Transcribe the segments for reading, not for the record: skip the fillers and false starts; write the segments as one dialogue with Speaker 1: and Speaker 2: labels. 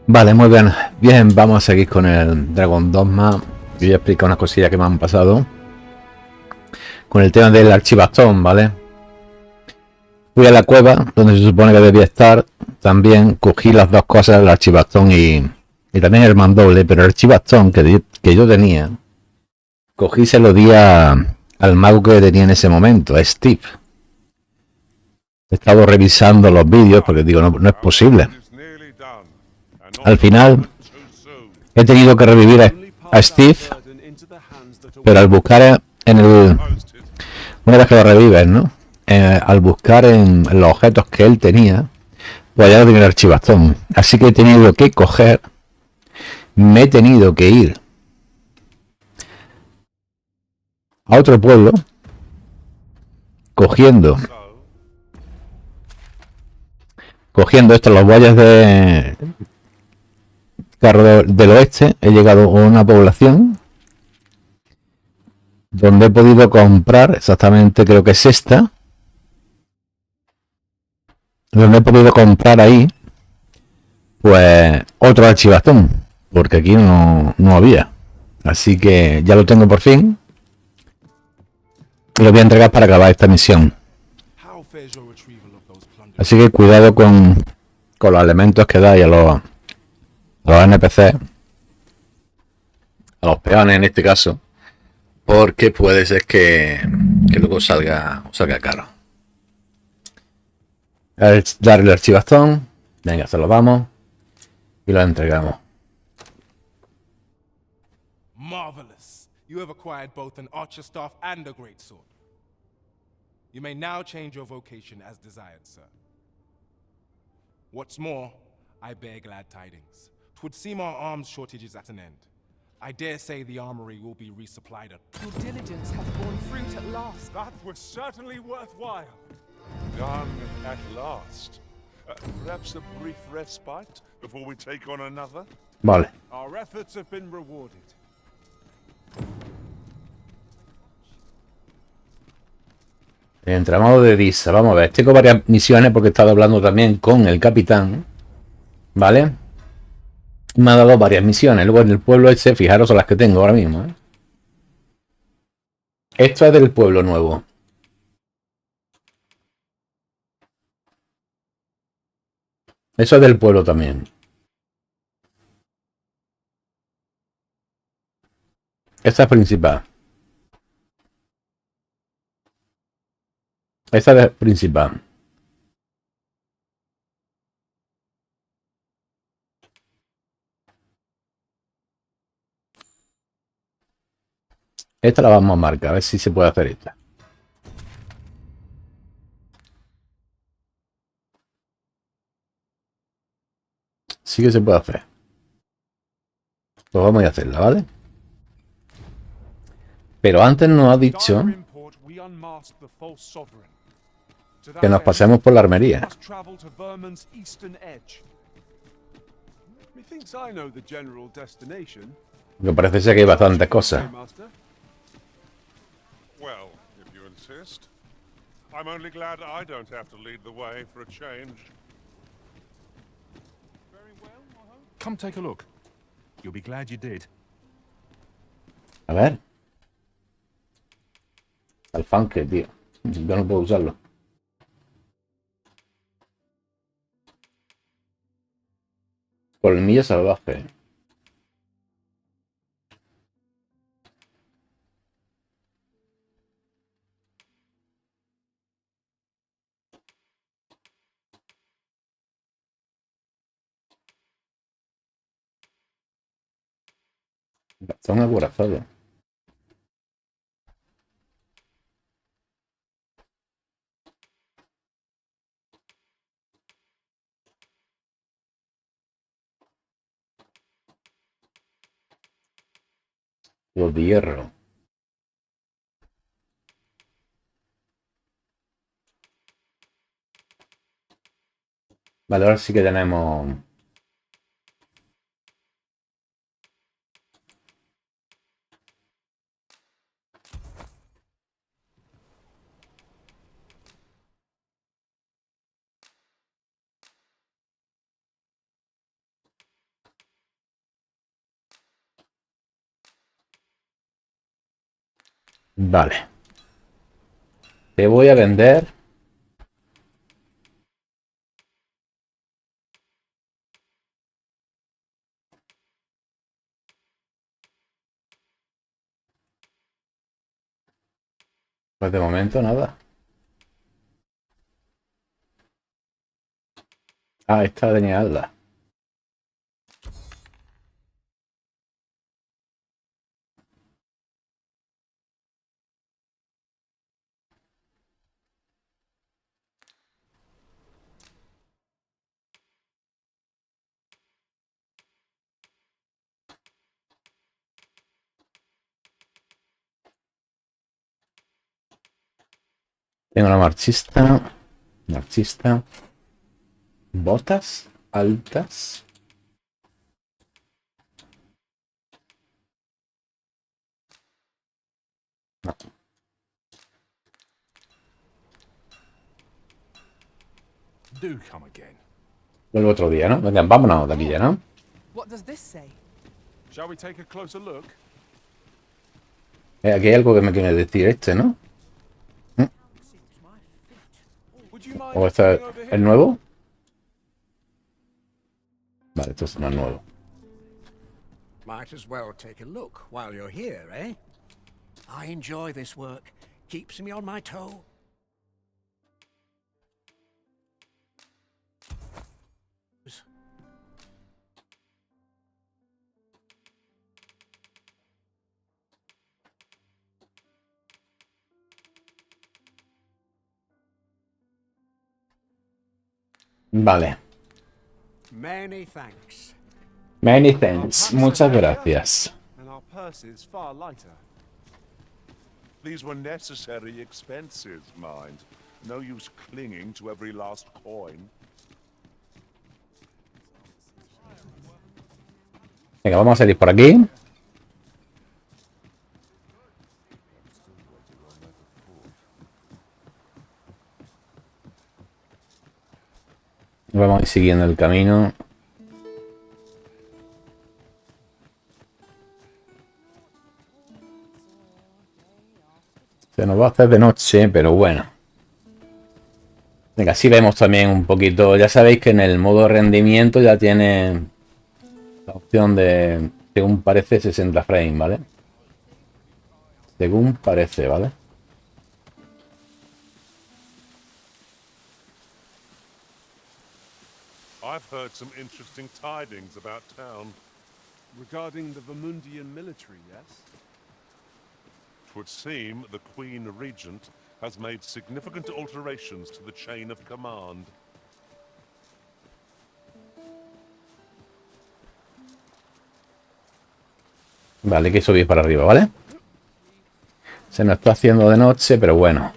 Speaker 1: Vale, muy bien. Bien, vamos a seguir con el Dragon Dogma. Voy a explicar unas cosillas que me han pasado con el tema del archivastón, ¿vale? Fui a la cueva donde se supone que debía estar. También cogí las dos cosas, el archivastón y también el mandoble, pero el archivastón que yo tenía, cogí y se lo di al mago que tenía en ese momento, a Steve. He estado revisando los vídeos porque digo, no es posible. Al final he tenido que revivir a Steve, pero al buscar en el... Una vez que lo revives, ¿no? Al buscar en los objetos que él tenía, pues ya no tenía el archivastón. Así que he tenido que coger, me he tenido que ir a otro pueblo, cogiendo estos los valles de carro del oeste. He llegado a una población donde he podido comprar, exactamente creo que es esta, donde he podido comprar ahí, pues otro archivastón, porque aquí no había. Así que ya lo tengo por fin y lo voy a entregar para acabar esta misión. Así que cuidado con los elementos que dais a los NPC, a los peones en este caso, porque puede ser que luego salga caro. Darle el archivastón, venga, se lo damos y lo entregamos.
Speaker 2: Marvelous! You have acquired both an archer staff and a great sword. You may now change your vocation as desired, sir. What's more, I bear glad tidings. 'Twould seem our arms shortage is at an end. I dare say the armory will be resupplied at...
Speaker 3: Your diligence hath borne fruit at last.
Speaker 4: That was certainly worthwhile. Done at last. Perhaps a brief respite before we take on another?
Speaker 1: Vale.
Speaker 4: Our efforts have been rewarded.
Speaker 1: Entramado de Disa, vamos a ver. Tengo varias misiones porque he estado hablando también con el capitán, ¿vale? Me ha dado varias misiones. Luego en el pueblo ese, fijaros son las que tengo ahora mismo, ¿eh? Esto es del pueblo nuevo. Eso es del pueblo también. Esta es principal. Esta es principal. Esta la vamos a marcar, a ver si se puede hacer esta. Sí que se puede hacer. Pues vamos a hacerla, ¿vale? Pero antes nos ha dicho que nos pasemos por la armería. Me parece ser que hay bastantes cosas.
Speaker 4: Well, if you insist. I'm only glad I don't have to lead the way for a change. Very well, I hope.
Speaker 5: Come take a look. You'll be glad you did.
Speaker 1: A ver. Alfanque, tío. Yo no puedo usarlo. Colmillo salvaje. Bastón acorazado. Los de hierro. Vale, ahora sí que tenemos... Vale. Te voy a vender. Pues de momento nada. Ah, esta tenía alda. Tengo una marchista. Marchista. Botas altas. No.
Speaker 5: Do come again.
Speaker 1: Vuelvo otro día, ¿no? Venga, vámonos de aquí ya, ¿no?
Speaker 3: What does this say?
Speaker 4: Shall we take a closer look?
Speaker 1: Aquí hay algo que me quiere decir este, ¿no?
Speaker 4: Would you mind
Speaker 1: ¿O este es
Speaker 4: coming over here?
Speaker 1: el nuevo? Vale, esto es más nuevo.
Speaker 6: Might as well take a look while you're here, eh? I enjoy this work. Keeps me on my toe.
Speaker 1: Vale.
Speaker 6: Many thanks.
Speaker 1: Many thanks. Muchas gracias.
Speaker 2: And our purses far lighter.
Speaker 4: These were necessary expenses, mind. No use clinging to every last coin.
Speaker 1: Venga, vamos a salir por aquí. Vamos a ir siguiendo el camino. Se nos va a hacer de noche, pero bueno. Venga, así vemos también un poquito. Ya sabéis que en el modo rendimiento ya tiene la opción de, según parece, 60 frames, ¿vale? Según parece, ¿vale?
Speaker 4: I've heard some interesting tidings about town.
Speaker 2: Regarding the Vermundian military, yes?
Speaker 4: Twould seem the Queen Regent has made significant alterations to the chain of command.
Speaker 1: Vale, hay que subir para arriba, ¿vale? Se nos está haciendo de noche, pero bueno.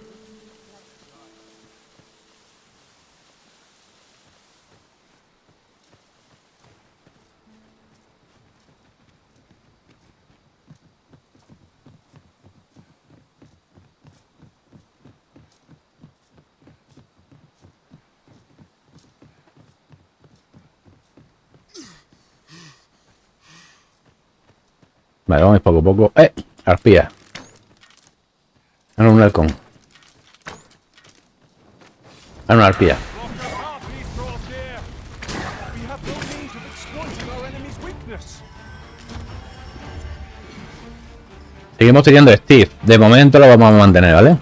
Speaker 1: Vale, vamos poco a poco. Arpía. Ah, no, un halcón. Ah, no, arpía.
Speaker 2: We have no means of exploiting our enemy's weakness.
Speaker 1: Seguimos teniendo Steve. De momento lo vamos a mantener, ¿vale?
Speaker 3: I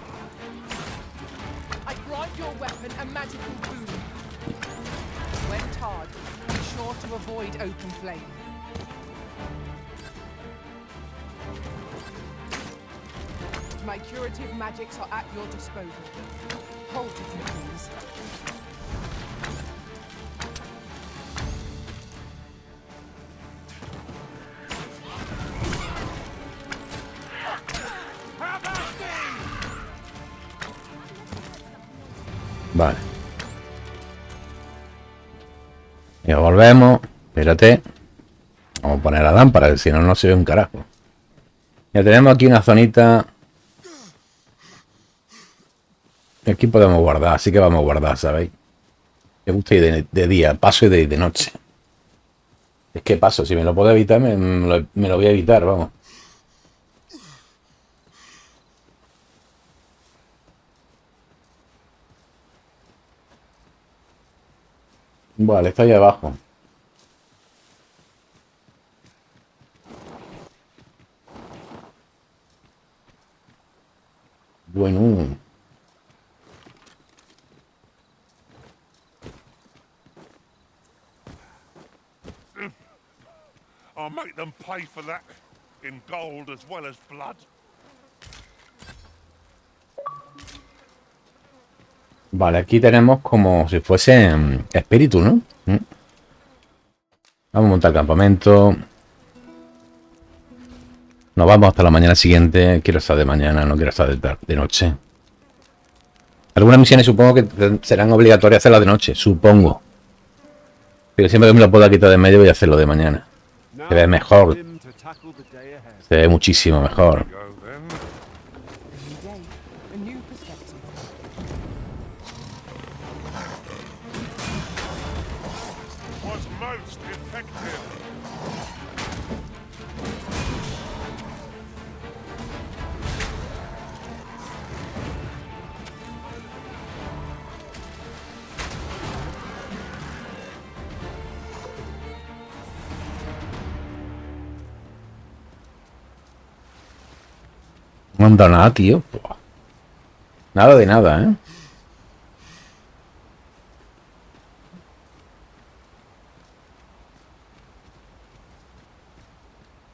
Speaker 3: grant your weapon a magical boon. When tarred, be sure to avoid open flame. My curative magics are at your disposal. Hold it, please.
Speaker 1: Vale. Y volvemos. Espérate. Vamos a poner la lámpara, que si no, no se ve un carajo. Ya tenemos aquí una zonita. Aquí podemos guardar, así que vamos a guardar, ¿sabéis? Me gusta ir de día, paso y de noche. Es que paso, si me lo puedo evitar, me lo voy a evitar, vamos. Vale, está ahí abajo. Bueno.
Speaker 4: I'll make them pay for that in gold as well as blood.
Speaker 1: Vale, aquí tenemos como si fuese espíritu, ¿no? Vamos a montar campamento. Nos vamos hasta la mañana siguiente. Quiero estar de mañana, no quiero estar de noche. Algunas misiones supongo que serán obligatorias hacerlas de noche, supongo. Pero siempre que me lo pueda quitar de medio voy a hacerlo de mañana. Se ve mejor. Se ve muchísimo mejor.
Speaker 4: Go then.
Speaker 3: New day, a new perspective.
Speaker 4: Was most effective.
Speaker 1: No han dado nada, tío. Buah. Nada de nada, ¿eh?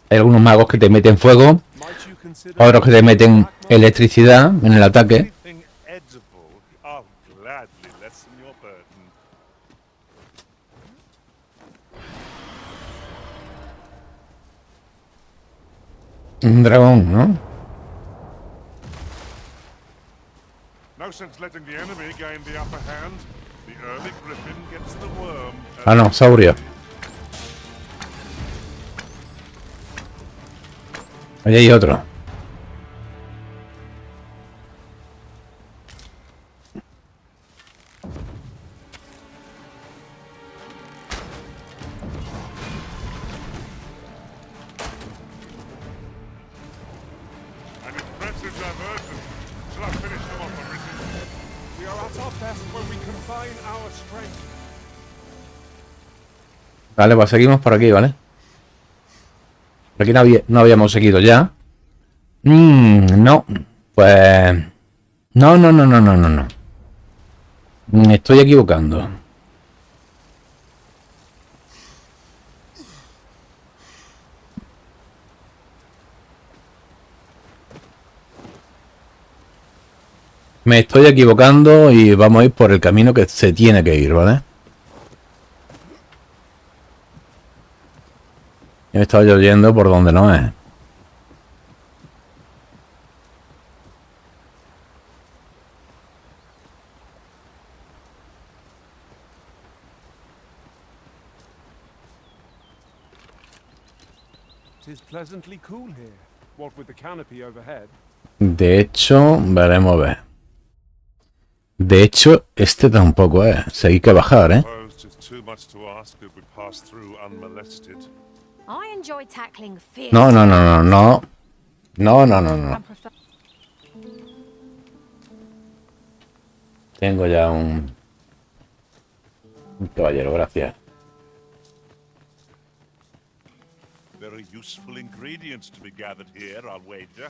Speaker 1: Hay algunos magos que te meten fuego,
Speaker 4: Might you consider
Speaker 1: otros que te meten electricidad en el ataque.
Speaker 4: anything edible? I'll gladly lessen your burden.
Speaker 1: Un dragón, ¿no?
Speaker 4: No sense letting the enemy gain the upper hand. The early griffin gets the worm.
Speaker 1: Ah, no, saurio. Ahí hay otro.
Speaker 4: An impressive diversion. Shall I finish them off, Arisen?
Speaker 2: We are at our best when we combine our strength.
Speaker 1: Vale, pues seguimos por aquí, ¿vale? Por aquí no habíamos seguido ya. No. Pues... No. Me estoy equivocando. Me estoy equivocando y vamos a ir por el camino que se tiene que ir, ¿vale? He estado yo yendo por donde no es.
Speaker 2: It is pleasantly cool here, what with the canopy overhead.
Speaker 1: De hecho, veremos a ver. De hecho, este tampoco es. Si hay que bajar, ¿eh?
Speaker 4: Suppose it's too much to ask that we pass through unmolested.
Speaker 7: I enjoy tackling fierce.
Speaker 1: No. No.
Speaker 7: and prefer-
Speaker 1: Tengo ya un caballero, gracias.
Speaker 4: Very useful ingredients to be gathered here, I'll wager.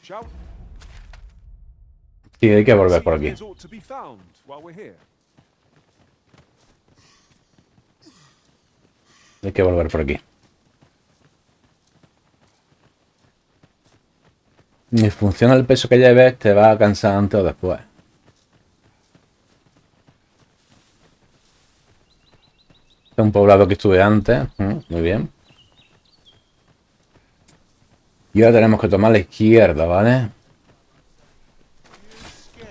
Speaker 2: Shall
Speaker 1: Sí, hay que volver
Speaker 2: see
Speaker 1: por
Speaker 2: if
Speaker 1: aquí.
Speaker 2: there's aught to be found while we're here.
Speaker 1: Hay que volver por aquí. En función del peso que lleves, te va a cansar antes o después. Este es un poblado que estuve antes. Muy bien. Y ahora tenemos que tomar la izquierda, ¿vale?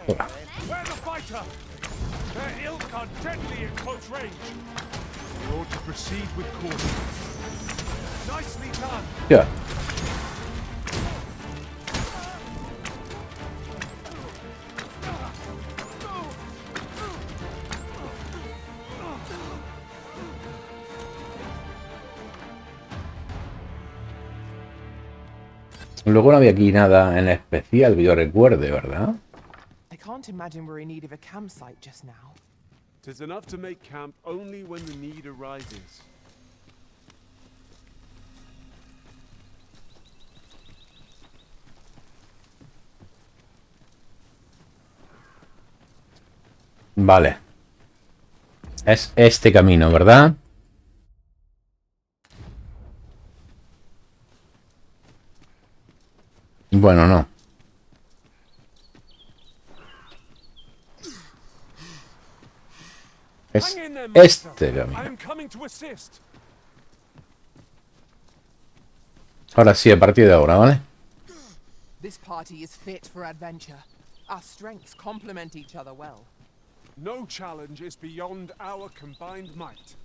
Speaker 2: We're the fighter! Their ilk are deadly at close range. We ought to proceed with caution. Nicely done!
Speaker 1: Ya. Luego no había aquí nada en especial que yo recuerde, ¿verdad?
Speaker 3: I can't imagine we're in need of a campsite just now.
Speaker 2: 'Tis enough to make camp only when the need arises.
Speaker 1: Vale. Es este camino, ¿verdad? Bueno, no. Es
Speaker 2: Hang in there,
Speaker 1: este
Speaker 2: master. I
Speaker 1: camino.
Speaker 2: am coming to assist.
Speaker 1: Ahora sí, a partir de ahora, ¿vale?
Speaker 3: This party is fit for adventure. Our strengths complement each other well.
Speaker 2: No challenge is beyond our combined might.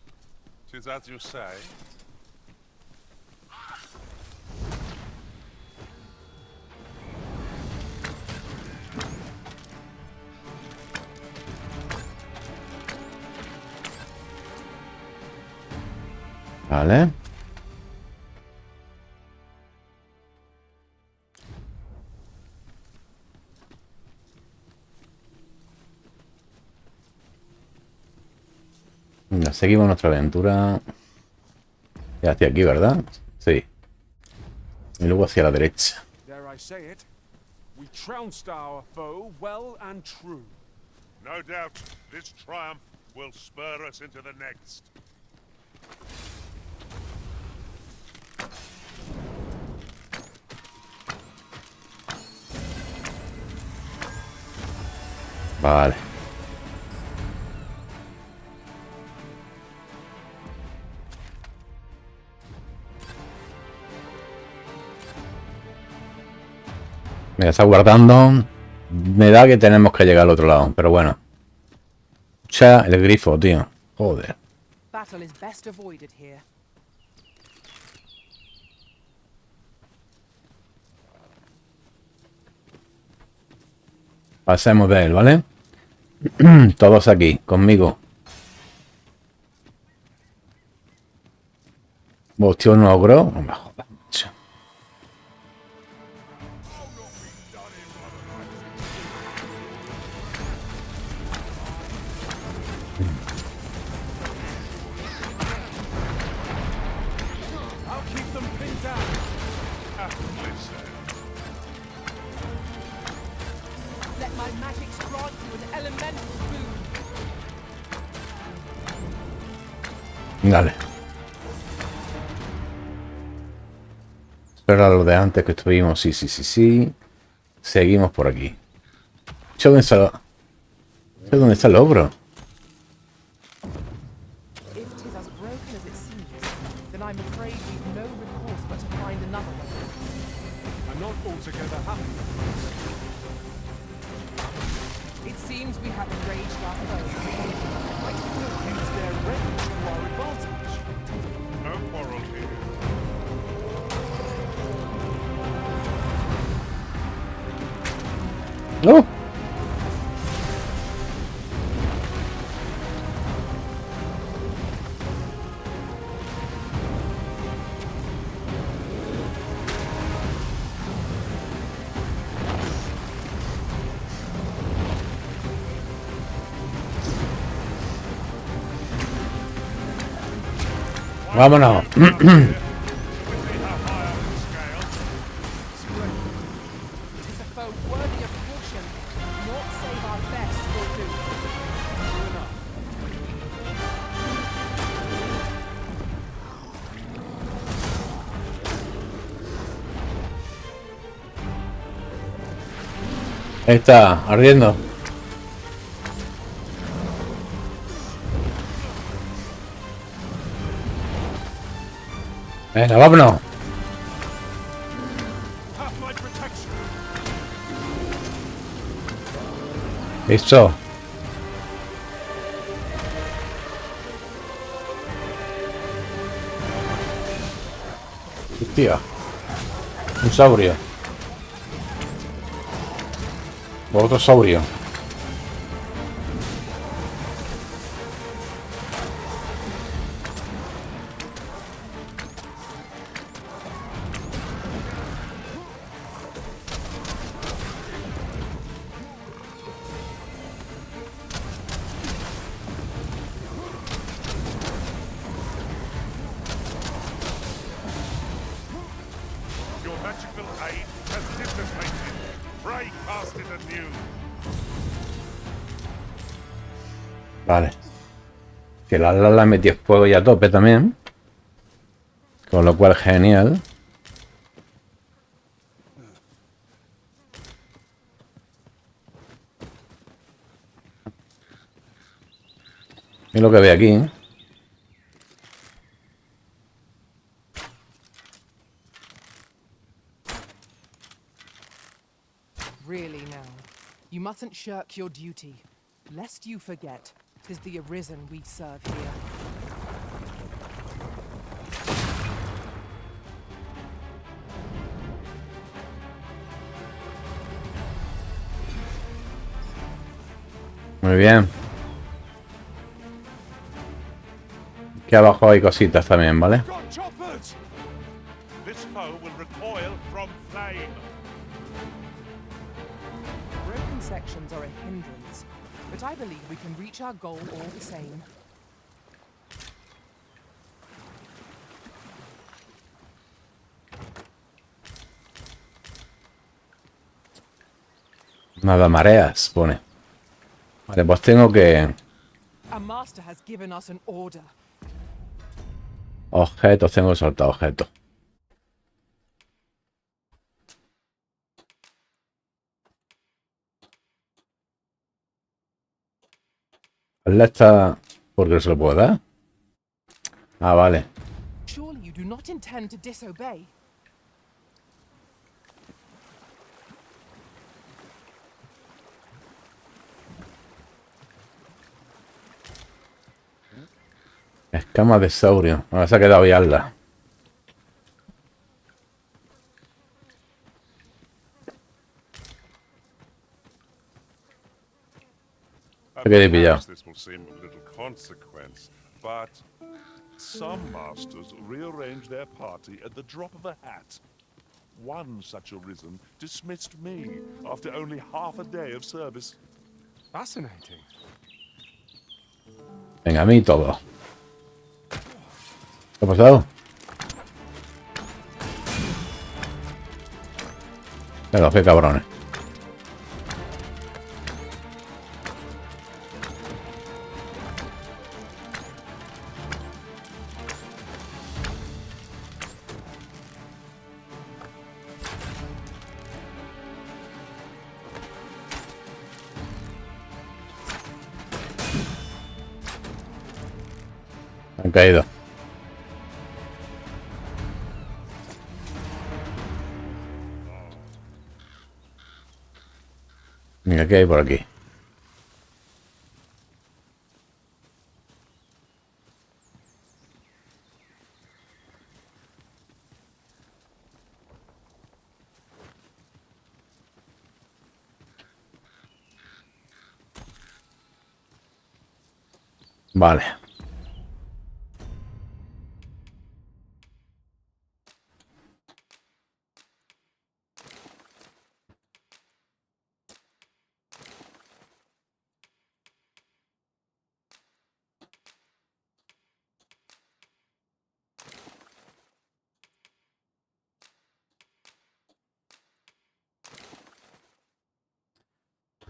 Speaker 4: 'Tis as you say.
Speaker 1: Vale. Venga, seguimos nuestra aventura. Ya hacia aquí, ¿verdad? Sí. Y luego hacia la derecha.
Speaker 2: Dare I say it? We trounced our foe well and true.
Speaker 4: No doubt this triumph will spur us into the next.
Speaker 1: Vale. Me está guardando. Me da que tenemos que llegar al otro lado, pero bueno. Escucha el grifo, tío. Joder.
Speaker 3: Battle is best avoided here.
Speaker 1: Pasemos de él, ¿vale? Todos aquí, conmigo. Hostia, un ogro. No me jodas, macho.
Speaker 2: I'll keep them pinned down.
Speaker 4: Aptly said.
Speaker 3: Let my magics grant you an elemental boon.
Speaker 1: Dale. Espera lo de antes que estuvimos. Sí, sí, sí, sí. Seguimos por aquí. ¿Dónde está ¿Dónde está el ogro?
Speaker 3: If 'tis as broken as it seems, then I'm afraid we've no recourse but to find another way.
Speaker 2: I'm not altogether happy.
Speaker 3: It seems we have enraged our foe.
Speaker 2: Might we not use their rage to our advantage?
Speaker 4: No quarrel here.
Speaker 1: ¡No! Vámonos.
Speaker 4: We see how high up the scale.
Speaker 3: Splendid. 'Tis a foe worthy of caution. Naught save our best will do.
Speaker 2: True enough.
Speaker 1: Ahí está, ardiendo. Venga, vámonos.
Speaker 2: Have my protection.
Speaker 1: Listo. Hostia. Un saurio. Otro saurio. Vale. Que la metió fuego y a tope también. Con lo cual, genial. Y lo que ve aquí.
Speaker 3: Really now, you mustn't shirk your duty, lest you forget 'tis the Arisen we serve here.
Speaker 1: Muy bien. Aquí abajo hay cositas también, ¿vale?
Speaker 4: Got choppers! This foe will recoil from flame.
Speaker 3: Broken sections are a hindrance, but I believe we can reach our goal all the same.
Speaker 1: Nada mareas, pone. Vale, pues tengo que...
Speaker 3: Our master has given us an order.
Speaker 1: Objetos, tengo que soltar objetos. ¿La está...? ¿Por qué se lo puedo dar? Ah, vale.
Speaker 3: Surely you do not intend to disobey.
Speaker 1: Escamas de saurio. Ahora se ha quedado ya la.
Speaker 4: And
Speaker 1: Okay, pillado.
Speaker 4: perhaps this will seem of little consequence, but some masters rearrange their party at the drop of a hat. One such Arisen dismissed me after only half a day of service.
Speaker 5: Fascinating.
Speaker 1: Venga, a mí todo. ¿Qué ha pasado? Pero qué cabrones. Han caído. Venga, ¿qué hay por aquí? Vale.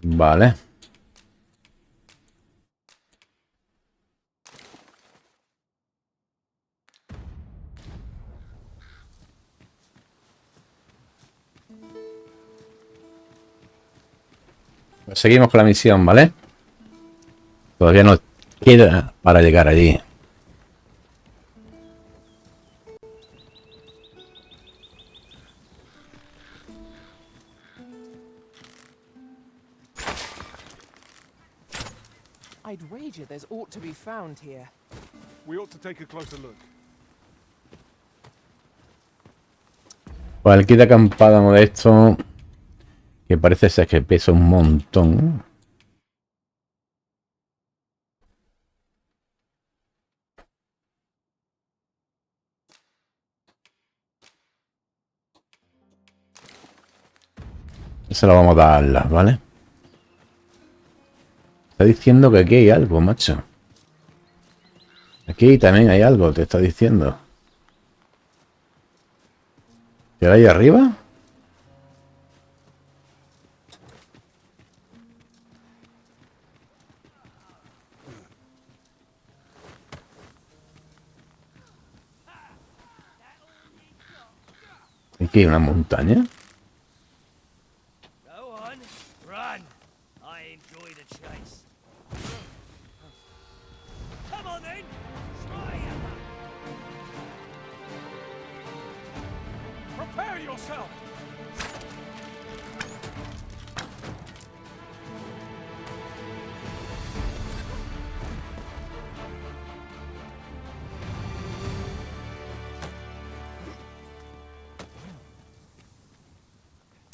Speaker 1: Vale. Pues seguimos con la misión, ¿vale? Todavía nos queda para llegar allí.
Speaker 3: I'd wager there's aught to be found here.
Speaker 2: We ought to take a closer look.
Speaker 1: Pues el kit de acampada modesto, que parece ser que pesa un montón. Se lo vamos a dar, ¿vale? Está diciendo que aquí hay algo, macho. Aquí también hay algo, te está diciendo. ¿Y ahí arriba? Aquí hay una montaña.
Speaker 8: Go on, run. I enjoy the chase. Come on then. Try it.
Speaker 2: Prepare yourself!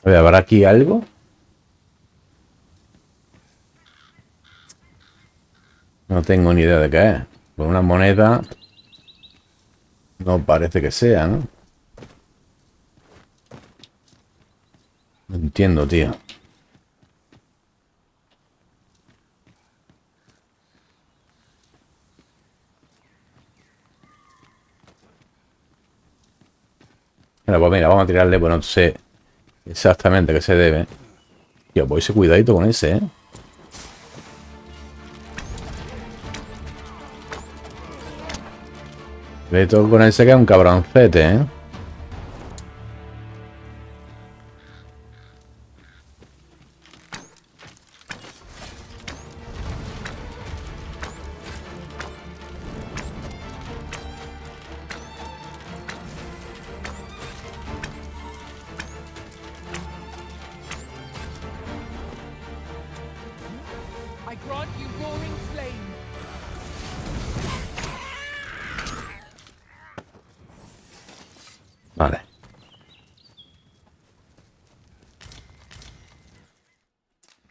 Speaker 1: A ver, ¿habrá aquí algo? No tengo ni idea de qué es. Con una moneda no parece que sea, ¿no? No entiendo, tío. Bueno, pues mira, vamos a tirarle, pues no sé exactamente a qué se debe. Tío, pues ese cuidadito con ese, ¿eh? Ve todo con ese que es un cabroncete, ¿eh?
Speaker 3: I grant you roaring flame.
Speaker 1: Vale.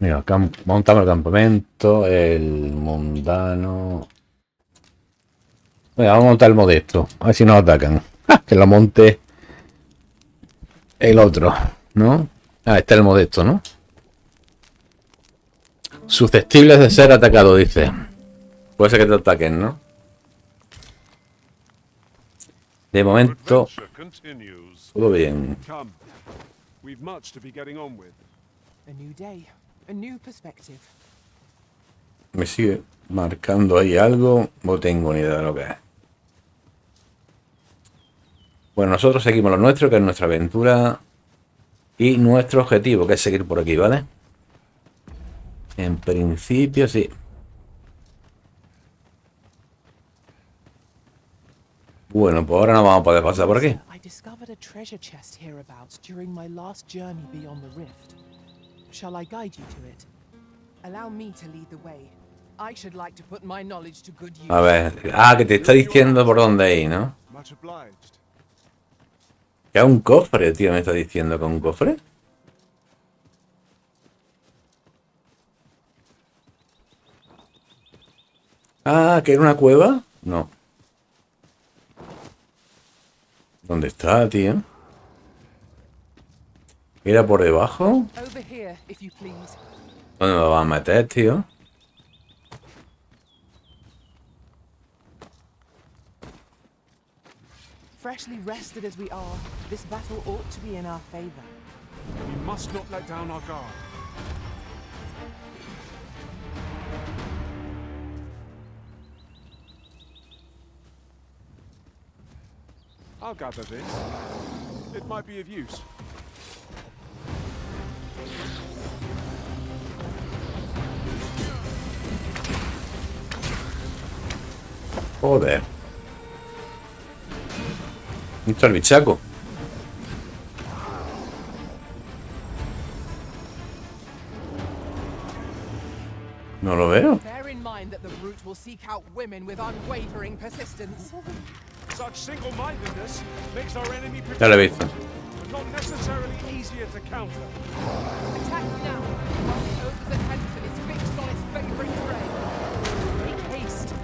Speaker 1: Mira, montamos el campamento, el mundano. Venga, vamos a montar el modesto. A ver si nos atacan. ¡Ja! Que lo monte el otro, ¿no? Ah, este es el modesto, ¿no? Susceptibles de ser atacado, dice. Puede ser que te ataquen, ¿no? De momento,
Speaker 4: Adventure continues.
Speaker 1: todo bien.
Speaker 2: Come. We've much to be getting on with.
Speaker 3: A new day, a new perspective.
Speaker 1: Me sigue marcando ahí algo. No tengo ni idea de lo que es. Bueno, nosotros seguimos lo nuestro, que es nuestra aventura. Y nuestro objetivo, que es seguir por aquí, ¿vale? En principio, sí. Bueno, pues ahora no vamos a poder pasar por aquí.
Speaker 3: I discovered a treasure chest hereabouts during my last journey beyond the rift. Shall I guide you to it? Allow me to lead the way. I should like to put my knowledge to good use.
Speaker 1: A ver. Ah, que te está diciendo por dónde ir, ¿no?
Speaker 2: Much obliged.
Speaker 1: Que es un cofre, tío, me está diciendo que es un cofre. Ah, que era una cueva. No. ¿Dónde está, tío? ¿Era por debajo?
Speaker 3: Over here, if you please.
Speaker 1: ¿Dónde me vas a meter, tío?
Speaker 3: Freshly rested as we are, this battle ought to be in our favor.
Speaker 2: We must not let down our guard. I'll gather this. It might be of use.
Speaker 1: Joder. ¿Dónde está el bichaco? No lo veo.
Speaker 3: Bear in mind that the brute will seek out women with unwavering persistence.
Speaker 2: Such single-mindedness makes our enemy
Speaker 1: Ya lo he visto.
Speaker 2: but not necessarily easier to counter.
Speaker 3: Attack now, while the ogre's attention is fixed on its favorite prey. Make haste.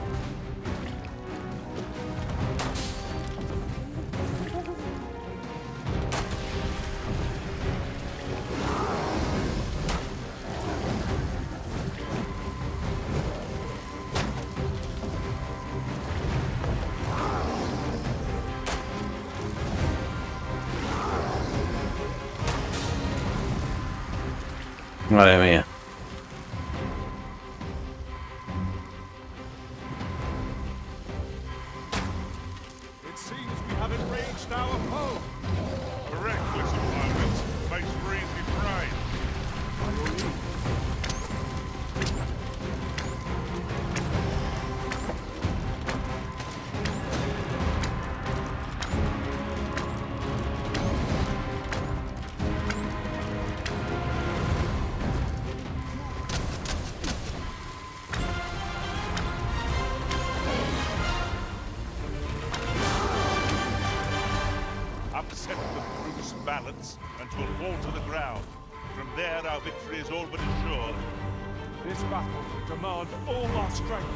Speaker 1: Madre mía.
Speaker 2: It seems we have enraged our foe.
Speaker 4: Correct. May streams be brave. Upset the brute's balance and will fall to the ground. From there, our victory is all but assured.
Speaker 2: This battle will demand all our strength.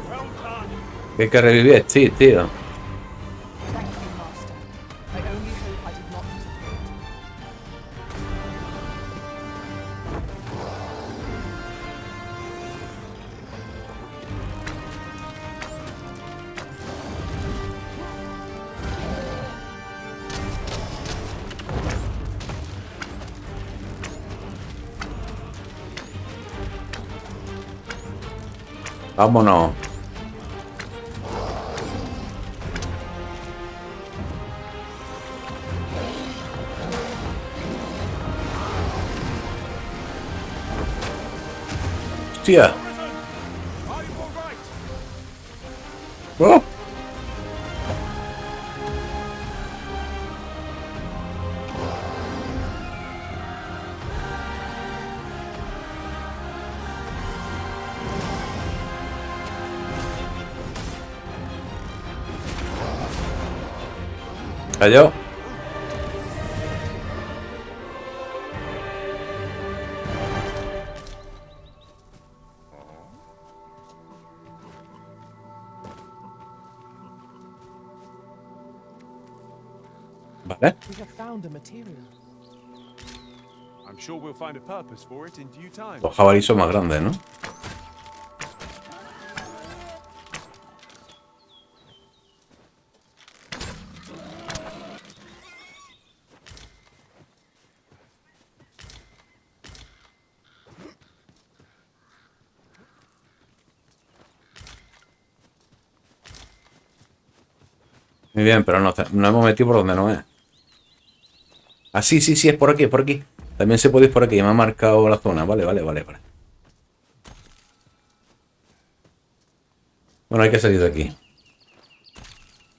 Speaker 2: Well done.
Speaker 1: Que hay que revivir, sí, tío.
Speaker 3: Thank you, Master. I only hope I did not disappoint.
Speaker 1: Vámonos. Hostia.
Speaker 2: Are you all right?
Speaker 1: Oh. Cayó. Vale.
Speaker 3: We have found a material.
Speaker 2: I'm sure we'll find a purpose for it in due time.
Speaker 1: Los jabalíes son más grandes, ¿no? Muy bien, pero no hemos metido por donde no es. Ah, sí, sí, sí, es por aquí, es por aquí. También se puede ir por aquí, me ha marcado la zona. Vale, vale, vale, vale. Bueno, hay que salir de aquí.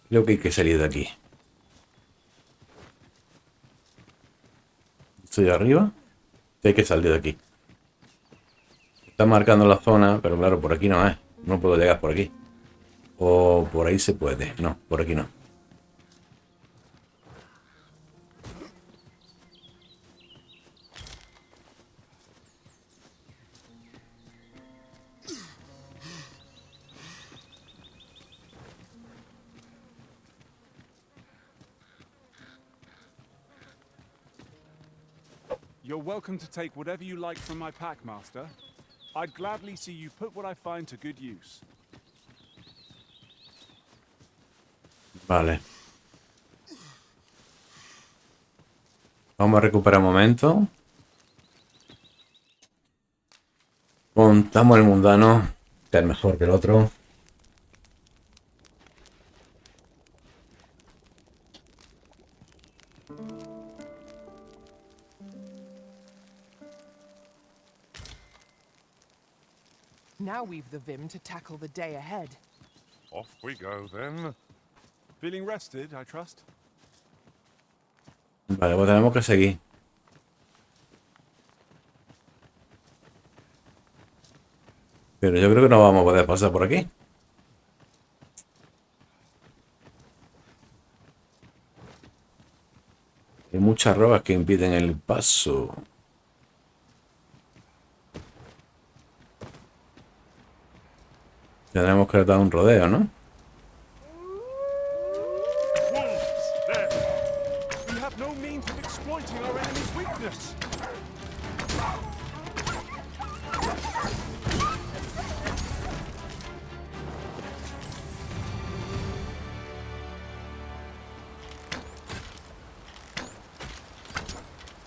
Speaker 1: Creo que hay que salir de aquí. Estoy arriba. Y hay que salir de aquí. Está marcando la zona, pero claro, por aquí no es. No puedo llegar por aquí. O por ahí se puede. No, por aquí no.
Speaker 2: You're welcome to take whatever you like from my pack, Master. I'd gladly see you put what I find to good use.
Speaker 1: Vale. Vamos a recuperar un momento. Montamos el mundano, que es mejor que el otro.
Speaker 3: Now we've the vim to tackle the day ahead.
Speaker 4: Off we go then.
Speaker 2: Feeling rested, I trust?
Speaker 1: Vale, pues tenemos que seguir. Pero yo creo que no vamos a poder pasar por aquí. Hay muchas rocas que impiden el paso. Tendremos que dar un rodeo, ¿no?
Speaker 4: Wolves, there.
Speaker 2: We have no means of exploiting our enemy's weakness.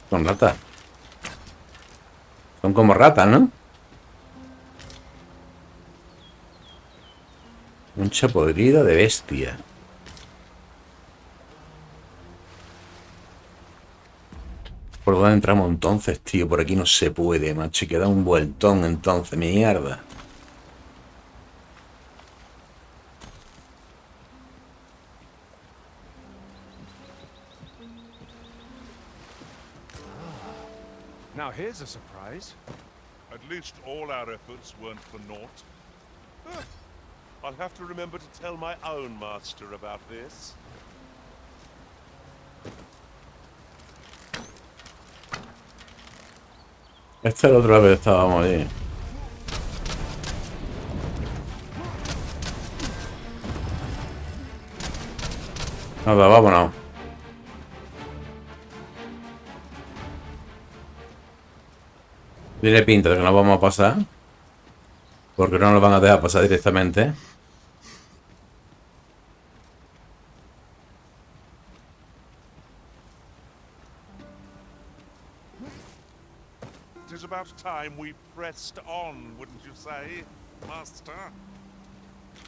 Speaker 1: Son ratas. Son como ratas, ¿no? Mucha podrida de bestia. ¿Por dónde entramos entonces, tío? Por aquí no se puede, macho. Y queda un vueltón entonces, mierda.
Speaker 2: Now here's a surprise.
Speaker 4: At least all our efforts weren't for naught. Huh. I'll have to remember to tell my own master about this.
Speaker 1: Esta es la otra vez estábamos allí. Nada, vámonos. Tiene pinta de que no vamos a pasar. Porque no nos van a dejar pasar directamente.
Speaker 4: It is about time we pressed on, wouldn't you say, Master?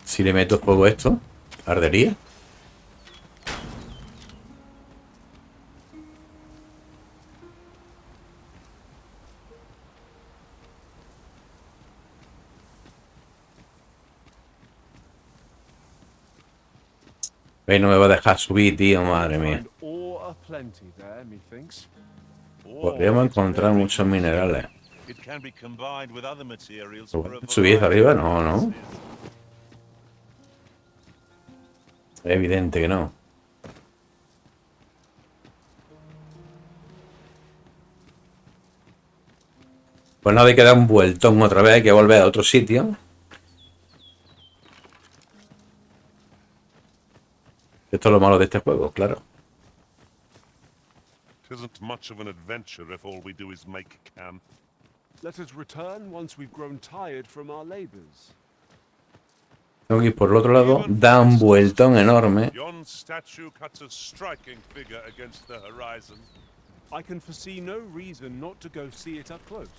Speaker 1: Si le meto fuego a esto, ardería. Veis, no me va a dejar subir, tío, madre mía.
Speaker 2: And ore aplenty there, methinks.
Speaker 1: Podríamos encontrar muchos minerales.
Speaker 4: It can be combined with other materials for a
Speaker 1: ¿Subís
Speaker 4: variety
Speaker 1: arriba?
Speaker 4: of
Speaker 1: No, no.
Speaker 4: purposes.
Speaker 1: Es evidente que no. Pues nada, hay que dar un vueltón otra vez, hay que volver a otro sitio. Esto es lo malo de este juego, claro.
Speaker 4: It isn't much of an adventure if all we do is make camp.
Speaker 2: Let us return once we've grown tired from our labors.
Speaker 1: Tengo que ir por el otro lado, da un vueltón enorme.
Speaker 4: Yon statue cuts a striking figure against the horizon.
Speaker 2: I can foresee no reason not to go see it up close.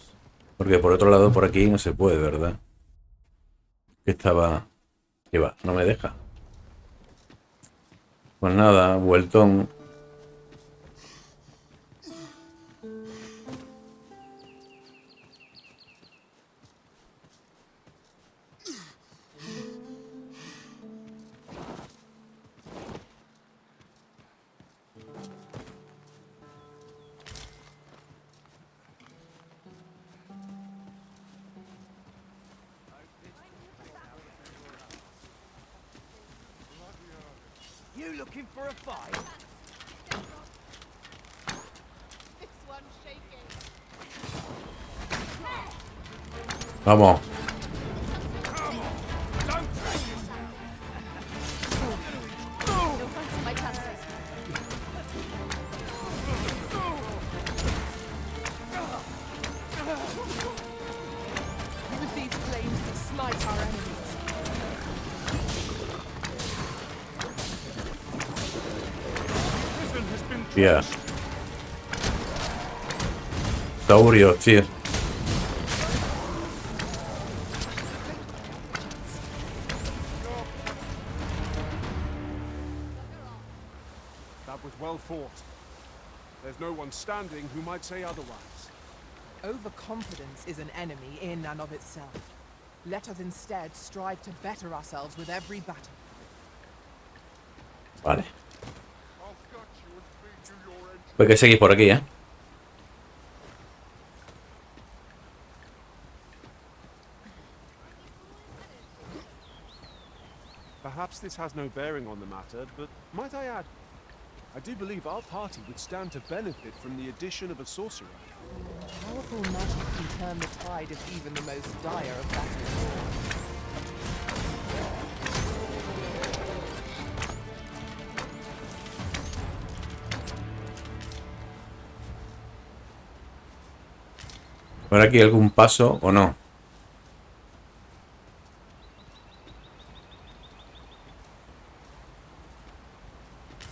Speaker 1: Porque por otro lado, por aquí no se puede, ¿verdad? Estaba... ¿Qué va? No me deja. Pues nada, vueltón.
Speaker 8: You looking for a fight?
Speaker 1: Vamos.
Speaker 3: With these flames to smite our enemies.
Speaker 2: Prison has been
Speaker 1: Yeah. Saurio, tío.
Speaker 2: That was well fought. There's no one standing who might say otherwise.
Speaker 3: Overconfidence is an enemy in and of itself. Let us instead strive to better ourselves with every battle.
Speaker 1: Vale. Pues hay que seguir por aquí, ¿eh?
Speaker 2: Perhaps this has no bearing on the matter, but might I add, I do believe our party would stand to benefit from the addition of a sorcerer.
Speaker 3: Powerful magic can turn the tide of even the most dire of battles.
Speaker 1: ¿Por aquí algún paso o no?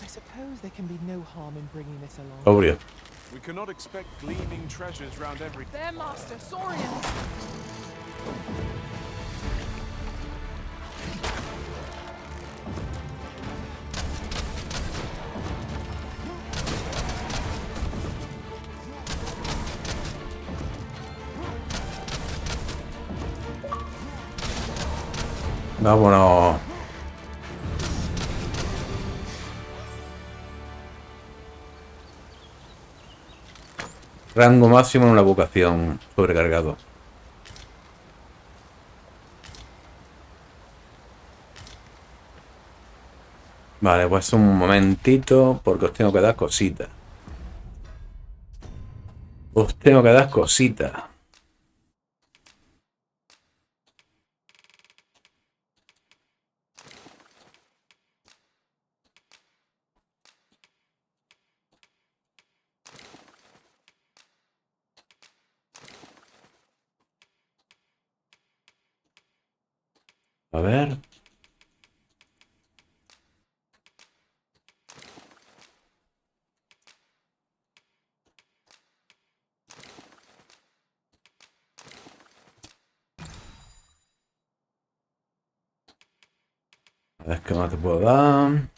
Speaker 3: I suppose there can be no harm in bringing this along.
Speaker 1: Saurio.
Speaker 2: We cannot expect gleaming treasures round every...
Speaker 3: Their master, Saurian!
Speaker 1: Vámonos. Rango máximo en una vocación. Sobrecargado. Vale, pues un momentito, porque os tengo que dar cositas. Os tengo que dar cositas. A ver. A ver qué más te puedo dar.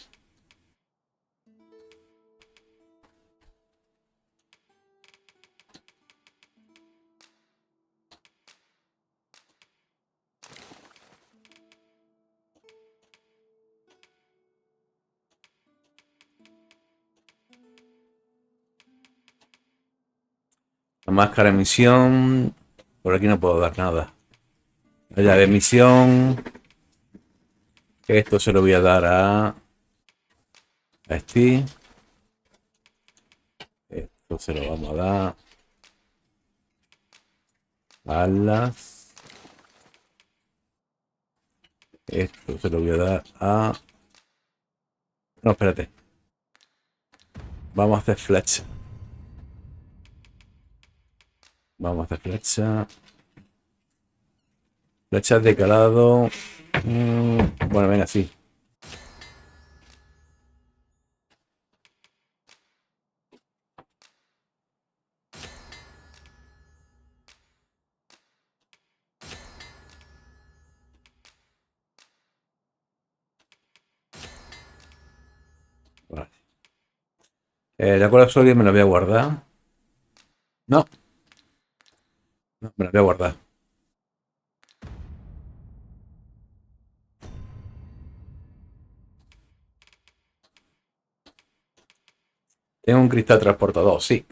Speaker 1: La máscara de misión. Por aquí no puedo dar nada. La de misión. Esto se lo voy a dar a Steve. Esto se lo vamos a dar a Atlas. Esto se lo voy a dar a... No, espérate. Vamos a hacer flecha. Vamos a hacer flecha. Flechas de calado. Bueno, venga, sí. Vale. La cola sólida me la voy a guardar. No. No, me la voy a guardar. Tengo un cristal transportador, sí.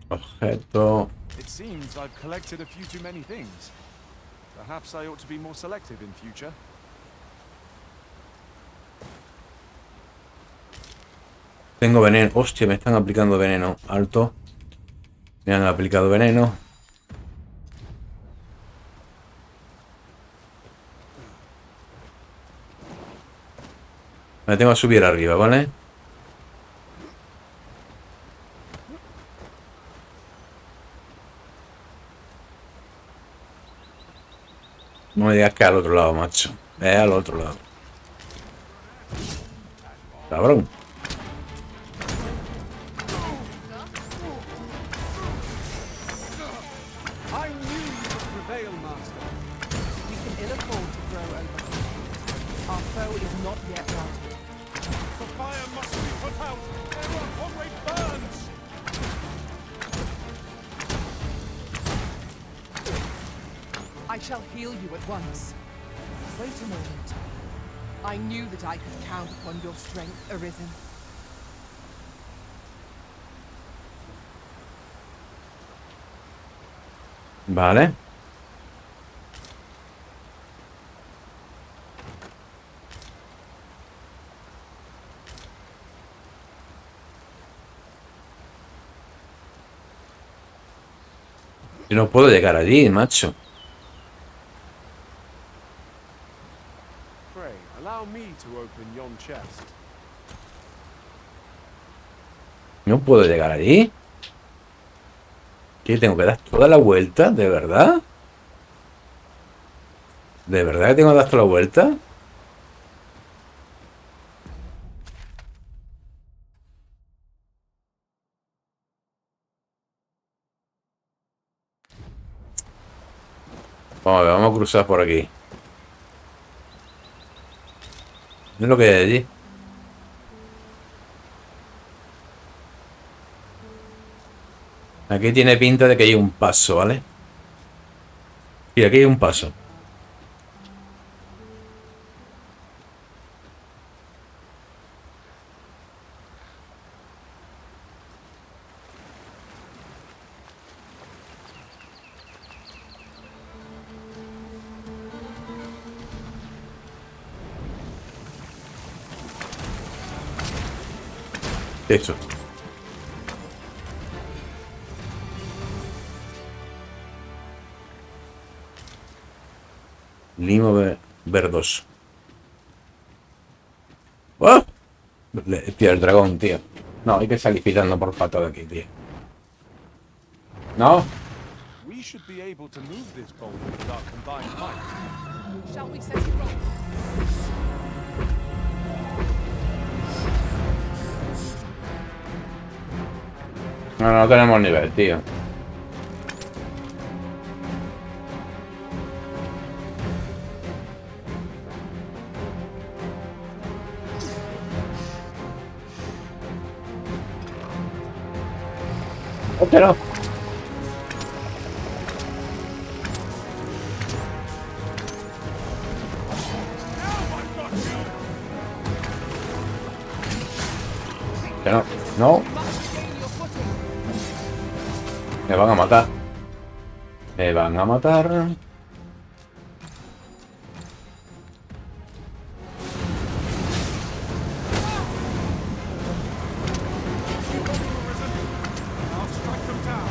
Speaker 1: Objeto.
Speaker 2: It seems I've collected a few too many things. Perhaps I ought to be more selective in future.
Speaker 1: Tengo veneno. Hostia, me están aplicando veneno. Alto. Me han aplicado veneno. Me tengo que subir arriba, ¿vale? No me digas que al otro lado, macho. Es al otro lado. Cabrón.
Speaker 3: I knew you would prevail, Master. We can ill afford to grow over. Our foe is not yet routed.
Speaker 2: The fire must be put out! Everyone, comrade burns!
Speaker 3: I shall heal you at once. Wait a moment. I knew that I could count upon your strength, Arisen.
Speaker 1: Vale. Yo no puedo llegar allí, macho.
Speaker 2: Pray, allow me to open yon chest.
Speaker 1: No puedo llegar allí. ¿Qué? ¿Tengo que dar toda la vuelta? ¿De verdad? ¿De verdad que tengo que dar toda la vuelta? Vamos a ver, vamos a cruzar por aquí. ¿No es lo que hay allí? Aquí tiene pinta de que hay un paso, ¿vale? Y aquí hay un paso. Eso. Limo verdoso. ¡Oh! Tío, el dragón, tío. No, hay que salir pitando por pato de aquí, tío. No.
Speaker 2: We should be able to move this boulder with our combined might.
Speaker 3: Shall we set it roll?
Speaker 1: No, no tenemos nivel, tío. ¡Hostia, no! Que no, no. Me van a matar. Me van a matar.
Speaker 2: I'll strike them down.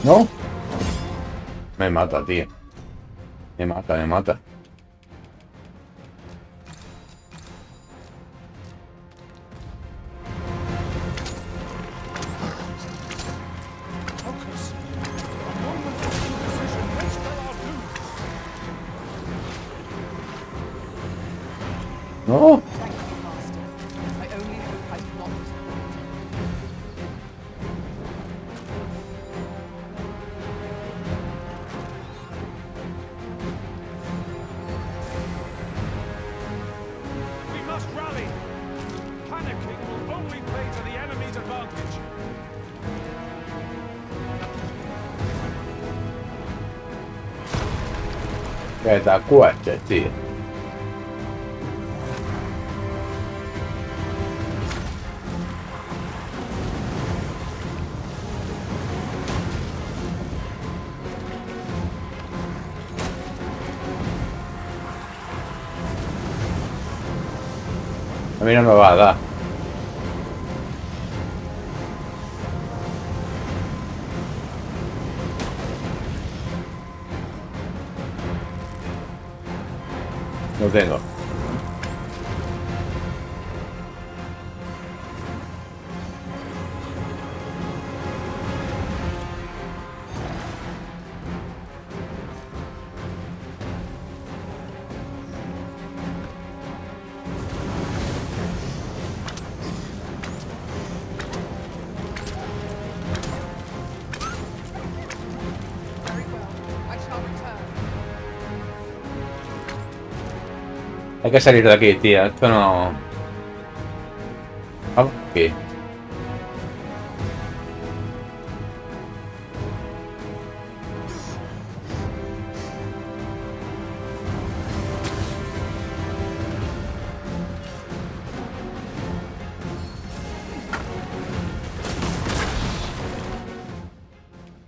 Speaker 1: ¿No? Me mata, tío. Me mata, me mata.
Speaker 2: Focus. A moment of indecision may spell our doom.
Speaker 1: No.
Speaker 3: Thank you, Master. I only hope I did not disappoint.
Speaker 2: We must rally. Panicking will only play to the enemy's advantage.
Speaker 1: Que te acuestes, tío. A mí no me va a dar. Lo tengo.
Speaker 3: Very well. I shall return.
Speaker 1: Hay que salir de aquí, tía. Esto no... Ah, aquí.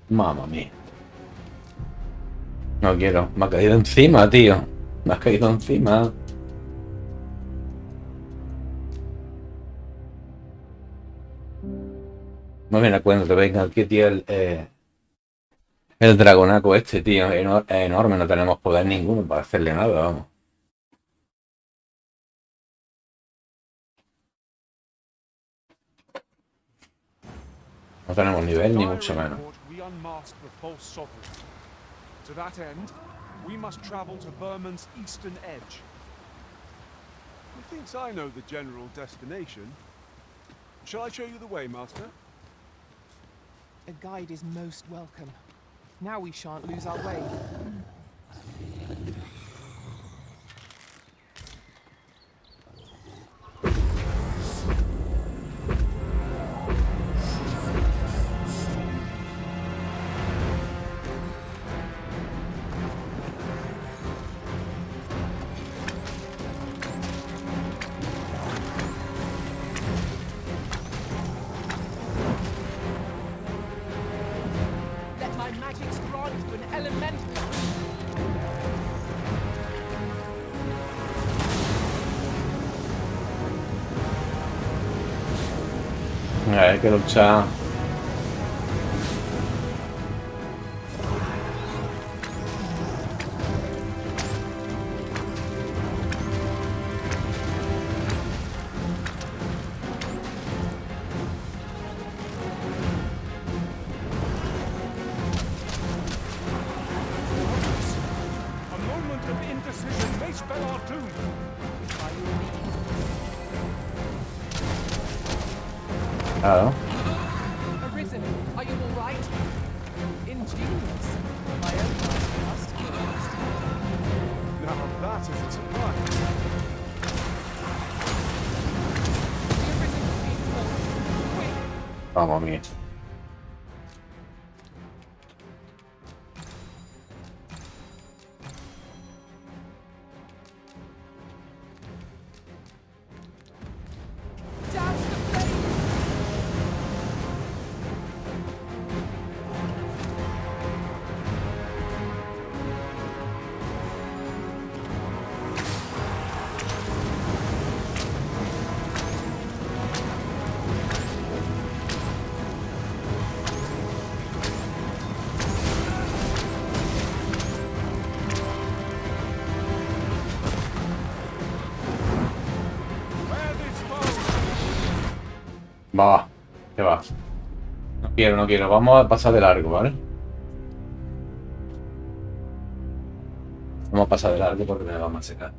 Speaker 1: Mamma mía. No quiero. Me ha caído encima, tío. Me ha caído encima. No me da cuenta, venga aquí, tío, el dragonaco este, tío, es enorme, no tenemos poder ninguno para hacerle nada, vamos. No tenemos nivel, ni mucho menos.
Speaker 2: We unmasked the false sovereign. To that end, we must travel to Burman's eastern edge. Methinks I know the general destination. Shall I show you the way, Master?
Speaker 3: A guide is most welcome. Now we shan't lose our way. elemental.
Speaker 1: Hay que luchar.
Speaker 2: A moment of indecision may spell our doom.
Speaker 1: Claro.
Speaker 3: Arisen, are you all right? Ingenious. My own master must be lost.
Speaker 2: Now that is a surprise.
Speaker 3: Arisen will be told. Quick,
Speaker 1: Vamos, mía.
Speaker 3: douse the flame!
Speaker 2: Wear this bow.
Speaker 1: Va. ¿Qué va? No quiero, no quiero. Vamos a pasar de largo, ¿vale? Vamos a pasar de largo porque me vamos a secar.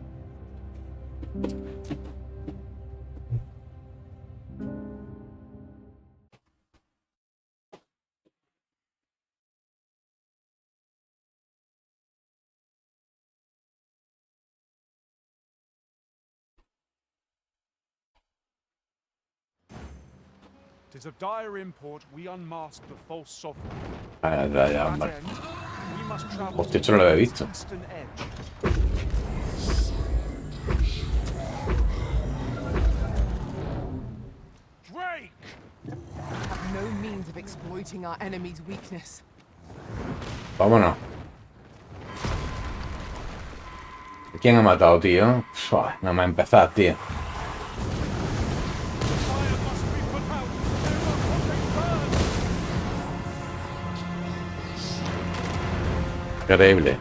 Speaker 2: Tis of dire import we unmask the false sovereign.
Speaker 1: Ya, ya,
Speaker 2: To that
Speaker 1: hombre.
Speaker 2: end, we must travel
Speaker 1: Hostia,
Speaker 2: to
Speaker 1: esto no lo había
Speaker 2: Earth's
Speaker 1: visto.
Speaker 2: eastern edge. Drake!
Speaker 3: Have no means of exploiting our enemy's weakness.
Speaker 1: Vámonos. ¿Quién ha matado, tío? Fua, no me ha empezado, tío.
Speaker 2: Fire must be put out. They will what they burn.
Speaker 1: Increíble.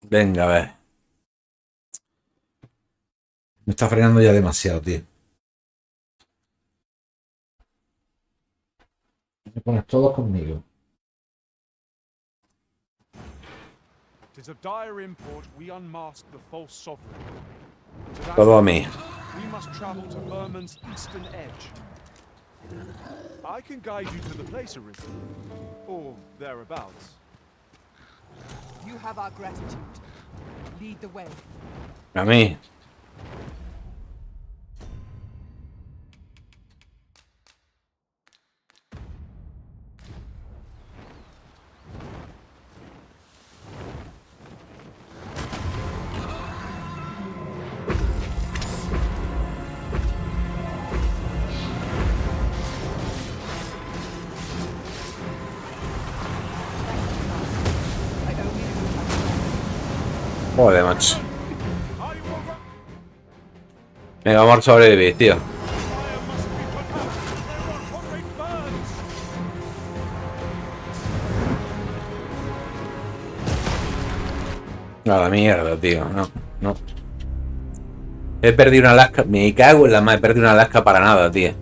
Speaker 1: Venga, a ver. Me está frenando ya demasiado, tío. Me pones todos conmigo.
Speaker 2: Tis of dire import we unmask the false sovereign. To that
Speaker 1: Todo a
Speaker 2: end,
Speaker 1: mí.
Speaker 2: we must travel to Vermin's eastern edge. I can guide you to the place, Arisen. Or thereabouts.
Speaker 3: You have our gratitude. Lead the way.
Speaker 1: A mí.
Speaker 3: I only
Speaker 1: Joder, macho.
Speaker 2: Are you all right?
Speaker 1: Venga, vamos a sobrevivir, tío.
Speaker 2: Fire must be put out. They want what they burns.
Speaker 1: A la mierda, tío. No, no. He perdido una lasca. Me cago en la madre. He perdido una lasca para nada, tío.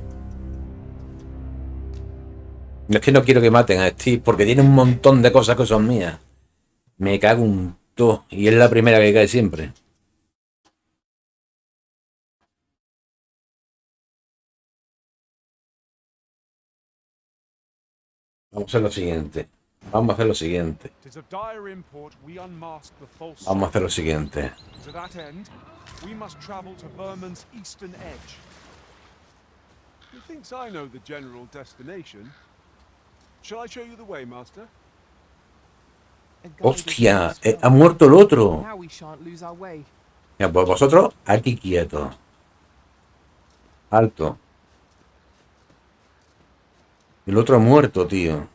Speaker 1: Es que no quiero que maten a Steve porque tiene un montón de cosas que son mías. Me cago un todo. Y es la primera que cae siempre. Vamos a hacer lo siguiente. Vamos a hacer lo siguiente.
Speaker 2: Tis of dire import we unmask the false
Speaker 1: Vamos a hacer lo
Speaker 2: sovereign.
Speaker 1: siguiente.
Speaker 2: To that end, we must travel to Vermin's eastern edge. Methinks I know the general destination. Shall I show you the way, Master?
Speaker 3: A guide is
Speaker 1: Hostia,
Speaker 3: useful.
Speaker 1: ha muerto el otro.
Speaker 3: Now we shan't lose our way.
Speaker 1: Ya, pues vosotros aquí quietos. Alto. El otro ha muerto, tío.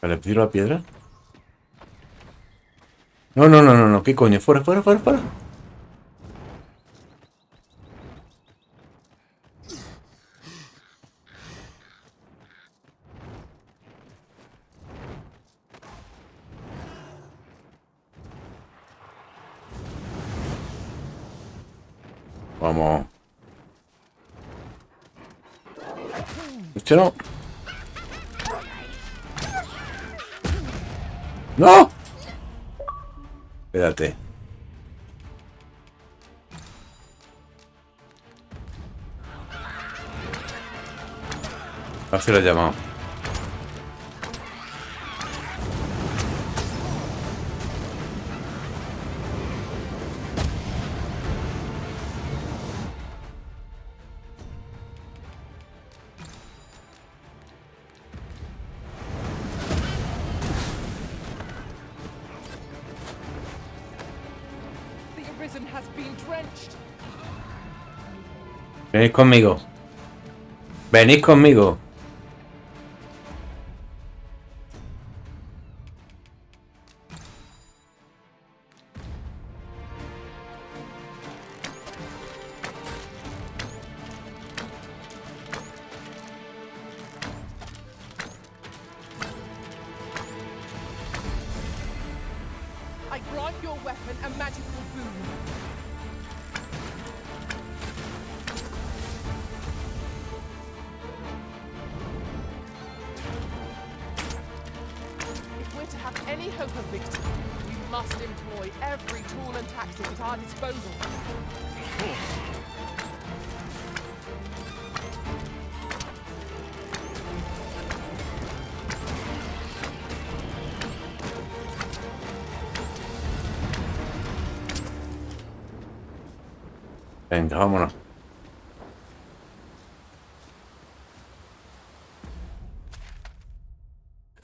Speaker 1: ¿Le tiro la piedra? No, no, no, no, no. ¿Qué coño? Fuera, fuera, fuera, fuera. Vamos. Este no. ¡No! Espérate. Así lo he llamado.
Speaker 3: The Arisen has been drenched.
Speaker 1: Venid conmigo. Venid conmigo.
Speaker 3: I grant your weapon a magical boon. If we're to have any hope of victory, we must employ every tool and tactic at our disposal.
Speaker 1: Venga, vámonos.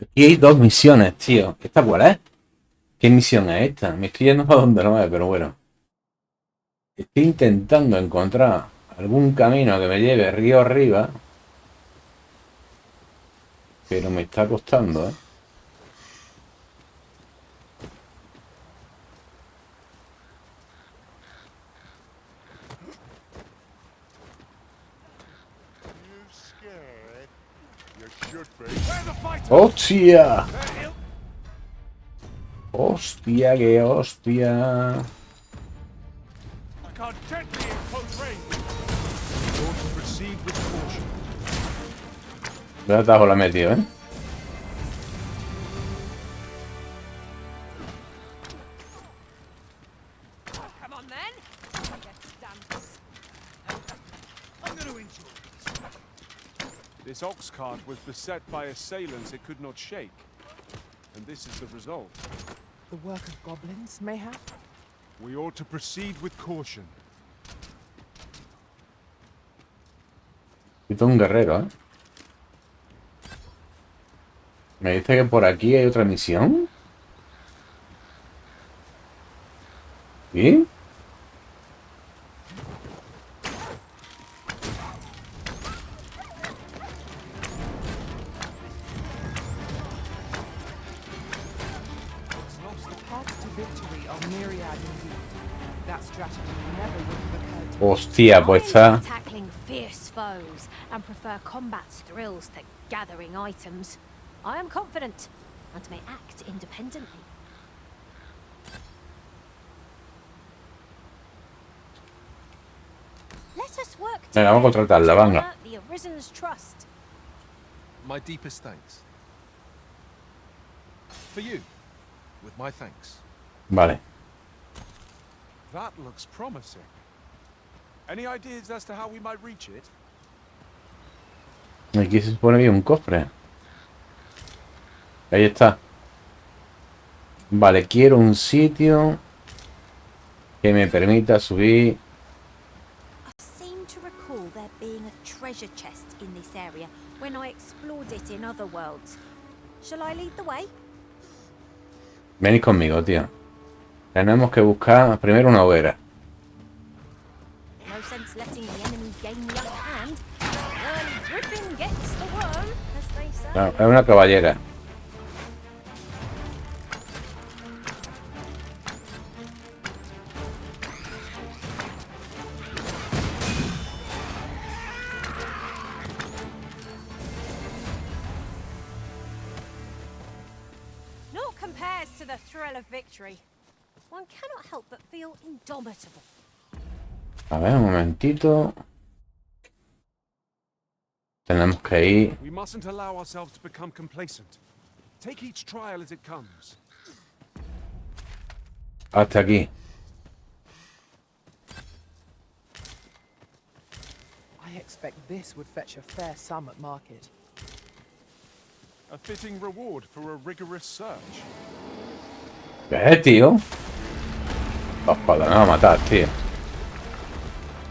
Speaker 1: Aquí hay dos misiones, tío. ¿Esta cuál es? ¿Qué misión es esta? Me estoy yendo para donde no es, pero bueno. Estoy intentando encontrar algún camino que me lleve río arriba. Pero me está costando, ¿eh? ¡Hostia! ¡Hostia, qué hostia!
Speaker 2: I can't gently in close range. You ought to proceed with caution.
Speaker 1: ¿Dónde atajo la he metido, eh?
Speaker 7: Come on then.
Speaker 2: I'm going to enjoy this. This ox cart was beset by assailants it could not shake. And this is the result.
Speaker 3: The work of goblins, mayhap?
Speaker 2: We ought to proceed with caution.
Speaker 1: Quito un guerrero, ¿eh? Me dice que por aquí hay otra misión. ¿Sí?
Speaker 3: The paths to victory are myriad indeed. That strategy never would have occurred to me.
Speaker 1: Hostia, pues
Speaker 7: I
Speaker 1: está...
Speaker 7: enjoy tackling fierce foes and prefer combat's thrills to gathering items. I am confident and may act independently. Let us work
Speaker 1: Venga, vamos a contratarla,
Speaker 7: to
Speaker 1: venga.
Speaker 7: honor the Arisen's trust.
Speaker 5: My deepest thanks. For you, with my thanks.
Speaker 1: Vale.
Speaker 2: That looks promising. Any ideas as to how we might reach it?
Speaker 1: Aquí se supone que hay un cofre. Ahí está. Vale, quiero un sitio que me permita subir.
Speaker 7: I seem to recall there being a treasure chest in this area when I explored it in other worlds. Shall I lead the way?
Speaker 1: Venid conmigo, tío. Tenemos que buscar primero una hoguera.
Speaker 7: No sense letting the enemy gain the upper hand. Early dripping gets the worm, as they say.
Speaker 1: Claro, es una caballera.
Speaker 7: Naught compares to the thrill of victory. One cannot help but feel indomitable.
Speaker 1: A ver, un momentito. Tenemos que ir
Speaker 2: We mustn't allow ourselves to become complacent. Take each trial as it comes.
Speaker 1: hasta aquí.
Speaker 3: I expect this would fetch a fair sum at market.
Speaker 2: A fitting reward for a rigorous search.
Speaker 1: ¿Qué, tío? Ojalá, me va a matar, tío.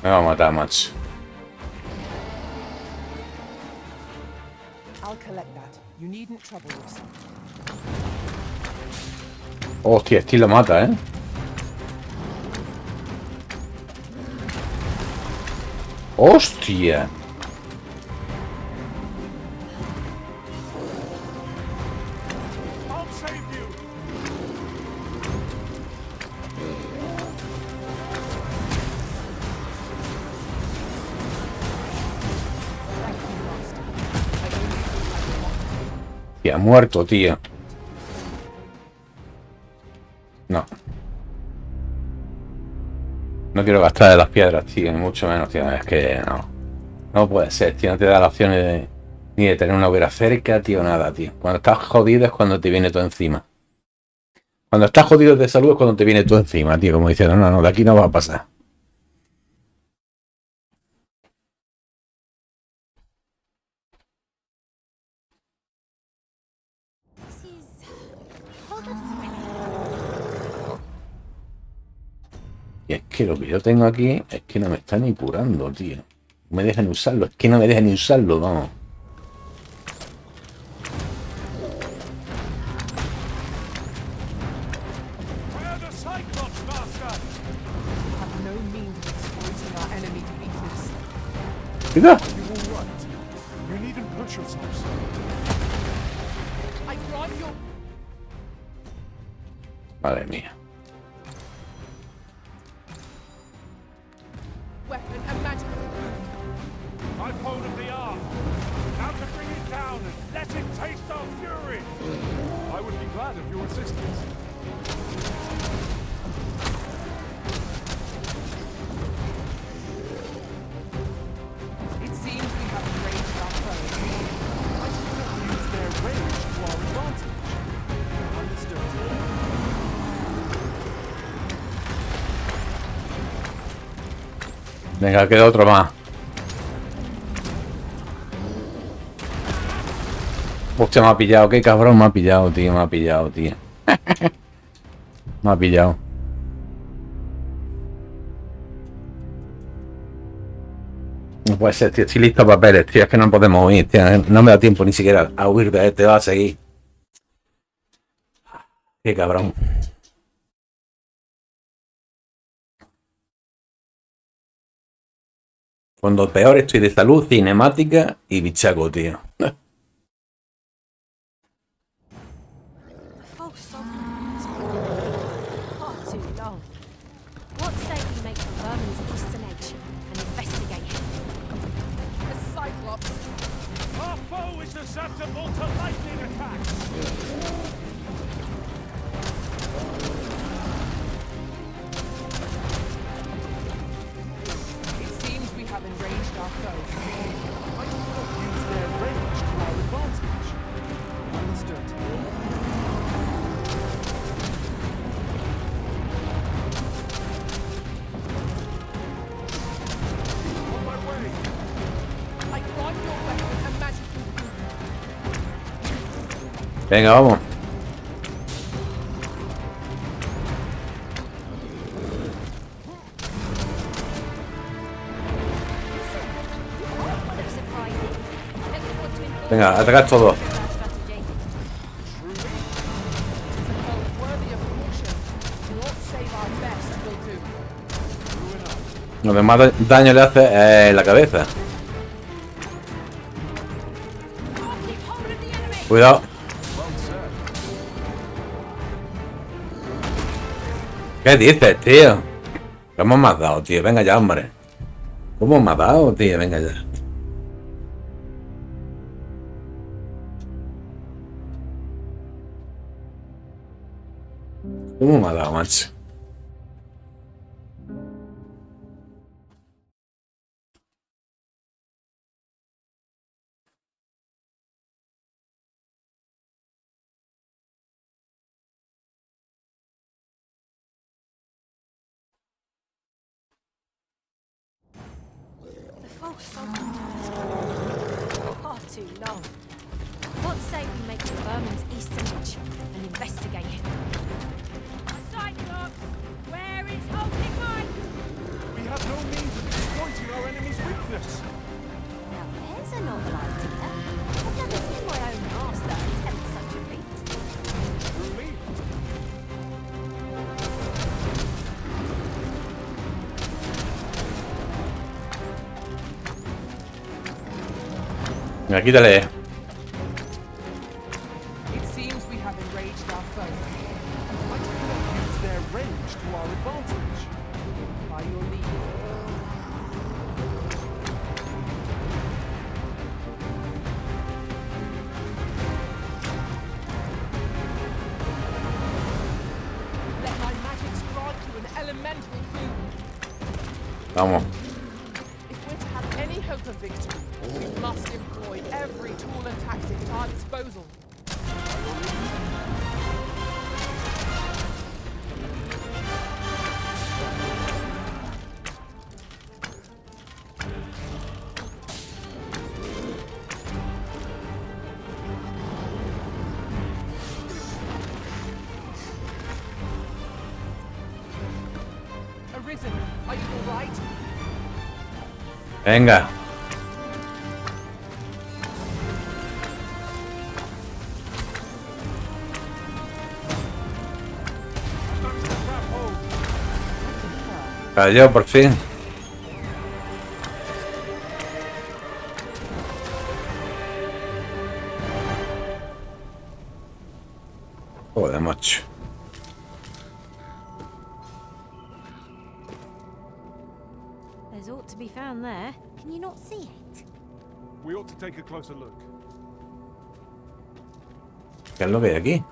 Speaker 1: Me va a matar, macho.
Speaker 3: I'll collect that. You needn't trouble yourself.
Speaker 1: Hostia, este lo mata, ¿eh? ¡Hostia!
Speaker 2: I'll save you.
Speaker 3: Thank you, Master. I only thought I would want
Speaker 1: Tío, muerto, tío. No. No quiero gastar de las piedras, tío, ni mucho menos, tío. Es que no. No puede ser, tío. No te da la opción ni de tener una hoguera cerca, tío, nada, tío. Cuando estás jodido es cuando te viene todo encima. Cuando estás jodido de salud es cuando te viene todo encima, tío. Como diciendo, no, no, de aquí no va a pasar.
Speaker 7: This is rather thrilling.
Speaker 1: Y es que lo que yo tengo aquí es que no me está ni curando, tío. No me dejan usarlo, es que no me dejan ni usarlo, vamos.
Speaker 2: Where are the Cyclops, Master?
Speaker 3: We have no means of exploiting our enemy to pieces.
Speaker 1: Cuidado.
Speaker 2: You all right? You needn't push yourselves.
Speaker 3: I grant your...
Speaker 1: Madre mía.
Speaker 3: weapon and magic.
Speaker 2: My phone of the arm. Now to bring it down and let it taste our fury. I would be glad of your assistance.
Speaker 3: It seems we have enraged our foes.
Speaker 2: I should not use their rage to our advantage. Understood.
Speaker 1: Venga, queda otro más. Hostia, me ha pillado. Qué cabrón, me ha pillado, tío. Me ha pillado, tío. Me ha pillado. No puede ser, tío. Estoy listo para papeles, tío. Es que no podemos huir, tío. No me da tiempo ni siquiera a huir de este. Va a seguir. Qué cabrón. Cuando peor estoy de salud, cinemática y bichaco, tío.
Speaker 7: The false sovereign has been far too long. What say we make the vermin's destination and investigate him?
Speaker 3: The Cyclops.
Speaker 2: Our foe is susceptible to lightning attacks.
Speaker 3: It seems we have enraged our foes.
Speaker 2: I should not use their rage to our advantage.
Speaker 3: Understood.
Speaker 1: Venga, vamos. Venga, atacad todos.
Speaker 3: Worthy of caution. Not save our best will do.
Speaker 1: Lo que más daño le hace es la cabeza. Cuidado. ¿Qué dices, tío? ¿Cómo me has dado, tío? Venga ya, hombre. ¿Cómo me has dado, tío? Venga ya. ¿Cómo me ha dado, macho?
Speaker 7: The false sultan far too long. What say we make the vermin's eastern edge and investigate it? Cyclops, where is holding mine?
Speaker 2: We have no means of exploiting our enemy's weakness.
Speaker 7: Now there's a novel idea. I've never seen my own master attempt such a feat.
Speaker 2: Truly.
Speaker 1: Venga, quítale.
Speaker 3: It seems we have enraged our foe.
Speaker 2: Why do we not use their range to our advantage?
Speaker 3: By your leave. Let my magics grant you an elemental boon.
Speaker 1: Vamos.
Speaker 3: If we're to have any hope of victory, we must employ every tool and tactic at our disposal. Arisen, are you all right?
Speaker 1: Venga. Cayó por fin. Joder, macho.
Speaker 7: There's ought to be found there. Can you not see it?
Speaker 2: We ought to take a closer look.
Speaker 1: ¿Qué es lo que hay aquí?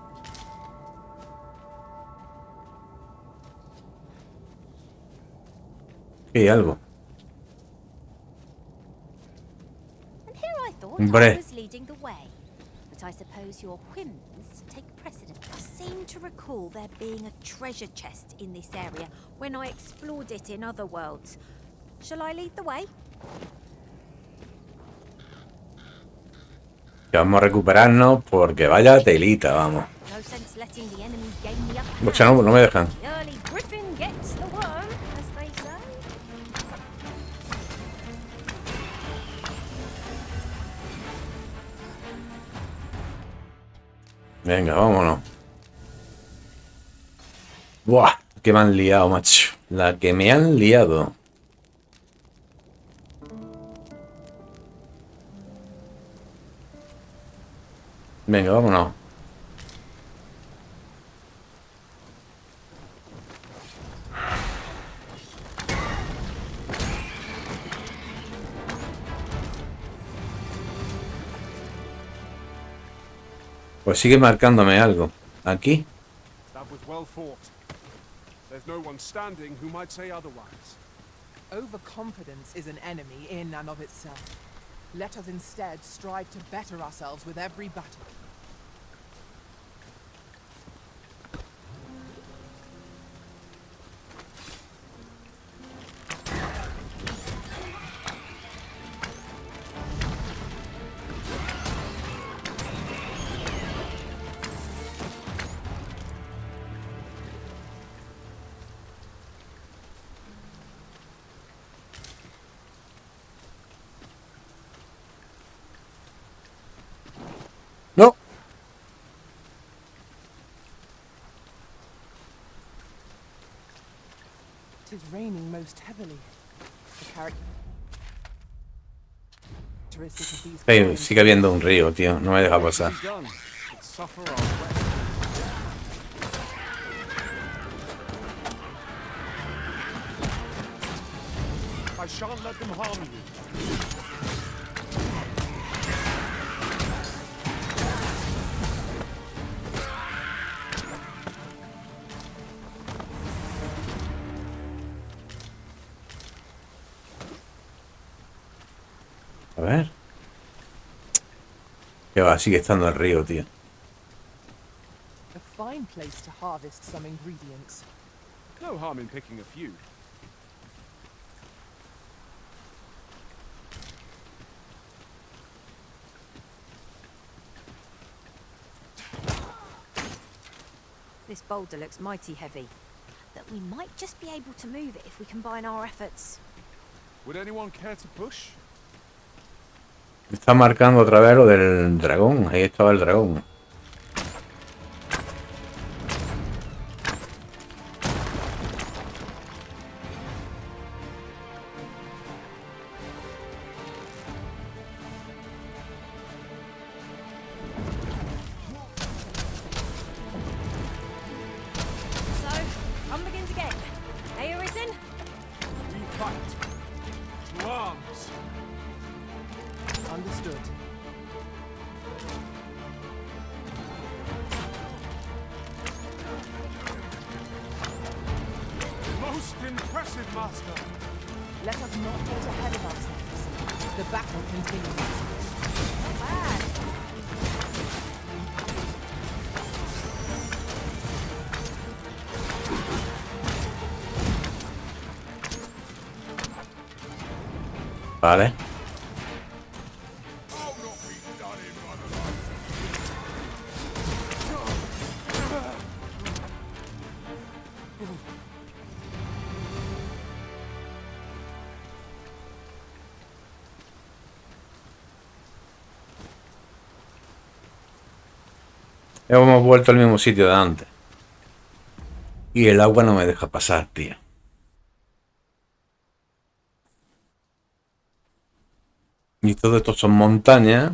Speaker 1: Aquí hay algo.
Speaker 7: And here I thought
Speaker 1: Hombre.
Speaker 7: I was leading the way. But I suppose your whims take precedence. I seem to recall there being a treasure chest in this area when I explored it in other worlds. Shall I lead the way?
Speaker 1: Que vamos a recuperarnos porque vaya telita, vamos.
Speaker 7: No sense letting the enemy gain the upper
Speaker 1: O sea, no,
Speaker 7: hand.
Speaker 1: no me dejan.
Speaker 7: The early griffin gets the worm, as they say.
Speaker 1: Venga, vámonos. Buah, que me han liado, macho. La que me han liado. Venga, vámonos. Pues sigue marcándome algo. Aquí.
Speaker 2: That was well fought. There's no one standing who might say otherwise.
Speaker 3: Overconfidence is an enemy in and of itself. Let us instead strive to better ourselves with every battle. It is raining most heavily. The characteristic of these
Speaker 1: Hey,
Speaker 3: climes
Speaker 1: sigue habiendo un río, tío. No me deja pasar.
Speaker 2: Be done, but suffer our wet. I shan't let them harm you.
Speaker 1: A ver. Que va, sigue estando el río, tío.
Speaker 3: a fine place to harvest some ingredients.
Speaker 2: No harm in picking a few.
Speaker 7: This boulder looks mighty heavy, but we might just be able to move it if we combine our efforts.
Speaker 2: Would anyone care to push?
Speaker 1: Está marcando otra vez lo del dragón. Ahí estaba el dragón.
Speaker 7: So, on begins again. Are you risen?
Speaker 2: We fight. To arms.
Speaker 3: Understood.
Speaker 2: Most impressive, Master.
Speaker 3: Let us not get ahead of ourselves. The battle continues.
Speaker 7: Not bad.
Speaker 1: Vale. Hemos vuelto al mismo sitio de antes. Y el agua no me deja pasar, tío. Y todo esto son montañas.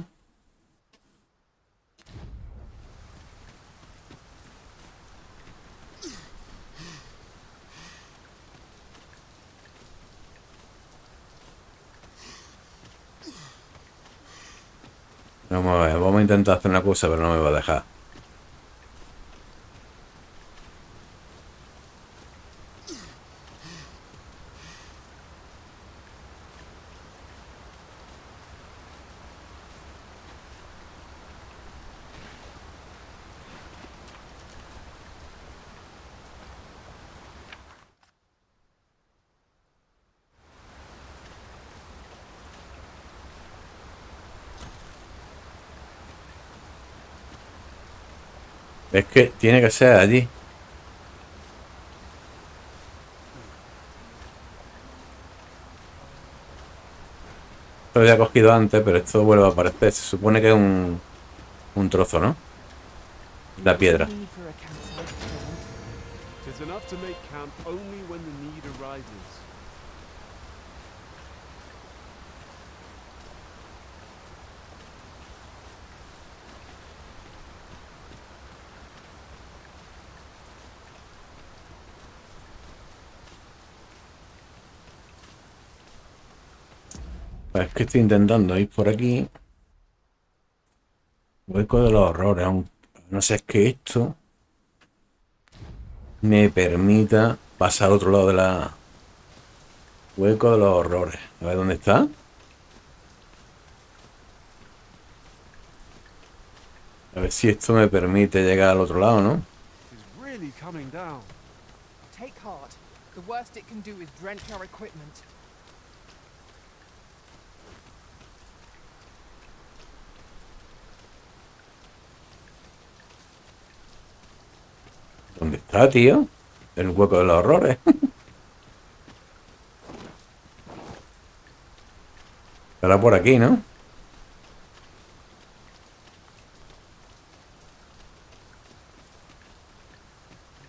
Speaker 1: Vamos a ver, vamos a intentar hacer una cosa, pero no me va a dejar. Es que tiene que ser allí. Esto lo había cogido antes, pero esto vuelve a aparecer. Se supone que es un trozo, ¿no? La piedra.
Speaker 3: Need for a campsite at present.
Speaker 2: Tis enough to make camp only when the need arises.
Speaker 1: Es que estoy intentando ir por aquí. Hueco de los horrores. No sé, es que esto me permita pasar al otro lado de la... Hueco de los horrores. A ver dónde está. A ver si esto me permite llegar al otro lado, ¿no?
Speaker 2: It is really coming down.
Speaker 3: Take heart. The worst it can do is drench our equipment.
Speaker 1: ¿Dónde está, tío? El hueco de los horrores. Estará por aquí, ¿no?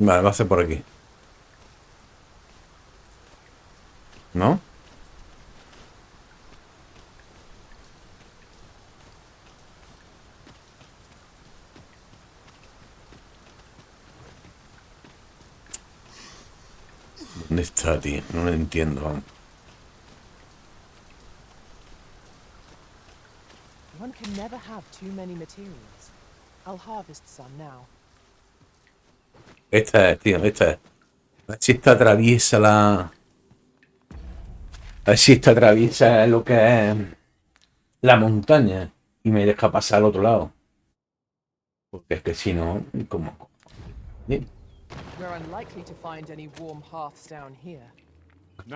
Speaker 1: Vale, va a ser por aquí. ¿No? ¿Dónde está, tío? No lo entiendo, vamos.
Speaker 3: One can never have too many materials. I'll harvest some now.
Speaker 1: Esta es, tío, esta es. A ver si esta atraviesa la... A ver si esta atraviesa lo que es la montaña y me deja pasar al otro lado. Porque es que si no, ¿cómo? Bien.
Speaker 3: We're unlikely to find any warm hearths down here.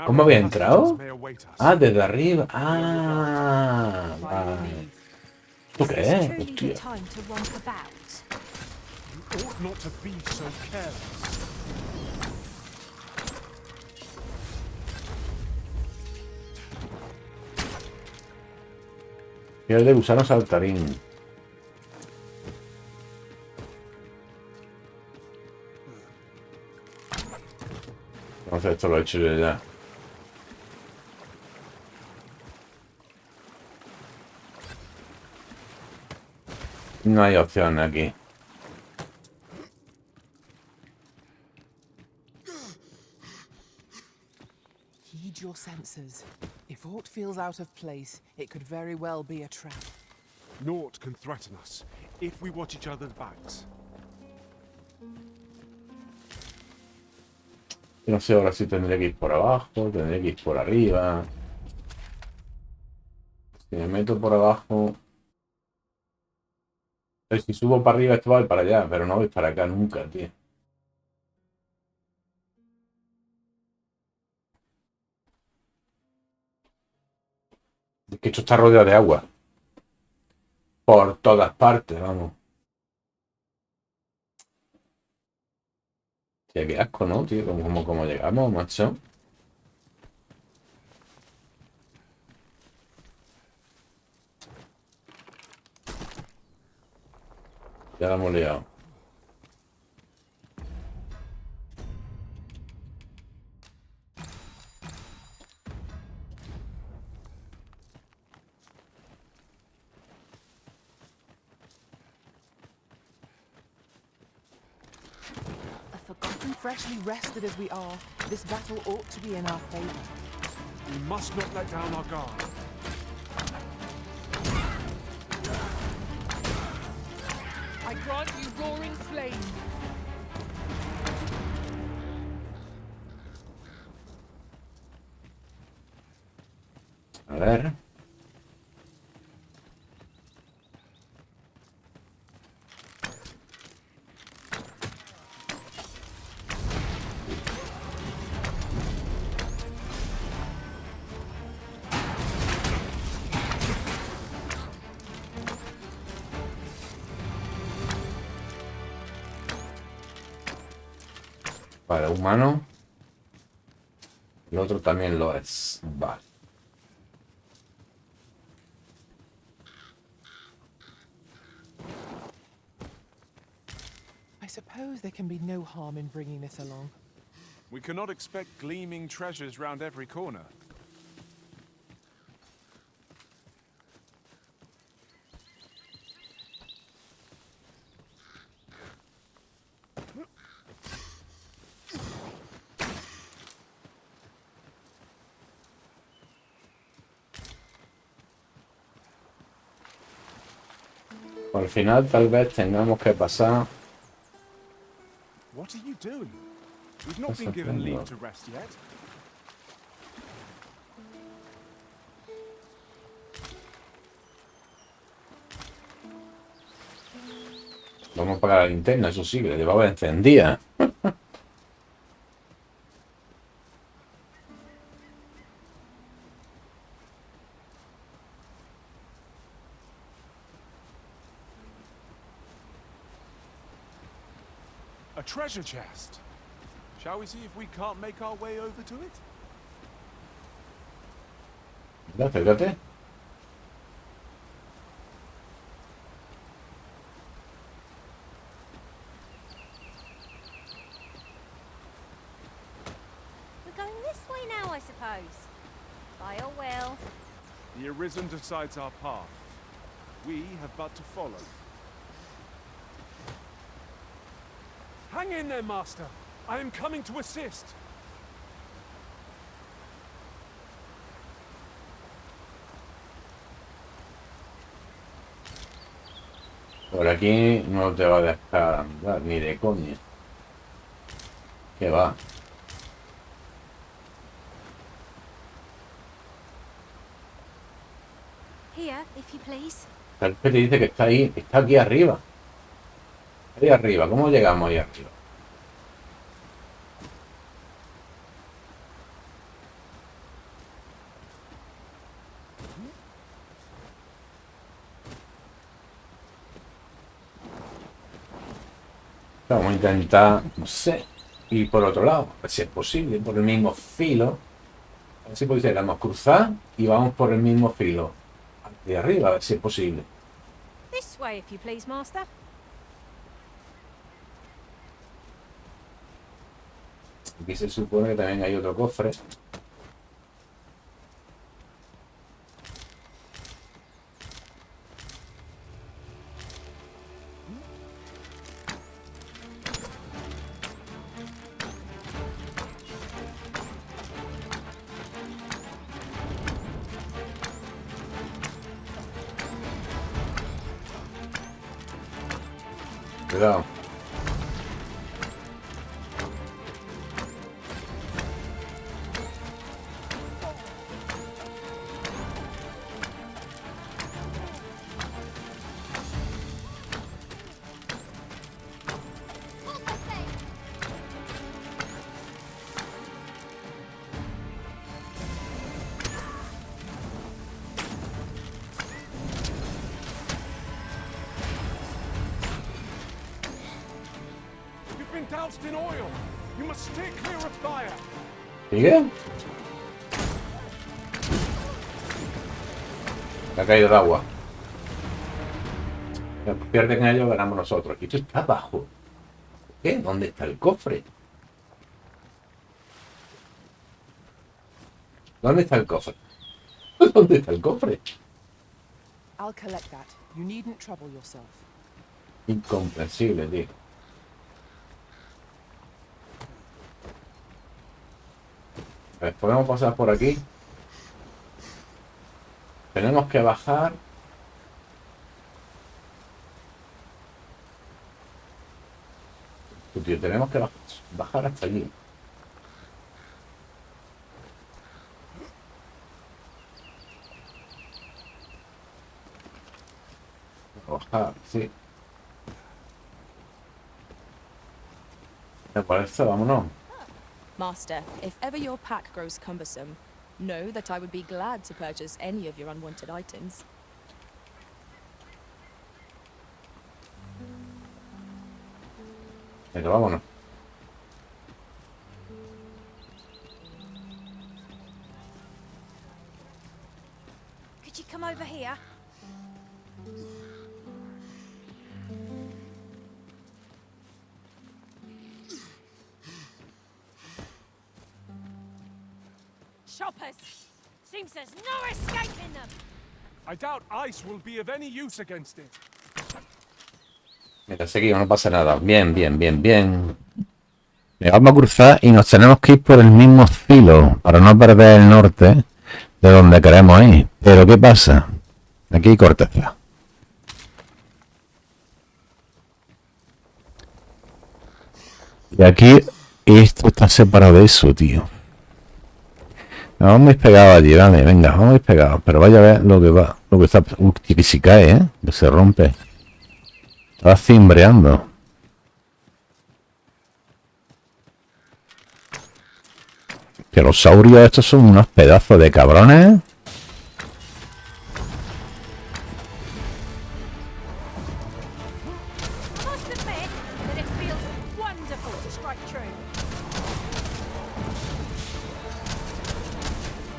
Speaker 1: ¿Cómo
Speaker 2: Narrow
Speaker 1: había
Speaker 2: passages
Speaker 1: entrado?
Speaker 2: may await us.
Speaker 1: Ah, desde arriba. Ah,
Speaker 3: Follow
Speaker 1: vale.
Speaker 3: me.
Speaker 1: ¿Tú
Speaker 7: Is
Speaker 1: qué
Speaker 7: this
Speaker 1: es?
Speaker 7: truly the
Speaker 1: Hostia.
Speaker 7: time to romp about?
Speaker 2: You ought not to be so careless.
Speaker 1: Piel de gusano saltarín. Entonces esto lo he hecho yo ya. No hay opción aquí.
Speaker 3: Heed your senses. If aught feels out of place, it could very well be a trap.
Speaker 2: Naught can threaten us if we watch each other's backs.
Speaker 1: Yo no sé ahora si tendré que ir por abajo, tendré que ir por arriba. Si me meto por abajo... Si subo para arriba esto va a ir para allá, pero no voy para acá nunca, tío. Es que esto está rodeado de agua. Por todas partes, vamos. Tío, qué asco, ¿no, tío? ¿Cómo llegamos, macho? Ya la hemos liado.
Speaker 3: A forgotten, freshly rested as we are, this battle ought to be in our favor.
Speaker 2: We must not let down our guard.
Speaker 3: I grant you roaring flame.
Speaker 1: A ver. Vale, humano. El otro también lo es. Vale.
Speaker 3: I suppose there can be no harm in bringing this along.
Speaker 2: We cannot expect gleaming treasures round every corner.
Speaker 1: Al final tal vez tengamos que pasar.
Speaker 2: What are you doing? We've not been given leave to rest yet.
Speaker 1: Vamos a apagar la linterna, eso sí, que la llevaba encendida.
Speaker 2: A treasure chest. Shall we see if we can't make our way over to it?
Speaker 1: Acércate.
Speaker 7: We're going this way now, I suppose. By your will.
Speaker 2: The Arisen decides our path. We have but to follow. Hang in there, Master. I am coming to assist.
Speaker 1: Por aquí no te va a dejar andar ni de coña. ¿Qué va?
Speaker 7: Here, if you please.
Speaker 1: El te dice que está ahí, está aquí arriba. Ahí arriba, ¿cómo llegamos ahí arriba? Vamos a intentar, no sé, ir por otro lado, a ver si es posible, por el mismo filo. A ver si pudiéramos cruzar y vamos por el mismo filo. De arriba, a ver si es posible.
Speaker 7: This way, if you please, Master.
Speaker 1: Aquí se supone que también hay otro cofre. Cuidado.
Speaker 2: You've been doused in oil. You must stay clear of fire.
Speaker 1: ¿Sigue? Se ha caído el agua. Pierden ellos, ganamos nosotros. Y esto está abajo. ¿Qué? ¿Dónde está el cofre? ¿Dónde está el cofre? ¿Dónde está el cofre?
Speaker 3: I'll collect that. You needn't trouble yourself.
Speaker 1: Incomprensible, tío. A ver, podemos pasar por aquí. Tenemos que bajar. Tío, tenemos que bajar hasta allí. Bajar, sí. Me parece, vámonos.
Speaker 9: Master, if ever your pack grows cumbersome, know that I would be glad to purchase any of your unwanted items.
Speaker 1: Venga, vámonos.
Speaker 7: Could you come over here? Shoppers! Seems there's no escaping them!
Speaker 2: I doubt ice will be of any use against it.
Speaker 1: Mira, seguimos, no pasa nada. Bien, bien, bien, bien. Le vamos a cruzar y nos tenemos que ir por el mismo filo para no perder el norte de donde queremos ir. Pero ¿qué pasa? Aquí hay corteza. Y aquí esto está separado de eso, tío. Nos vamos a ir pegados allí, vale, venga, vamos a ir pegados. Pero vaya a ver lo que va, lo que está. Que si cae, que se rompe. Estaba cimbreando. Que los saurios estos son unos pedazos de cabrones.
Speaker 7: Must admit that it feels wonderful to strike true.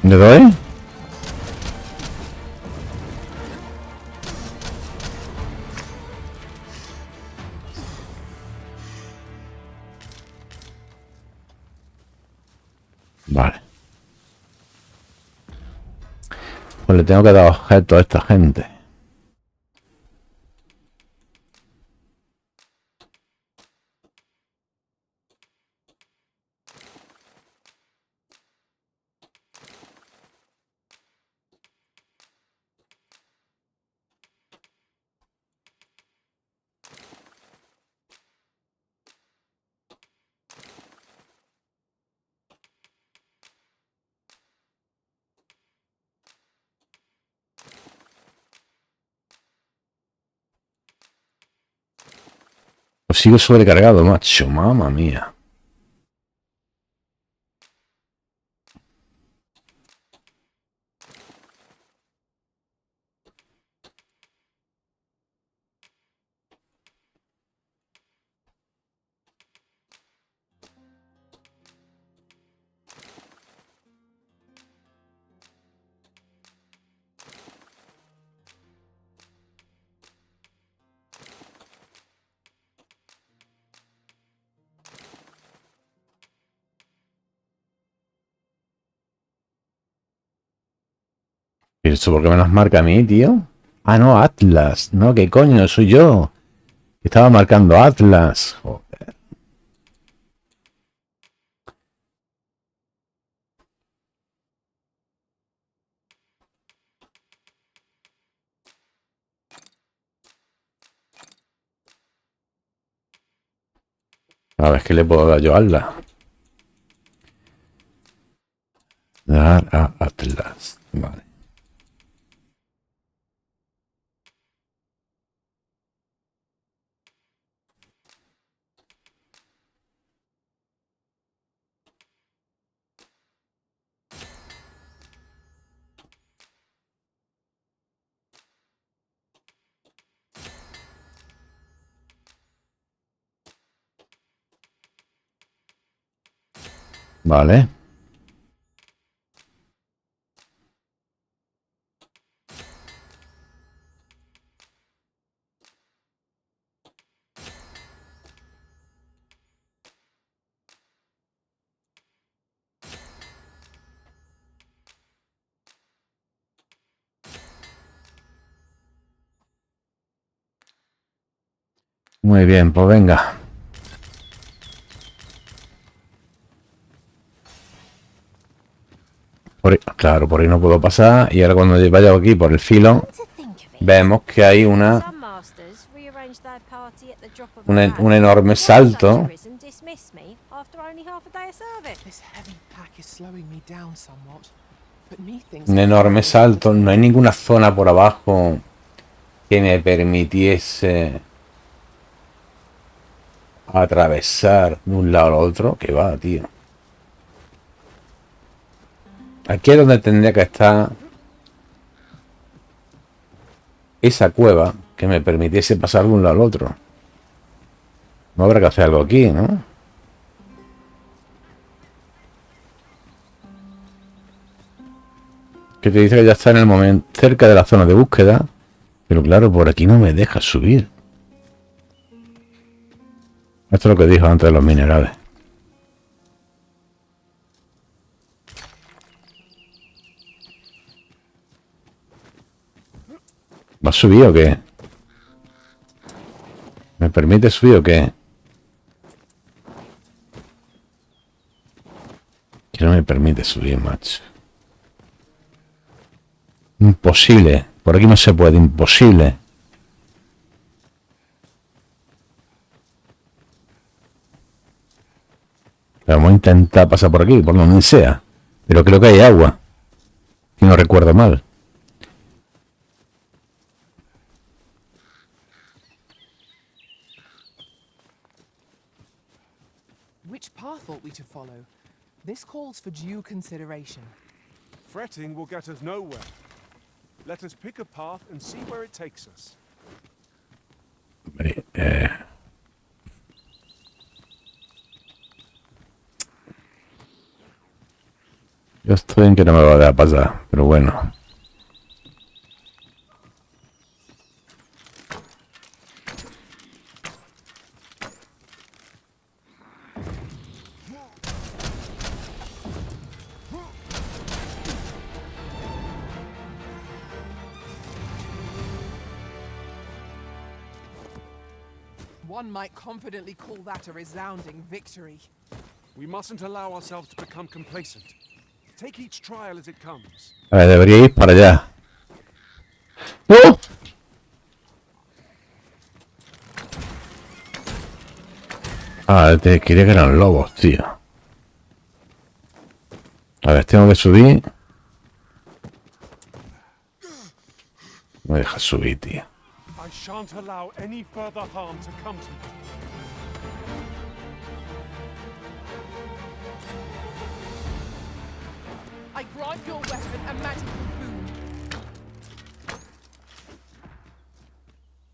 Speaker 1: ¿Le doy? Vale. Pues le tengo que dar objetos a esta gente. Pues sigo sobrecargado, macho. Mamma mía. ¿Y esto por qué me las marca a mí, tío? Ah, no, Atlas. No, ¿qué coño? Soy yo. Estaba marcando Atlas. Joder. A ver, ¿qué le puedo dar yo a Atlas? Dar a Atlas. Vale. Vale. Muy bien, pues venga. Claro, por ahí no puedo pasar. Y ahora cuando vaya aquí por el filo, vemos que hay un enorme salto. Un enorme salto. No hay ninguna zona por abajo que me permitiese atravesar de un lado al otro. Que va, tío. Aquí es donde tendría que estar esa cueva que me permitiese pasar de un lado al otro. No habrá que hacer algo aquí, ¿no? Que te dice que ya está en el momento cerca de la zona de búsqueda. Pero claro, por aquí no me deja subir. Esto es lo que dijo antes de los minerales. ¿Va a subir o qué? ¿Me permite subir o qué? Que no me permite subir, macho. Imposible. Por aquí no se puede. Imposible. Vamos a intentar pasar por aquí, por donde sea. Pero creo que hay agua. Si no recuerdo mal.
Speaker 3: Which path ought we to follow? This calls for due consideration.
Speaker 2: Fretting will get us nowhere. Let us pick a path and see where it takes us.
Speaker 1: Yo estoy en que no me va a dar pasar, pero bueno.
Speaker 3: One might confidently call that a resounding victory.
Speaker 2: We mustn't allow ourselves to become complacent. Take each trial as it comes.
Speaker 1: A ver, debería ir para allá. ¡No! Ah, quería que eran lobos, tío. A ver, tengo que subir. No me deja subir, tío.
Speaker 2: I shan't allow any further harm to come to you.
Speaker 3: I grant your weapon a magical boon.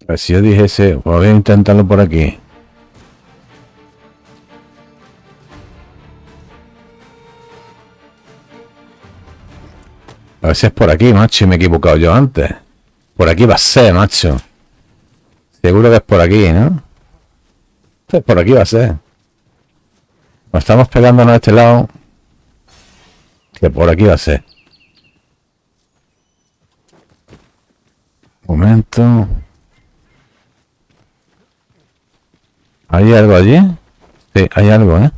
Speaker 1: A ver, si yo dijese, voy a intentarlo por aquí. A ver si es por aquí, macho, y me he equivocado yo antes. Por aquí va a ser, macho. Seguro que es por aquí, ¿no? Pues por aquí va a ser. Nos estamos pegándonos a este lado. Que por aquí va a ser. Un momento. ¿Hay algo allí? Sí, hay algo, ¿eh?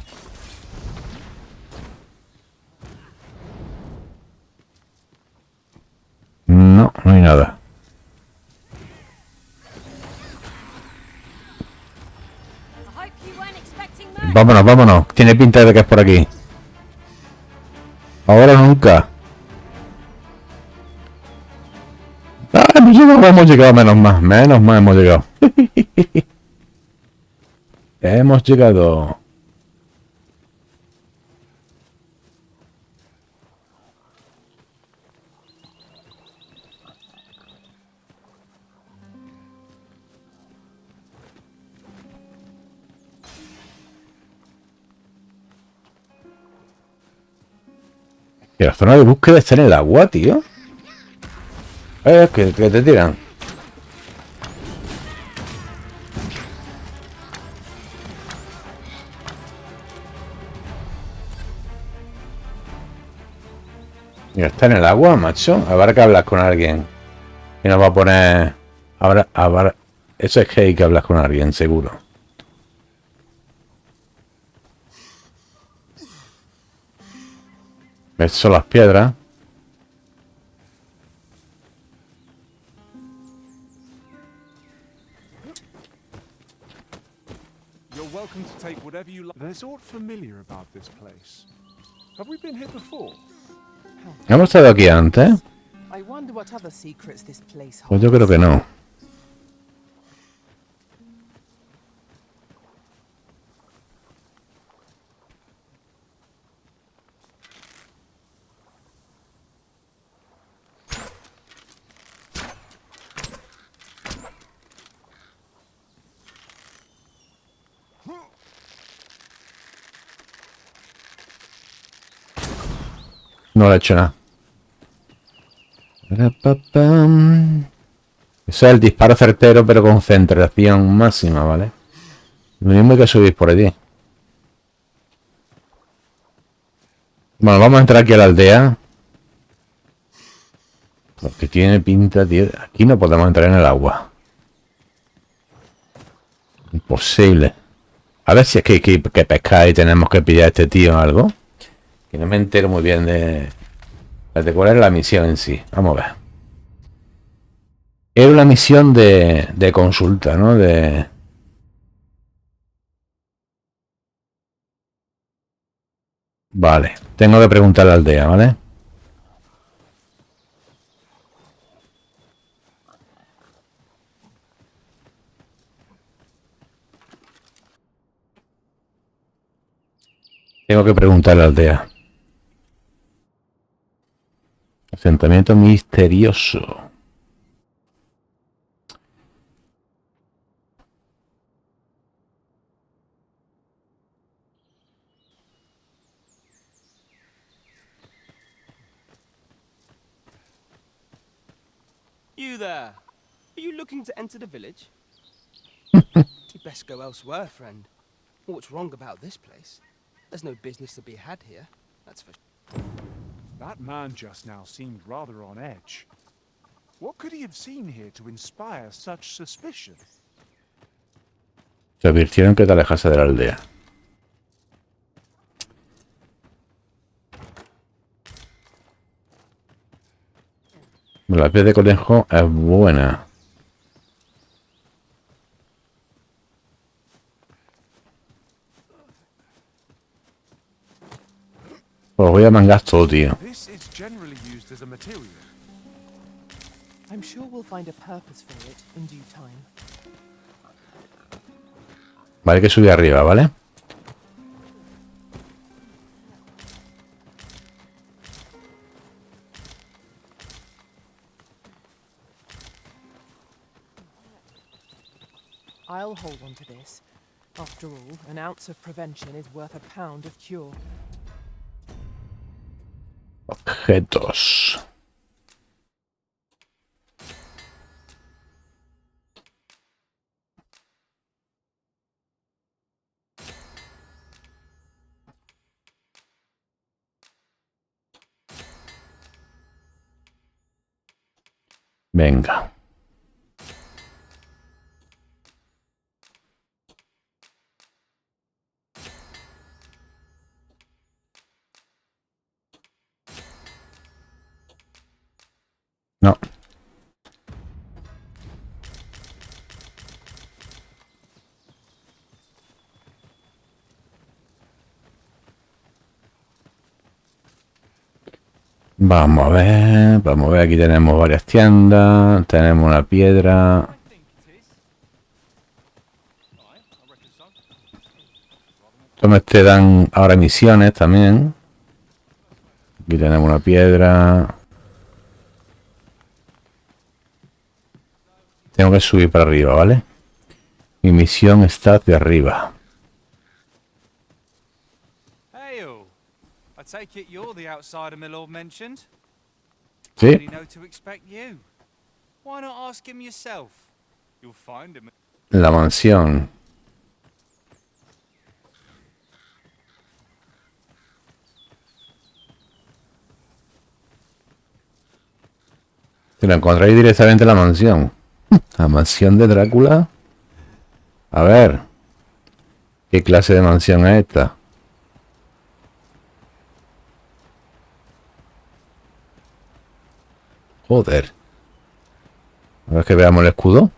Speaker 1: No, no hay nada.
Speaker 7: I hope you weren't expecting me.
Speaker 1: Vámonos, vámonos. Tiene pinta de que es por aquí. Ahora o nunca. Ah, hemos llegado, menos mal hemos llegado. Hemos llegado. Que la zona de búsqueda está en el agua, tío. Que te tiran. Mira, está en el agua, macho. Habrá que hablar con alguien. Y nos va a poner... Habrá... Eso es que hay que hablar con alguien, seguro. Estas son las piedras.
Speaker 2: You're welcome to take whatever you like. There's aught familiar about this place. Have we been here before?
Speaker 1: ¿Hemos estado aquí antes?
Speaker 3: I wonder what other secrets this place
Speaker 1: Pues
Speaker 3: holds.
Speaker 1: yo creo que no. No le he hecho nada. Eso es el disparo certero, pero concentración máxima, ¿vale? Lo mismo hay que subir por allí. Bueno, vamos a entrar aquí a la aldea. Porque tiene pinta, tío. Aquí no podemos entrar en el agua. Imposible. A ver si es que hay que pescar y tenemos que pillar a este tío o algo. Que no me entero muy bien de cuál es la misión en sí. Vamos a ver. Era una misión de consulta, ¿no? Vale. Tengo que preguntar a la aldea, ¿vale? Tengo que preguntar a la aldea. Asentamiento misterioso.
Speaker 10: You there. Are you looking to enter the village? You'd best go elsewhere, friend. What's wrong about this place? There's no business to be had here, that's for sure.
Speaker 2: That man just now seemed rather on edge. What could he have seen here to inspire such suspicion?
Speaker 1: Te advirtieron que te alejase de la aldea. La piel de conejo es buena. Pues voy a mangar todo, tío.
Speaker 2: This is generally used as a material.
Speaker 3: I'm sure we'll find a purpose for it in due time.
Speaker 1: Vale, que subir arriba, ¿vale?
Speaker 3: I'll hold on to this. After all, an ounce of prevention is worth a pound of cure.
Speaker 1: Objetos. Venga. No. Vamos a ver, aquí tenemos varias tiendas, tenemos una piedra. Estos te dan ahora misiones también. Aquí tenemos una piedra. Tengo que subir para arriba, ¿vale? Mi misión está hacia arriba.
Speaker 11: Hail! I take it you're the outsider my lord mentioned.
Speaker 1: Sí.
Speaker 11: I already know to expect you. Why not ask him yourself? You'll find him.
Speaker 1: La mansión. Te la encontráis directamente en la mansión. La mansión de Drácula. A ver. ¿Qué clase de mansión es esta? Joder. A ver que veamos el escudo.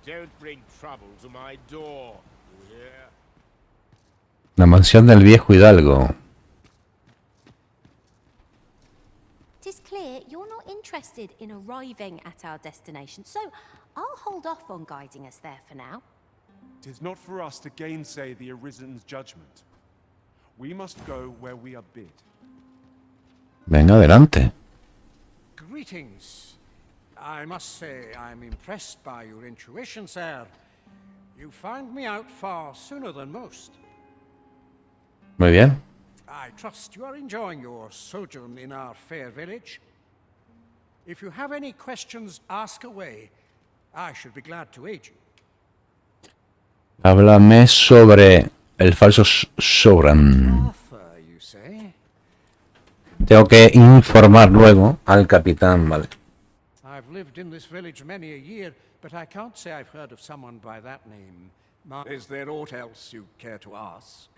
Speaker 2: Don't bring trouble to my door. Yeah.
Speaker 1: La mansión del viejo hidalgo.
Speaker 7: It is clear you're not interested in arriving at our destination, so I'll hold off on guiding us there for now.
Speaker 2: It is not for us to gainsay the Arisen's judgment. We must go where we are bid.
Speaker 1: Venga, adelante.
Speaker 6: Greetings. I must say I'm impressed by your intuition, sir. You found me out far sooner than most.
Speaker 1: Muy bien.
Speaker 6: I trust you are enjoying your sojourn in our fair village. If you have any questions, ask away. I should be glad to aid you.
Speaker 1: Háblame sobre el falso Sobran.
Speaker 6: Arthur, you say?
Speaker 1: Tengo que informar luego al capitán, vale.
Speaker 6: I've lived in this village many a year, but I can't say I've heard of someone by that name. Is there aught else you care to ask?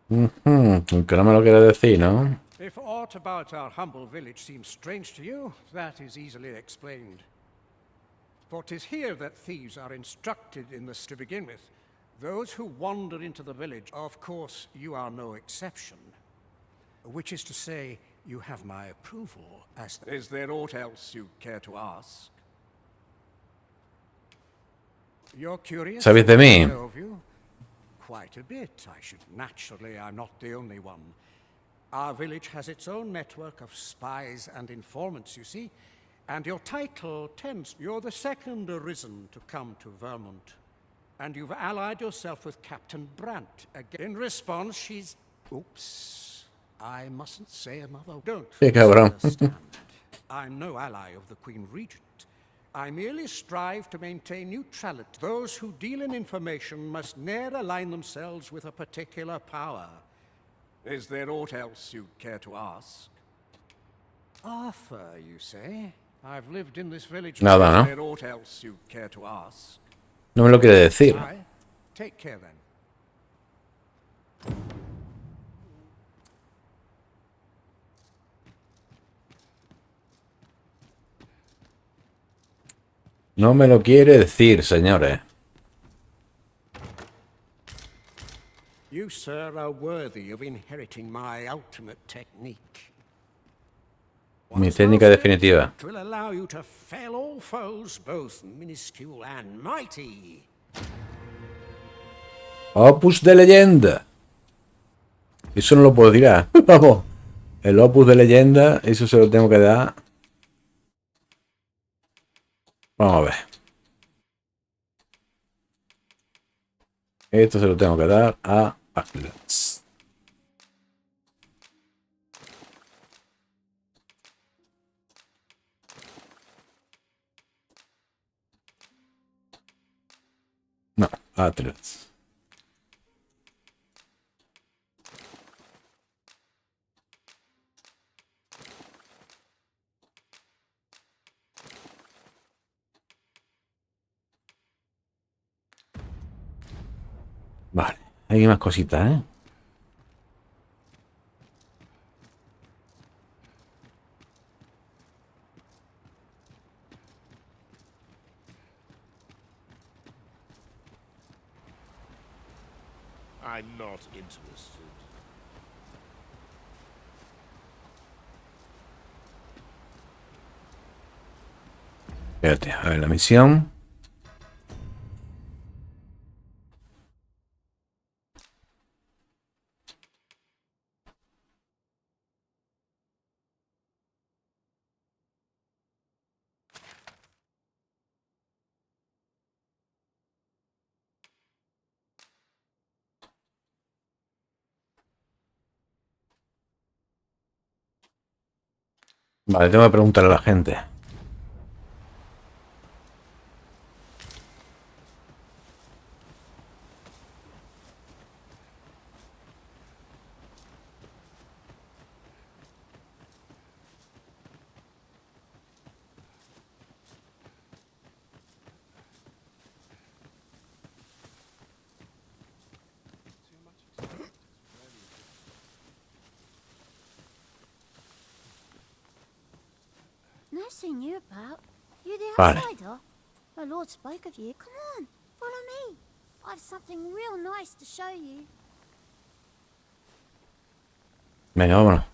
Speaker 1: Aunque no me lo quiere decir, ¿no?
Speaker 6: If aught about our humble village seems strange to you, that is easily explained. For 'tis here that thieves are instructed in this to begin with. Those who wander into the village, of course, you are no exception. Which is to say, you have my approval, as... Is there aught else you care to ask? You're curious?
Speaker 1: ¿Sabéis de mí?
Speaker 6: I know of you. Quite a bit, I should. Naturally, I'm not the only one. Our village has its own network of spies and informants, you see. And your title tends... You're the second Arisen to come to Vermont. And you've allied yourself with Captain Brandt. Again, in response, she's... Oops. I mustn't say another... Don't
Speaker 1: Qué cabrón.
Speaker 6: misunderstand. I'm no ally of the Queen Regent. I merely strive to maintain neutrality. Those who deal in information must ne'er align themselves with a particular power. Is there aught else you'd care to ask? Arthur, you say? I've lived in this village.
Speaker 1: Nada, ¿no?
Speaker 6: Is there aught else you care to ask?
Speaker 1: No me lo quiere decir.
Speaker 6: Aye. Take care then.
Speaker 1: No me lo quiere decir, señores.
Speaker 6: You, sir, are worthy of inheriting my ultimate technique.
Speaker 1: Mi técnica definitiva.
Speaker 6: It will allow you to fell all foes, both minuscule and mighty.
Speaker 1: Opus de leyenda. Eso no lo puedo tirar. Vamos. El opus de leyenda, eso se lo tengo que dar. Vamos a ver. Esto se lo tengo que dar a Atlas. No, Atlas. Vale, hay más cositas, ¿eh?
Speaker 4: I'm not interested.
Speaker 1: Espérate, a ver la misión. Vale, tengo que preguntarle a la gente.
Speaker 7: Nothing you about. You the
Speaker 1: Vale.
Speaker 7: outsider? My lord spoke of you. Come on, follow me. I've something real nice to show you.
Speaker 1: Venga, vámonos.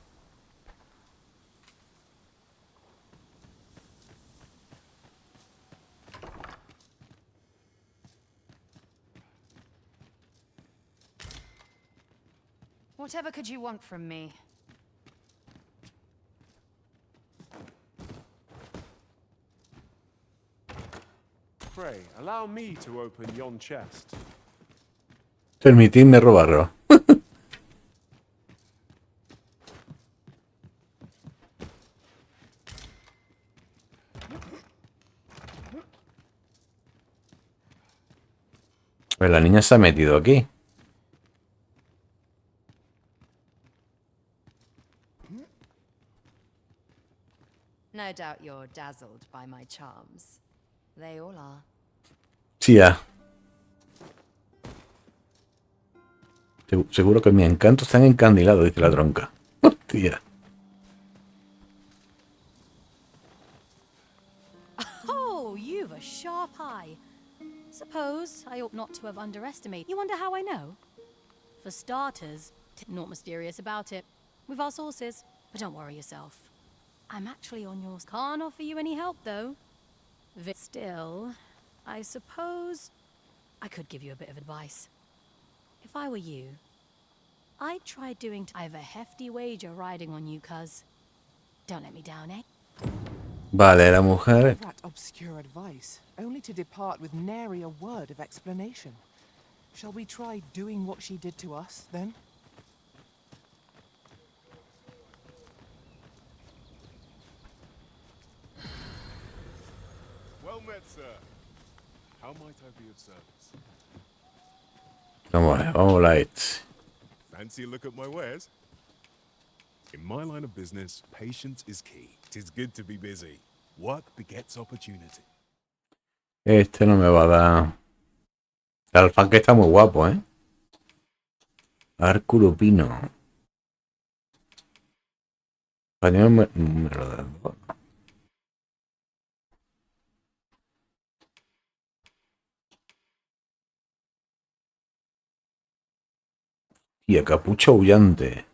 Speaker 12: Whatever could you want from me?
Speaker 2: Pray, allow me to open yon chest.
Speaker 1: Permitidme robarlo. Pues la niña se ha metido aquí.
Speaker 12: No doubt you're dazzled by my charms. They all are.
Speaker 1: Sí, ya. Seguro que mis encantos están encandilados, dice la tronca. Hostia.
Speaker 12: Oh, you've a sharp eye. Suppose I ought not to have underestimated. You wonder how I know? For starters, naught mysterious about it. We've our sources, but don't worry yourself. I'm actually on yours. Can't offer you any help, though. Still, I suppose I could give you a bit of advice. If I were you, I'd try doing... I have a hefty wager riding on you, cuz. Don't let me down, eh?
Speaker 1: Vale, la mujer.
Speaker 3: That obscure advice, only to depart with nary a word of explanation. Shall we try doing what she did to us, then?
Speaker 2: Well met, sir. How might I be of service?
Speaker 1: Vamos, vamos, light.
Speaker 2: Fancy a look at my wares? In my line of business, patience is key. It is good to be busy. Work begets opportunity.
Speaker 1: Este no me va a dar. El alfán que está muy guapo, ¿eh? Arculo Pino. Español número de... Y a capucha aullante.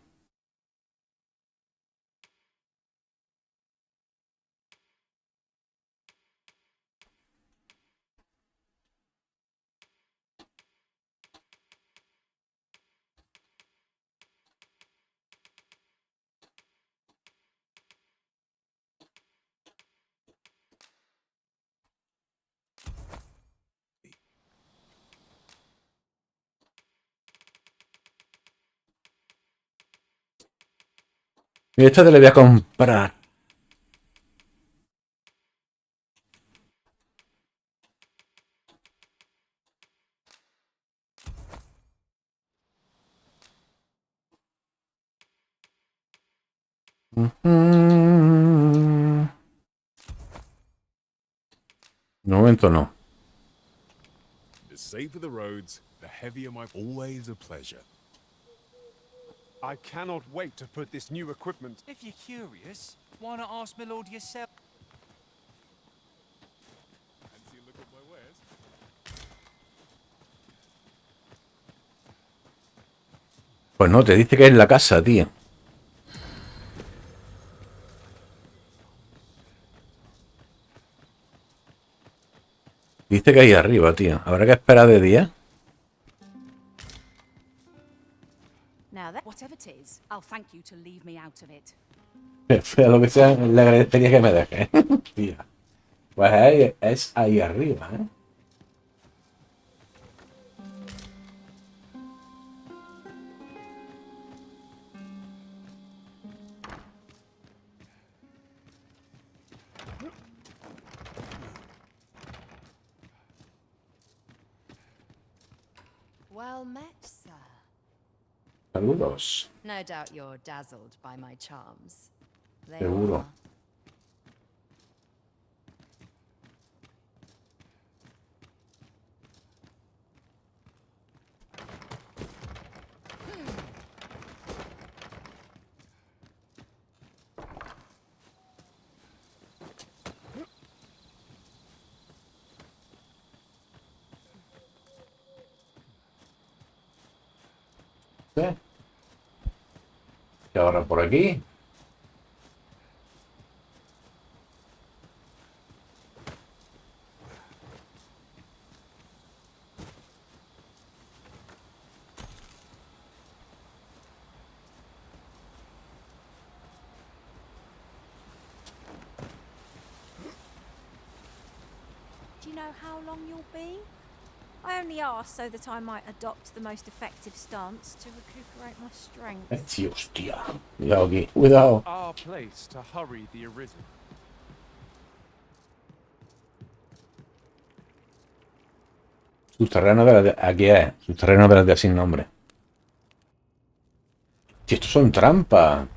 Speaker 1: Y esta te la voy a comprar. De momento no.
Speaker 2: The safer the roads, the heavier my... Always a pleasure.
Speaker 11: I cannot wait to put this new equipment. If you're curious, why not ask my lord yourself?
Speaker 2: Fancy a look at my wares?
Speaker 1: Pues no, te dice que es la casa, tío. Dice que ahí arriba, tío. ¿Habrá que esperar de día?
Speaker 12: Now that whatever it is, I'll thank you to leave me out of it.
Speaker 1: Sea lo que sea, le agradecería que me deje. Tío. Pues ahí, es ahí arriba, ¿eh?
Speaker 12: Well met, sir.
Speaker 1: Saludos.
Speaker 12: No doubt you're dazzled by my charms. They
Speaker 1: Seguro.
Speaker 12: are.
Speaker 1: ¿Sí? Y ahora por aquí.
Speaker 7: Do you know how long you'll be? I only asked so that I might adopt the most effective stance to recuperate my strength.
Speaker 1: Sí, hostia. Cuidado aquí. Cuidado.
Speaker 11: Our place to hurry the arisen.
Speaker 1: Subterráneo de la... Aquí es. Subterráneo de la aldea sin nombre. Si estos son trampas.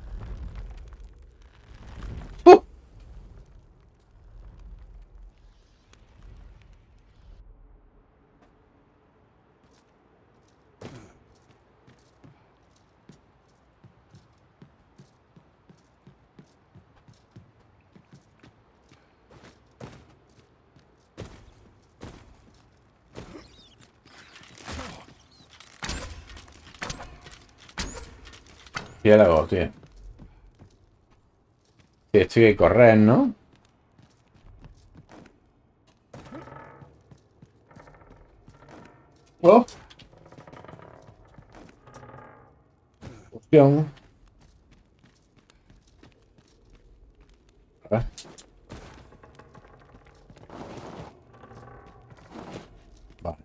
Speaker 1: ¿Qué le hago, tío? Sí, esto hay que correr, ¿no? Oh. Opción. A ver. Vale.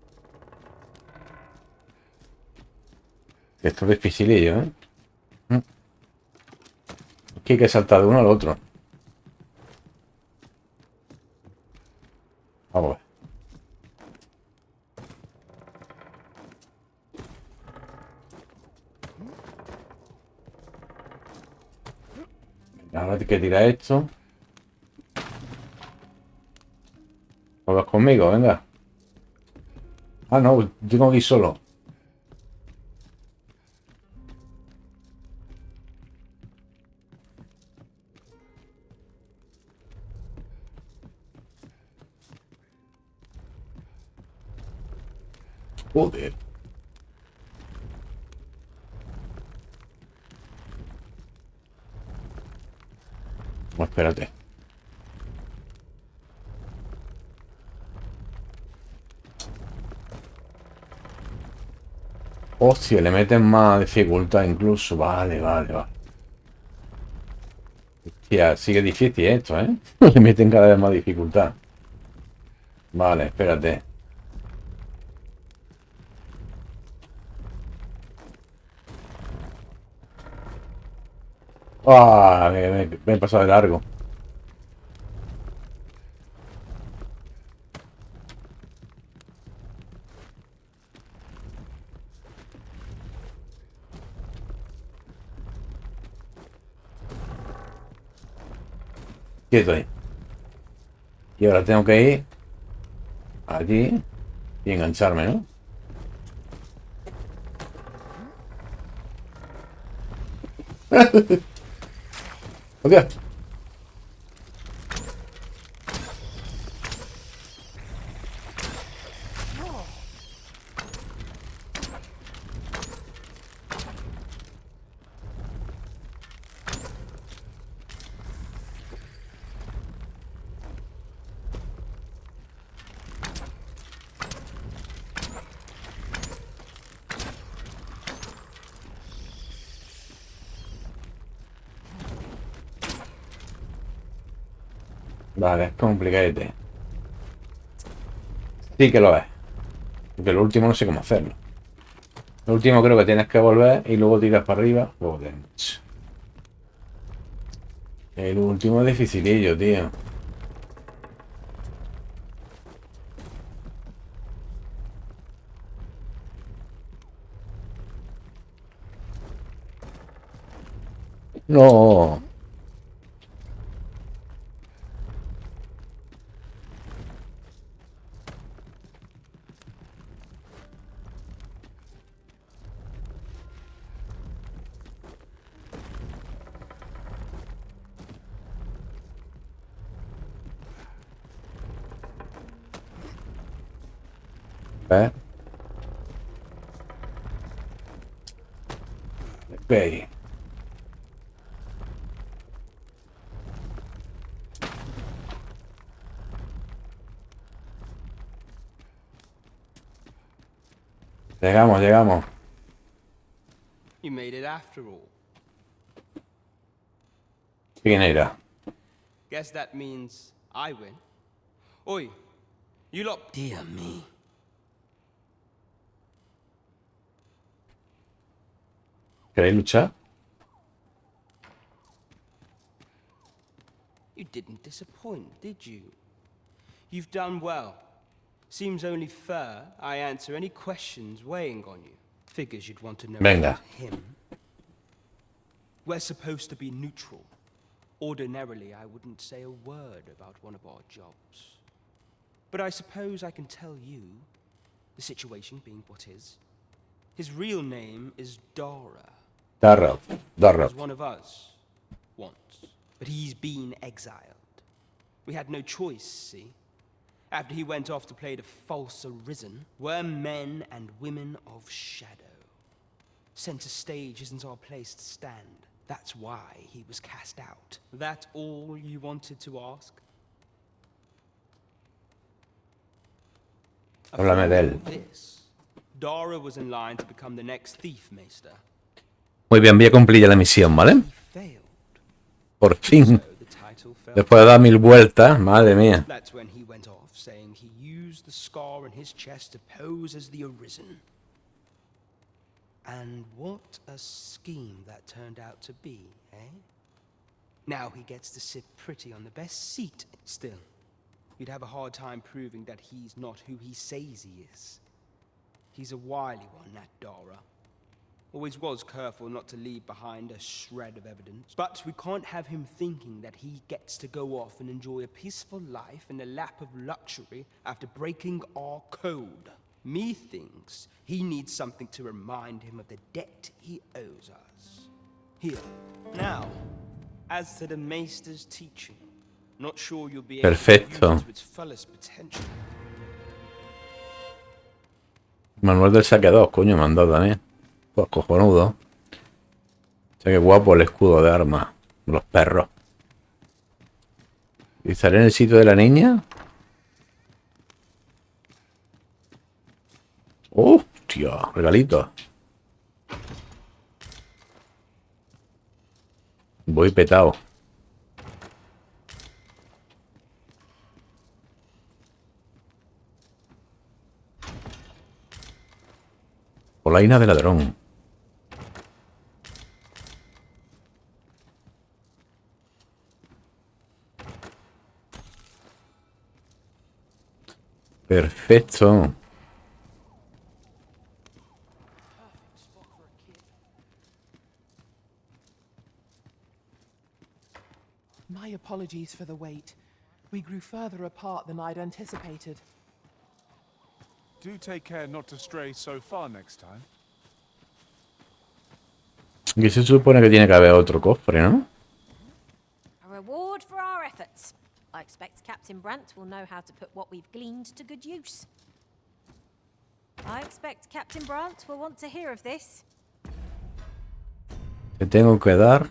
Speaker 1: Esto es dificilillo, ¿eh? Aquí hay que saltar de uno al otro. Vamos a ver. ver qué tira esto. ¿Juegas conmigo? Venga. Ah, no, yo tengo que ir solo. Joder. No, espérate. Hostia, le meten más dificultad incluso. Vale, vale, vale. Hostia, sigue difícil esto, ¿eh? Le meten cada vez más dificultad. Vale, espérate. Ah, me he pasado de largo. Quieto ahí. Y ahora tengo que ir allí y engancharme, ¿no? Hostia. Vale, es complicadete. Sí que lo es. Porque el último no sé cómo hacerlo. El último creo que tienes que volver y luego tiras para arriba. Joder. El último es dificilillo, tío. No. ¿Ves? Ok. Llegamos, llegamos.
Speaker 10: You made it after all.
Speaker 1: ¿Quién era?
Speaker 10: Guess that means I win. Oi, you lot. Dear me.
Speaker 1: ¿Queréis luchar?
Speaker 10: You didn't disappoint, did you? You've done well. Seems only fair I answer any questions weighing on you. Figures you'd want to know
Speaker 1: Venga.
Speaker 10: about him. We're supposed to be neutral. Ordinarily, I wouldn't say a word about one of our jobs. But I suppose I can tell you, the situation being what is. His real name is Dara.
Speaker 1: Darrow. Darrow.
Speaker 10: Was one of us once, but he's been exiled. We had no choice, see? After he went off to play the false arisen, we're men and women of shadow. Center stage isn't our place to stand. That's why he was cast out. That all you wanted to ask?
Speaker 1: Háblame de él.
Speaker 10: This, Dara was in line to become the next thief maester.
Speaker 1: Muy bien, voy a cumplir ya la misión, ¿vale? Por fin. Después de dar 1000 vueltas, madre mía.
Speaker 10: That's when he went off, saying he used the scar on his chest to pose as the Arisen. And what a scheme that turned out to be, eh? Now he gets to sit pretty on the best seat. Still, you'd have a hard time proving that he's not who he says he is. He's a wily one, that Dara. Always was careful not to leave behind a shred of evidence. But we can't have him thinking that he gets to go off and enjoy a peaceful life in a lap of luxury after breaking our code. Methinks he needs something to remind him of the debt he owes us. Here, now, as to the Maester's teaching, not sure you'll be able to use
Speaker 1: Perfecto.
Speaker 10: it to its fullest potential.
Speaker 1: Manual del saqueador, coño, me han dado también. Pues cojonudo. O sea, qué guapo el escudo de armas. Los perros. ¿Y estaré en el sitio de la niña? ¡Hostia! Regalito. Voy petado. Polaina de ladrón. Perfecto.
Speaker 3: My apologies for the wait. We grew further apart than I'd anticipated.
Speaker 2: Do take care not to stray so far next time.
Speaker 1: Aquí se supone que tiene que haber otro cofre, ¿no?
Speaker 7: A reward for our efforts. I expect Captain Brant will know how to put what we've gleaned to good use. I expect Captain Brant will want to hear of this.
Speaker 1: Te tengo que dar.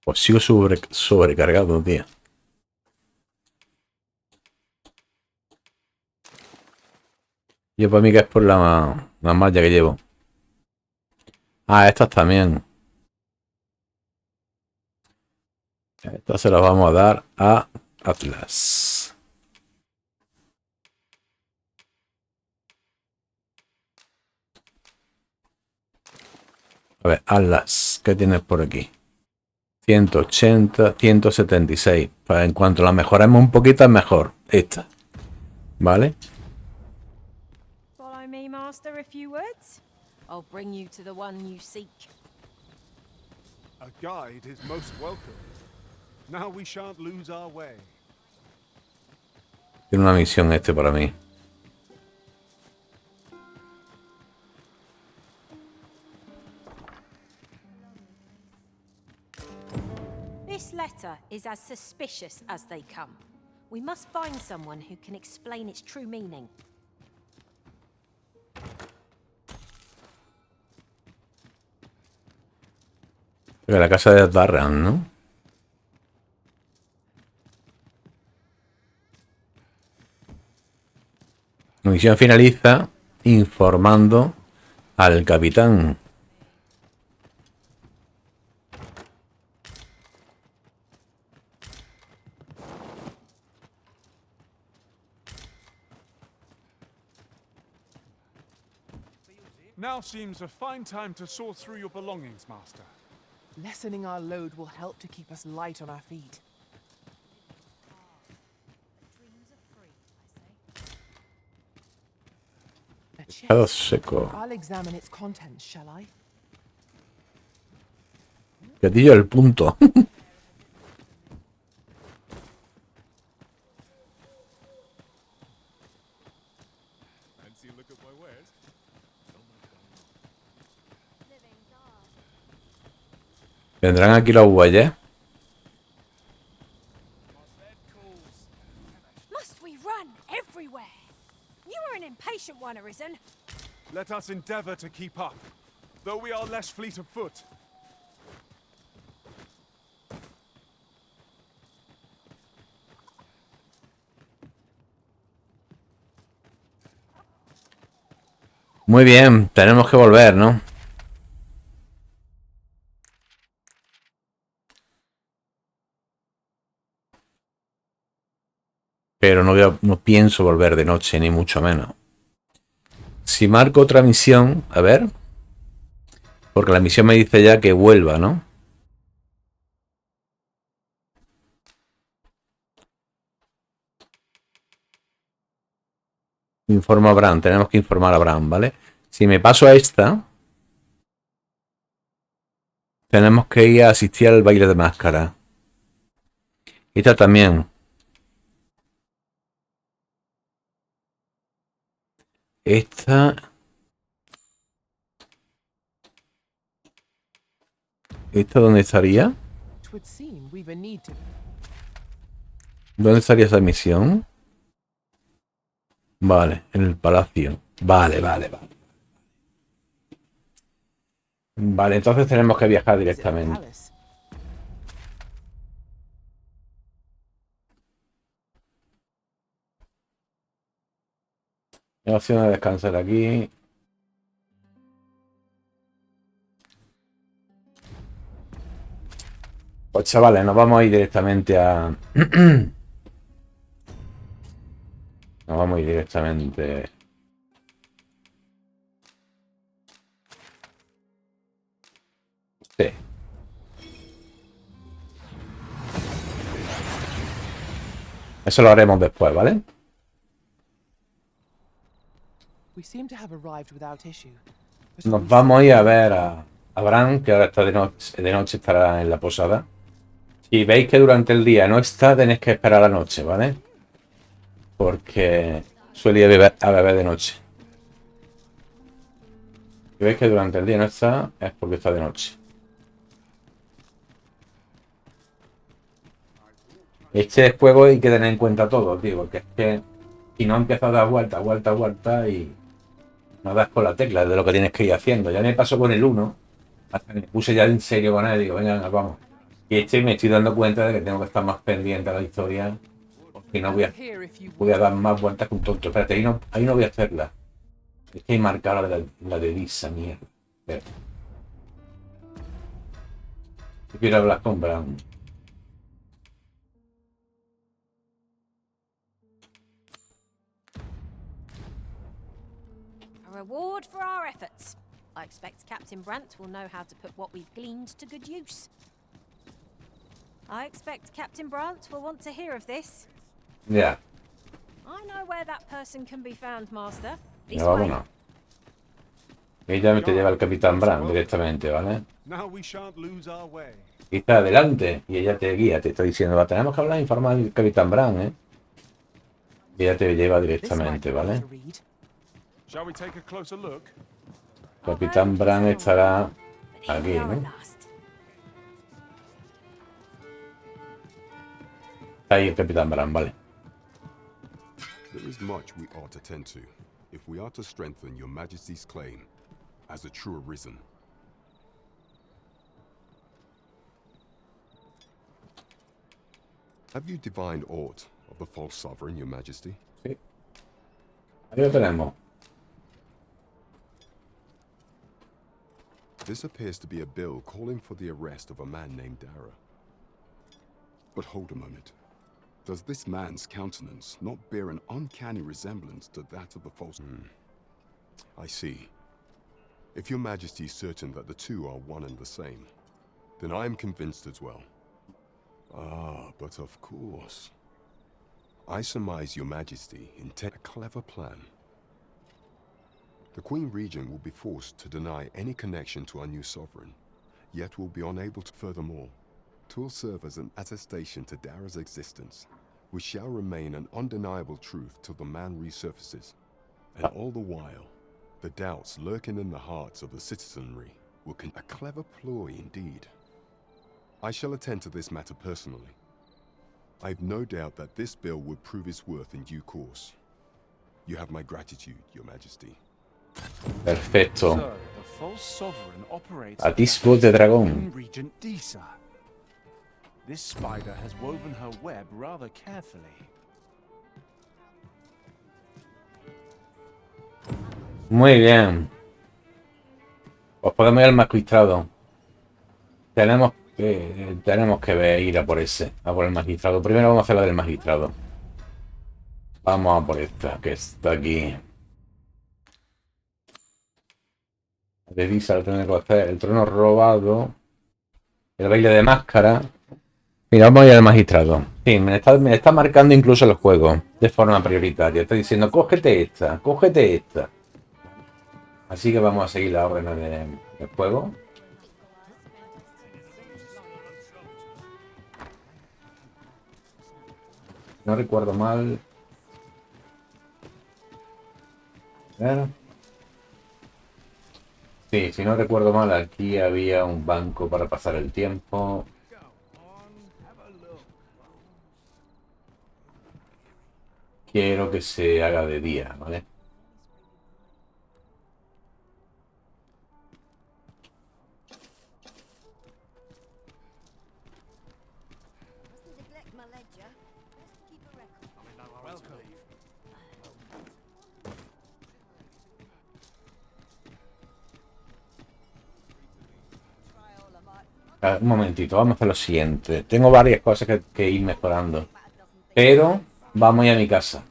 Speaker 1: Pues sigo sobrecargado, tío. Yo para mí que es por la malla que llevo. Ah, estas también. Estas se las vamos a dar a Atlas. A ver, Atlas, ¿qué tienes por aquí? 180, 176. Pues en cuanto la mejoremos un poquito es mejor. Esta. ¿Vale?
Speaker 7: Follow me, Master, a few words. I'll bring you to the one you seek.
Speaker 2: A guide is most welcome. Now we shan't lose our way.
Speaker 1: Tiene una misión este para mí.
Speaker 7: This letter is as suspicious as they come. We must find someone who can explain its true meaning.
Speaker 1: De la casa de Darran, ¿no? La misión finaliza informando al capitán.
Speaker 2: Now seems a fine time to sort through your belongings, Master.
Speaker 3: Lessening our load will help to keep us light on our feet. A
Speaker 1: Quedado
Speaker 3: chest.
Speaker 1: seco.
Speaker 3: I'll examine its contents, shall I?
Speaker 1: Gatillo al punto.
Speaker 2: Fancy a look at my wares?
Speaker 1: ¿Vendrán aquí los bueyes?
Speaker 7: Must we run everywhere? You are an impatient one, Arisen.
Speaker 2: Let us endeavor to keep up, though we are less fleet of foot.
Speaker 1: Muy bien, tenemos que volver, ¿no? pero no pienso volver de noche, ni mucho menos. Si marco otra misión, a ver, porque la misión me dice ya que vuelva, ¿no? Informa a Bran, tenemos que informar a Bran, ¿vale? Si me paso a esta, tenemos que ir a asistir al baile de máscara. Esta también. ¿Esta dónde estaría? ¿Dónde estaría esa misión? Vale, en el palacio. Vale. Vale, entonces tenemos que viajar directamente. Hay opción de descansar aquí. Pues chavales, nos vamos a ir directamente a... Nos vamos a ir directamente... Sí. Eso lo haremos después, ¿vale? Nos vamos a ir a ver a Bran, que ahora está de noche estará en la posada. Si veis que durante el día no está, tenéis que esperar a la noche, ¿vale? Porque suele ir a beber de noche. Si veis que durante el día no está, es porque está de noche. Este juego hay que tener en cuenta todo, tío, porque es que si no empiezas a dar vuelta y no das con la tecla de lo que tienes que ir haciendo. Ya me pasó con el 1, hasta que me puse ya en serio con él y digo, venga, vamos. Y me estoy dando cuenta de que tengo que estar más pendiente a la historia, porque no voy a dar más vueltas que un tonto. Espérate, ahí no voy a hacerla. Es que hay marcada la de Disa, mierda. Espérate. Yo quiero hablar con Bran.
Speaker 7: A reward for our efforts. I expect Captain Brant will know how to put what we've gleaned to good use. I expect Captain Brant will want to hear of this.
Speaker 1: Ya.
Speaker 7: I know where that person can be found, Master.
Speaker 1: Ya vámonos. Ella te lleva al Capitán Bran directamente, ¿vale? Y está adelante y ella te guía, te está diciendo, tenemos que hablar e informar al Capitán Bran, ¿eh? Y ella te lleva directamente, ¿vale? Capitán Bran estará aquí, ¿no? Ahí el Capitán Bran, vale.
Speaker 13: There is much we ought to tend to, if we are to strengthen your Majesty's claim as a true arisen. Have you divined aught of the false sovereign, your Majesty?
Speaker 1: Sí. Ahí lo tenemos.
Speaker 13: This appears to be a bill calling for the arrest of a man named Dara. But hold a moment. Does this man's countenance not bear an uncanny resemblance to that of the false? I see. If your Majesty is certain that the two are one and the same, then I am convinced as well. Ah, but of course. I surmise your Majesty intend a clever plan. The Queen Regent will be forced to deny any connection to our new sovereign, yet will be unable to furthermore. 'Twill serve as an attestation to Dara's existence, which shall remain an undeniable truth till the man resurfaces. And all the while, the doubts lurking in the hearts of the citizenry will a clever ploy indeed. I shall attend to this matter personally. I've no doubt that this bill would prove its worth in due course. You have my gratitude, your Majesty.
Speaker 1: Perfecto. Atisbo de dragón.
Speaker 2: This spider has woven her web rather carefully.
Speaker 1: Muy bien. Pues podemos ir al magistrado. Tenemos que ir a por ese, a por el magistrado. Primero vamos a hacer la del magistrado. Vamos a por esta, que está aquí. Revisa el trono de el trono robado. El baile de máscara. Mira, vamos a ir al magistrado. Sí, me está marcando incluso el juego de forma prioritaria. Está diciendo, cógete esta, cógete esta. Así que vamos a seguir la orden del juego. No recuerdo mal. A ver. Sí, si no recuerdo mal, aquí había un banco para pasar el tiempo. Quiero que se haga de día, ¿vale? Un momentito, vamos a hacer lo siguiente. Tengo varias cosas que ir mejorando. Pero vamos a ir a mi casa.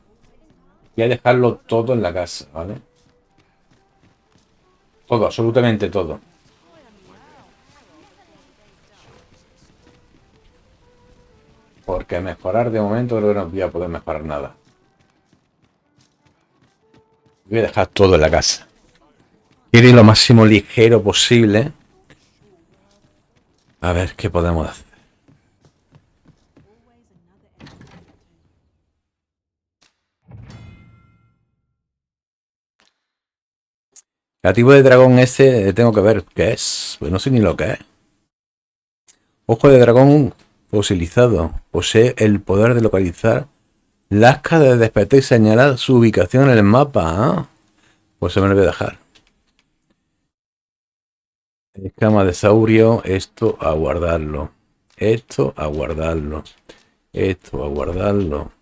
Speaker 1: Voy a dejarlo todo en la casa, ¿vale? Todo, absolutamente todo. Porque mejorar de momento creo que no voy a poder mejorar nada. Voy a dejar todo en la casa. Quiero ir lo máximo ligero posible. A ver qué podemos hacer. El tipo de dragón ese tengo que ver qué es. Pues no sé ni lo que es. Ojo de dragón fosilizado. Posee el poder de localizar lasca de despertar y señalar su ubicación en el mapa. ¿Ah? Pues se me lo voy a dejar. Escama de saurio. Esto a guardarlo. Esto a guardarlo. Esto a guardarlo.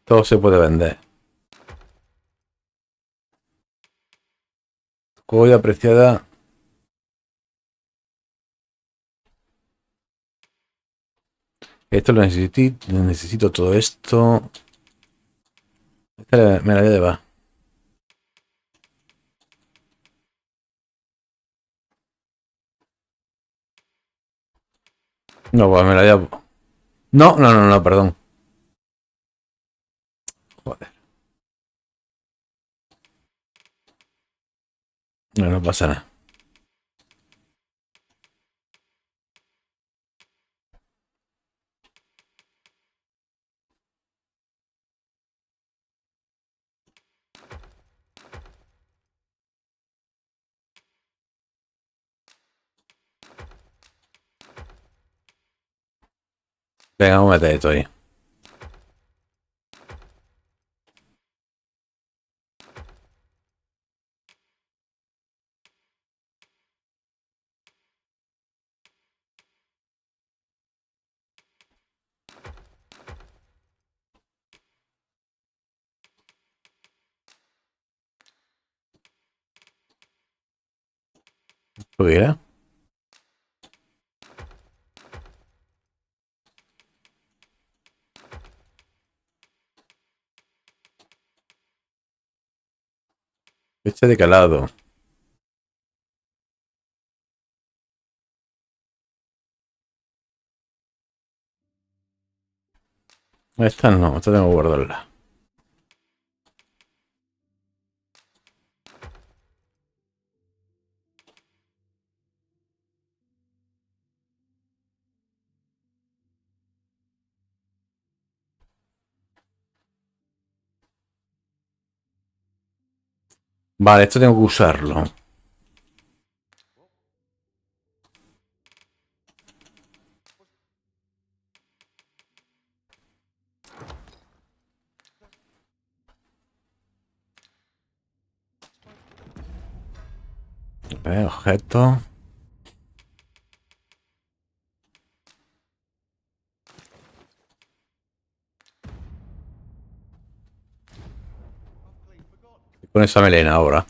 Speaker 1: Todo se puede vender. Joya apreciada. Esto lo necesito todo esto. Me la voy a llevar. No, pues me la voy a... No, perdón. Joder. No, no pasa nada. Venga, vamos a meter esto ahí. ¿Lo que era? Este de calado. Esta no, esta tengo que guardarla. Vale, esto tengo que usarlo. A ver, objeto. Con esa melena ahora.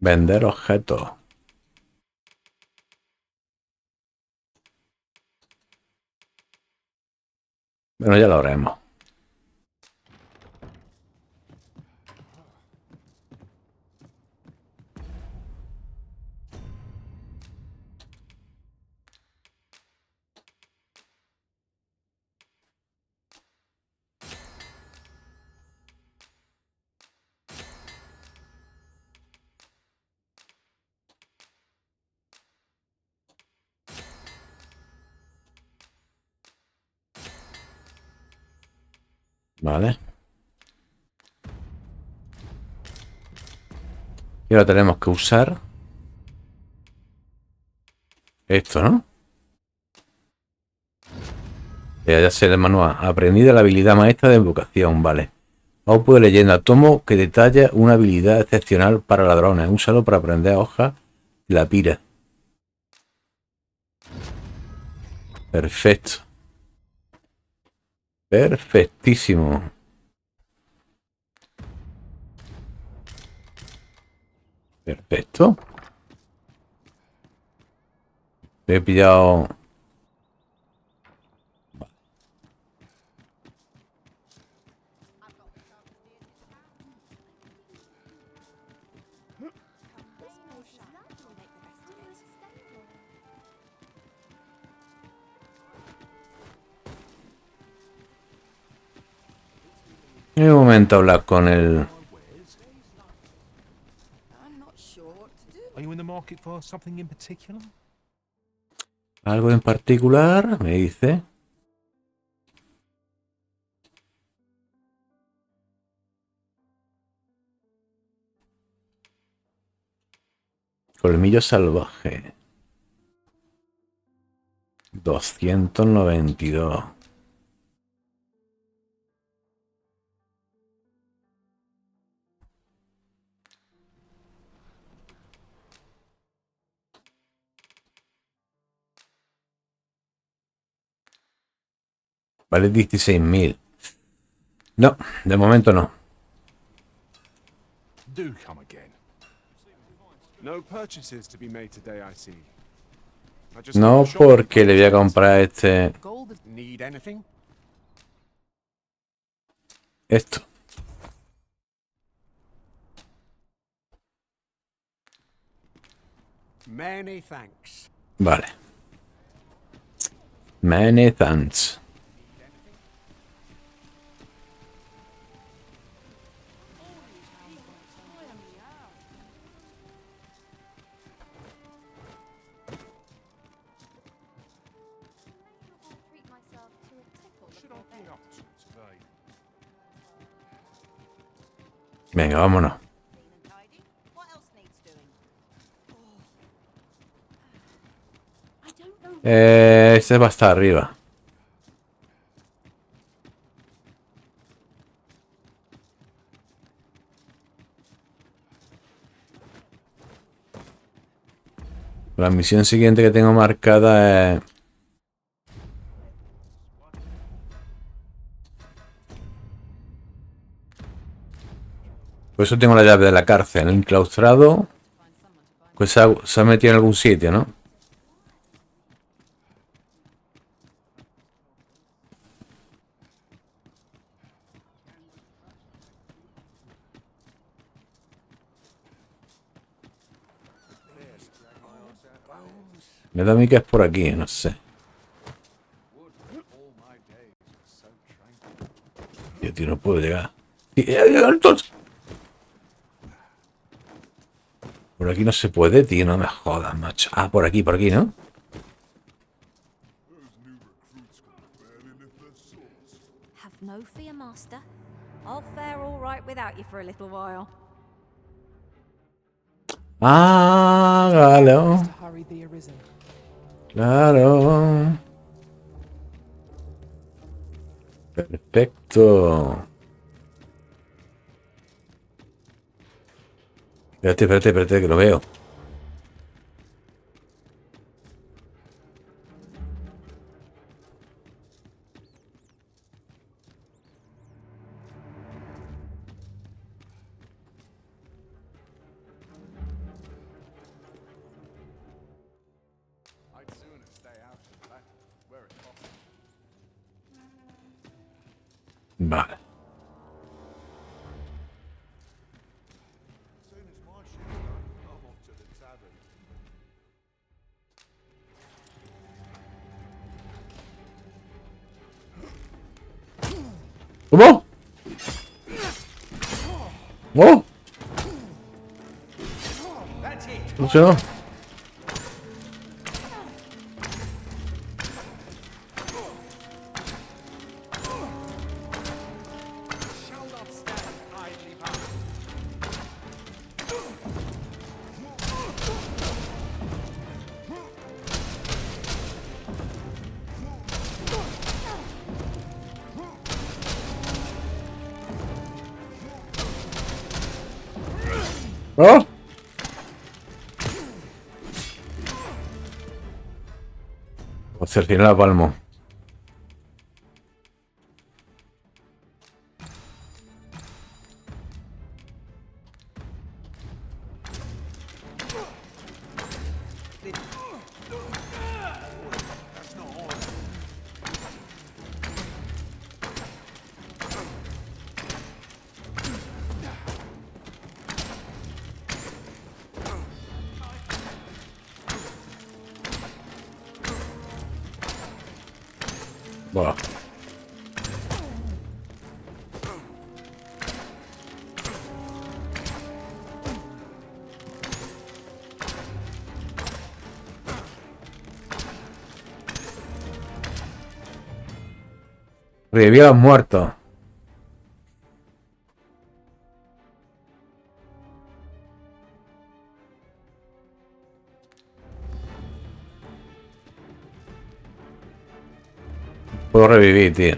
Speaker 1: Vender objetos. Bueno, ya lo haremos. Vale. Y ahora tenemos que usar esto, ¿no? Ya sé el manual. Aprendí de la habilidad maestra de invocación, vale. Opo de leyenda. Tomo que detalla una habilidad excepcional para ladrones. Úsalo para aprender hojas de la pira. Perfecto. Perfectísimo. Perfecto. He pillado... En un momento hablar con el...
Speaker 11: Are you in the market for something in particular?
Speaker 1: Algo en particular, me dice. Colmillo salvaje. 292. Vale 16.000. No, de momento no.
Speaker 11: Do come again. No purchases to be made today, I see. I just
Speaker 1: No, porque le voy a comprar este...
Speaker 6: Need anything?
Speaker 1: Esto.
Speaker 6: Many thanks.
Speaker 1: Vale. Many thanks. Venga, vámonos. Este va a estar arriba. La misión siguiente que tengo marcada es... Por eso tengo la llave de la cárcel. El enclaustrado... Pues se ha metido en algún sitio, ¿no? Me da a mí que es por aquí, no sé. Yo, tío, no puedo llegar. Por aquí no se puede, tío, no me jodas, macho. Ah, por aquí, ¿no?
Speaker 7: Have no fear, Master. I'll fare all right without you for a little while.
Speaker 1: Ah, claro. Claro. Perfecto. Espérate, que lo veo. Vale. ¿Cómo? ¡Oh! No sé, no. ¿Oh? Pues al final la palmo. Buah. Revivió a los muertos. Puedo revivir, tío.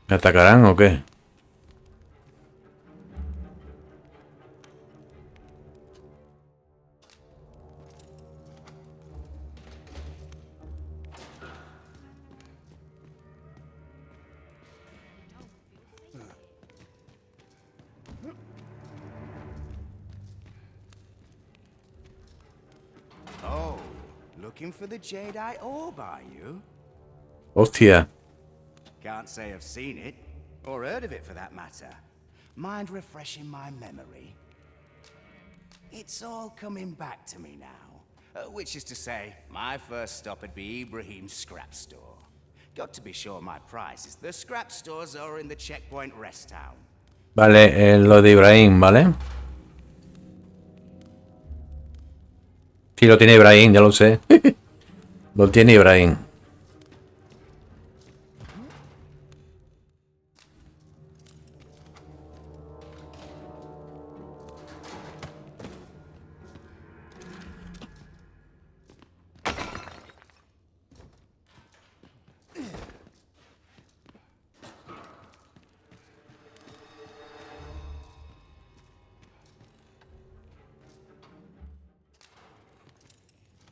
Speaker 1: ¿Me atacarán o qué?
Speaker 14: Oh, looking for the Jedi orb, are you?
Speaker 1: Hostia.
Speaker 14: Can't say I've seen it, or heard of it for that matter. Mind refreshing my memory? It's all coming back to me now. Which is to say, my first stop would be Ibrahim's scrap store. Got to be sure my prices. The scrap stores are in the checkpoint rest town.
Speaker 1: Vale, lo de Ibrahim, ¿vale? Sí, lo tiene Ibrahim, ya lo sé. Lo tiene Ibrahim.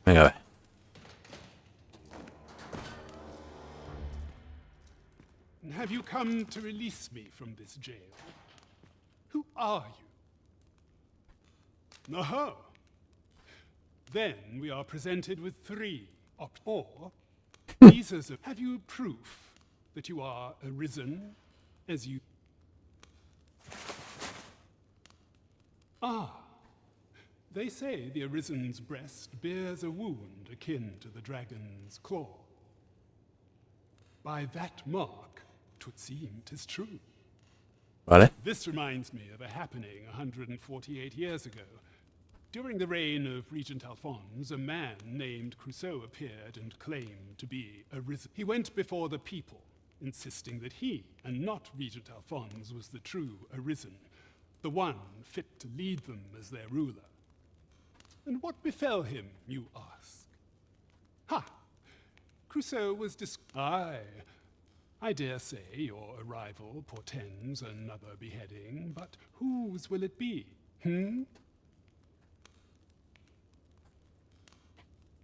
Speaker 1: Venga, a ver.
Speaker 15: Have you come to release me from this jail? Who are you? Aha! Then we are presented with three or visas. Have you proof that you are arisen as you... Ah! They say the Arisen's breast bears a wound akin to the dragon's claw. By that mark, 'twould seem 'tis true.
Speaker 1: Vale.
Speaker 15: This reminds me of a happening 148 years ago. During the reign of Regent Alphonse, a man named Crusoe appeared and claimed to be Arisen. He went before the people, insisting that he, and not Regent Alphonse, was the true Arisen, the one fit to lead them as their ruler. And what befell him, you ask? Ha! Crusoe was Aye, I dare say your arrival portends another beheading, but whose will it be, hmm?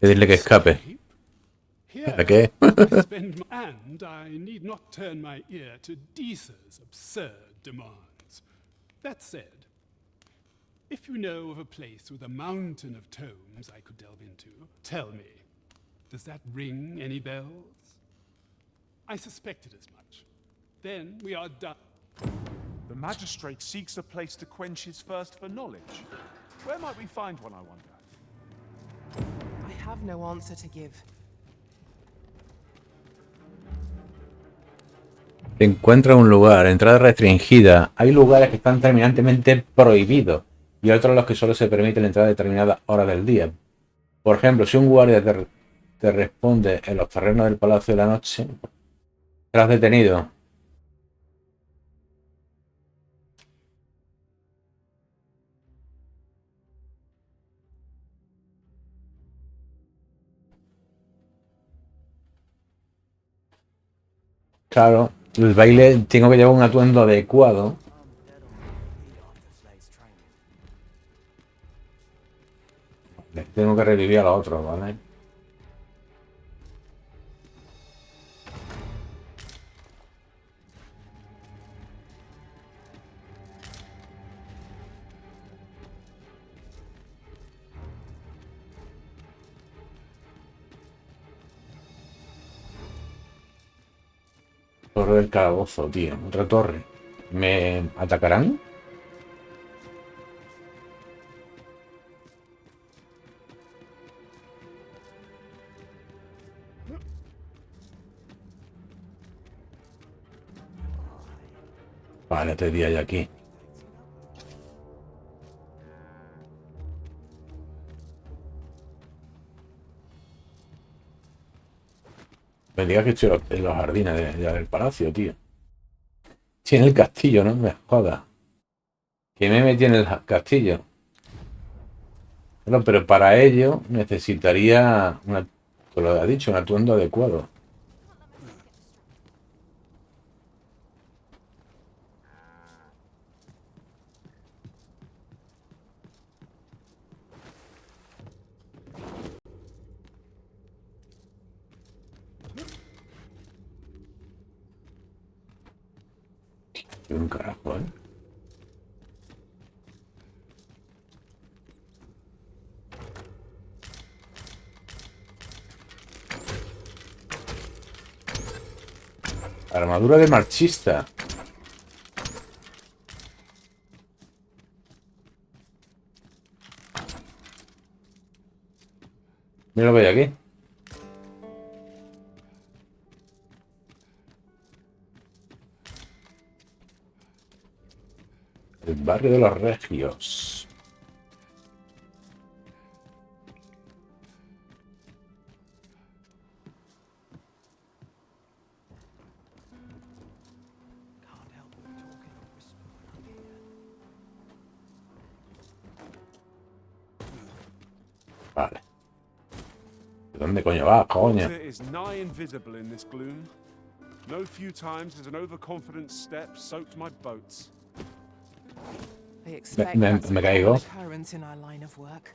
Speaker 1: Pedirle que escape.
Speaker 15: Here,
Speaker 1: qué?
Speaker 15: I spend and I need not turn my ear to Deesa's absurd demands. That said, if you know of a place with a mountain of tomes I could delve into, tell me. Does that ring any bells? I suspected as much. Then we are done.
Speaker 2: The magistrate seeks a place to quench his thirst for knowledge. Where might we find one, I wonder?
Speaker 3: I have no answer to give.
Speaker 1: Se encuentra un lugar, entrada restringida. Hay lugares que están terminantemente prohibidos y otros los que solo se permite la entrada a determinadas horas del día. Por ejemplo, si un guardia te responde en los terrenos del Palacio de la Noche, serás detenido. Claro, el baile tengo que llevar un atuendo adecuado. Tengo que revivir a los otros, ¿vale? Torre del calabozo, tío. Otra torre. ¿Me atacarán? Vale, te di ahí aquí. Me digas que estoy en los jardines del palacio, tío. Tiene el castillo, no me jodas. Que me metí en el castillo. Bueno, pero para ello necesitaría una, te lo ha dicho, un atuendo adecuado. Un carajo, ¿eh? Armadura de marchista. Mira lo que hay aquí. El barrio de los Regios. Vale. ¿De dónde coño vas, coño?
Speaker 2: Water is nigh invisible in this gloom. No few times has an overconfident step soaked my boats.
Speaker 3: I expect
Speaker 1: Me
Speaker 3: that's a
Speaker 1: caigo.
Speaker 3: common occurrence in our line of work.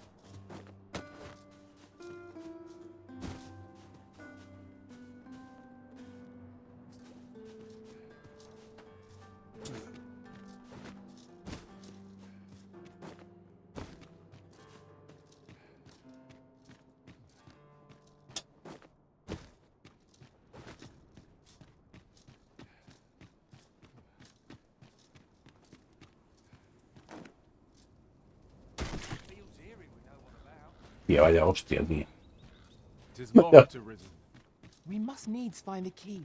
Speaker 1: Tío, vaya hostia, tío.
Speaker 2: It is locked, Arisen.
Speaker 3: We must needs find the key.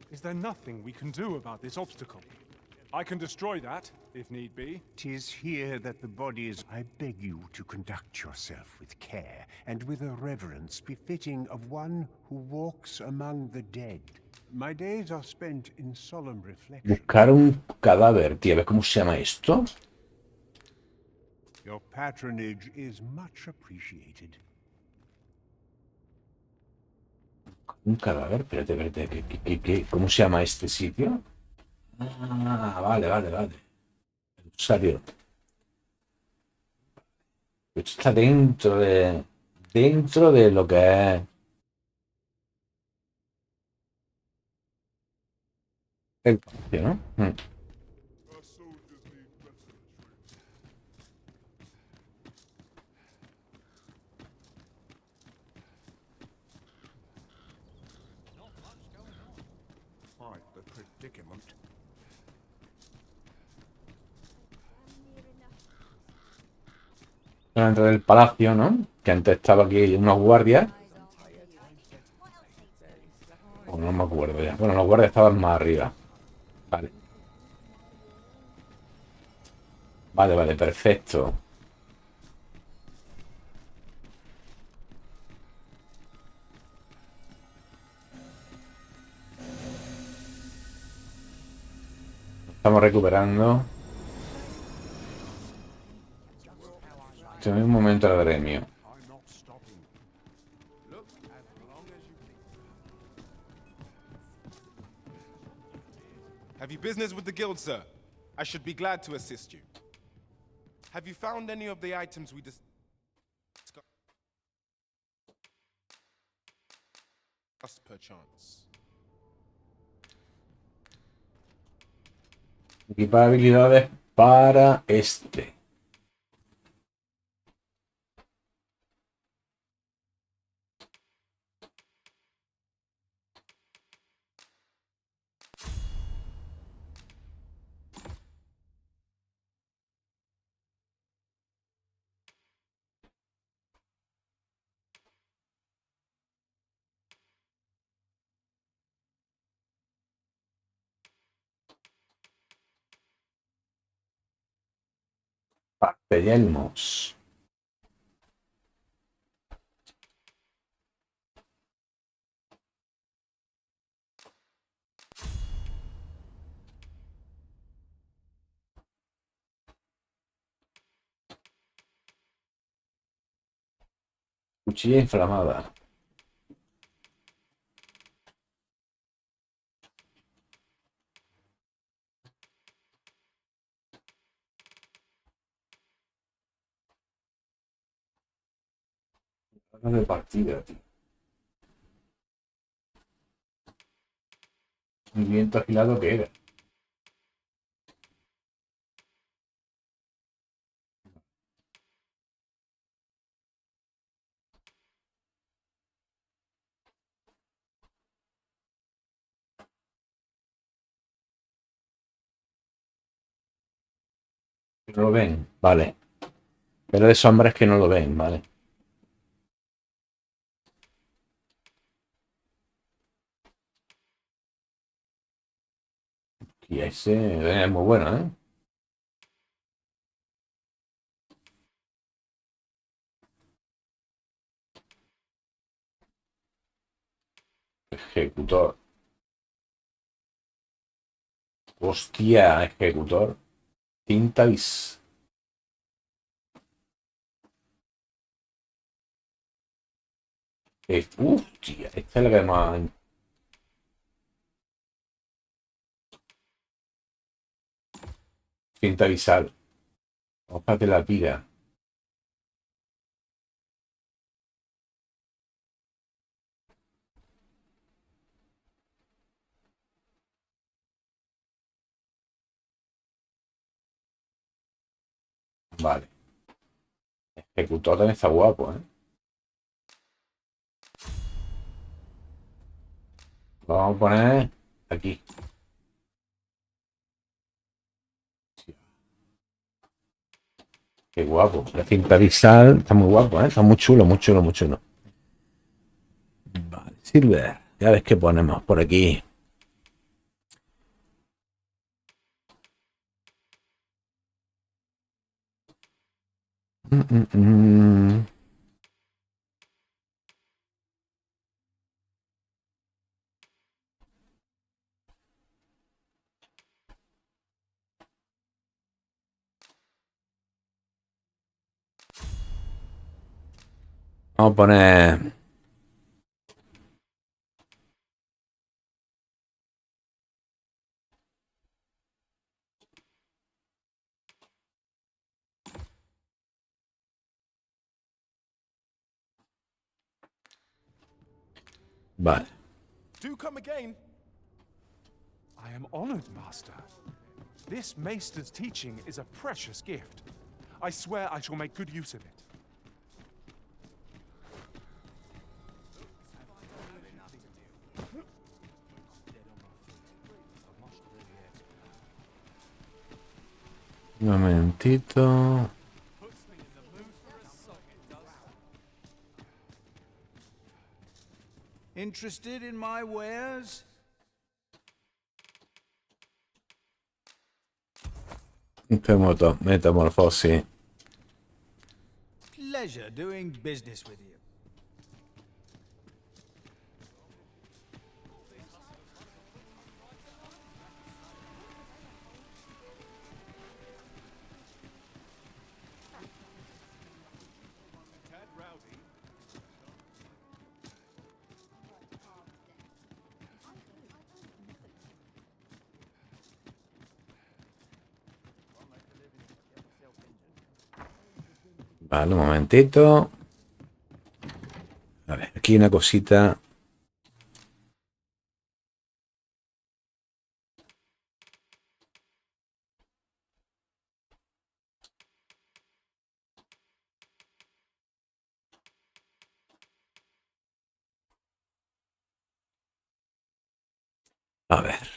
Speaker 2: Is there nothing we can do about this obstacle? I can destroy that, if need be.
Speaker 16: 'Tis here that the body is. I beg you to conduct yourself with care and with a reverence befitting of one who walks among the dead. My days are spent in solemn reflection.
Speaker 1: Buscar un cadáver, tío. ¿Ves cómo se llama esto?
Speaker 16: Your patronage is much appreciated.
Speaker 1: Un cadáver, espérate. ¿Cómo se llama este sitio? Ah, vale. El usario. Esto está dentro de lo que es El palacio, ¿no?
Speaker 6: Quite the predicament.
Speaker 1: Dentro del palacio, ¿no? Que antes estaba aquí unos guardias. O no me acuerdo ya. Bueno, los guardias estaban más arriba. Vale. Vale, vale, perfecto. Estamos recuperando. Este es un momento del gremio.
Speaker 5: Have you business with the guild, sir? I should be glad to assist you. Have you found any of the items we discussed, perchance?
Speaker 1: Equipar habilidades para este. Parpellemos. Cuchilla inflamada. De partida, tío. Un viento afilado que era. No lo ven, vale. Pero de sombras que no lo ven, vale. Y ese es muy bueno, ¿eh? Ejecutor. Hostia, ejecutor. Cinta bis. Hostia, esta es la que más. Cinta visal. Hojas de la vida. Vale. Ejecutor también está guapo, ¿eh? Lo vamos a poner aquí. Qué guapo. La cinta visal está muy guapo, ¿eh? Está muy chulo, muy chulo, muy chulo. Vale, Silver. Ya ves qué ponemos por aquí. Vamos a poner. Vale.
Speaker 5: Do come again.
Speaker 2: I am honored, Master. This Maester's teaching is a precious gift. I swear I shall make good use of it.
Speaker 1: Un momentito.
Speaker 17: Interested in my wares?
Speaker 1: Metamorfosis.
Speaker 17: Pleasure doing business with you.
Speaker 1: Vale, un momentito. A ver, aquí una cosita. A ver.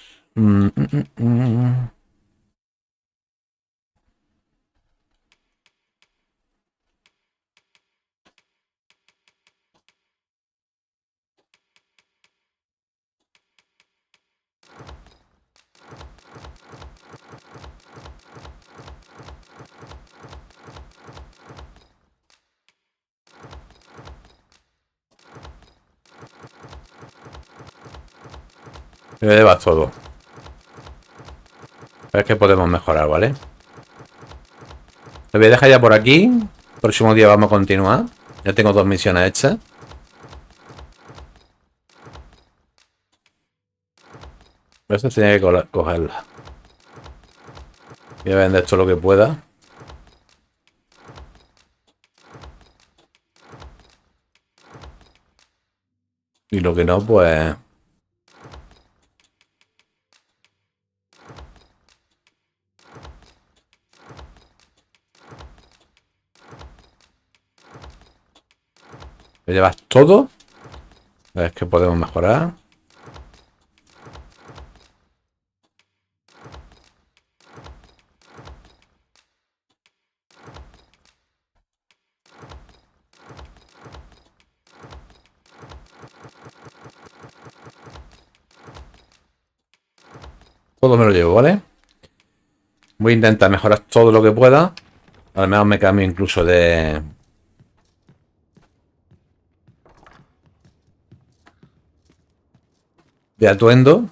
Speaker 1: Me llevas todo. A ver qué podemos mejorar, ¿vale? Lo voy a dejar ya por aquí. Próximo día vamos a continuar. Ya tengo 2 misiones hechas. Eso tenía que cogerla. Voy a vender esto lo que pueda. Y lo que no, pues... ¿Me llevas todo? A ver qué podemos mejorar. Todo me lo llevo, ¿vale? Voy a intentar mejorar todo lo que pueda. Al menos me cambio incluso de atuendo.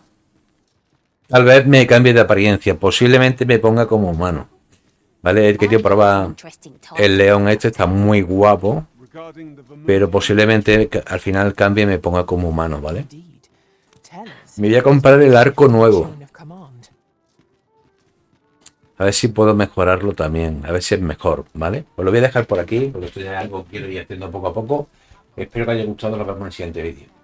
Speaker 1: Tal vez me cambie de apariencia. Posiblemente me ponga como humano. ¿Vale? He querido probar el león este. Está muy guapo. Pero posiblemente al final cambie y me ponga como humano, ¿vale? Me voy a comprar el arco nuevo. A ver si puedo mejorarlo también. A ver si es mejor, ¿vale? Pues lo voy a dejar por aquí. Porque esto ya es algo que quiero ir haciendo poco a poco. Espero que haya gustado. Nos vemos en el siguiente vídeo.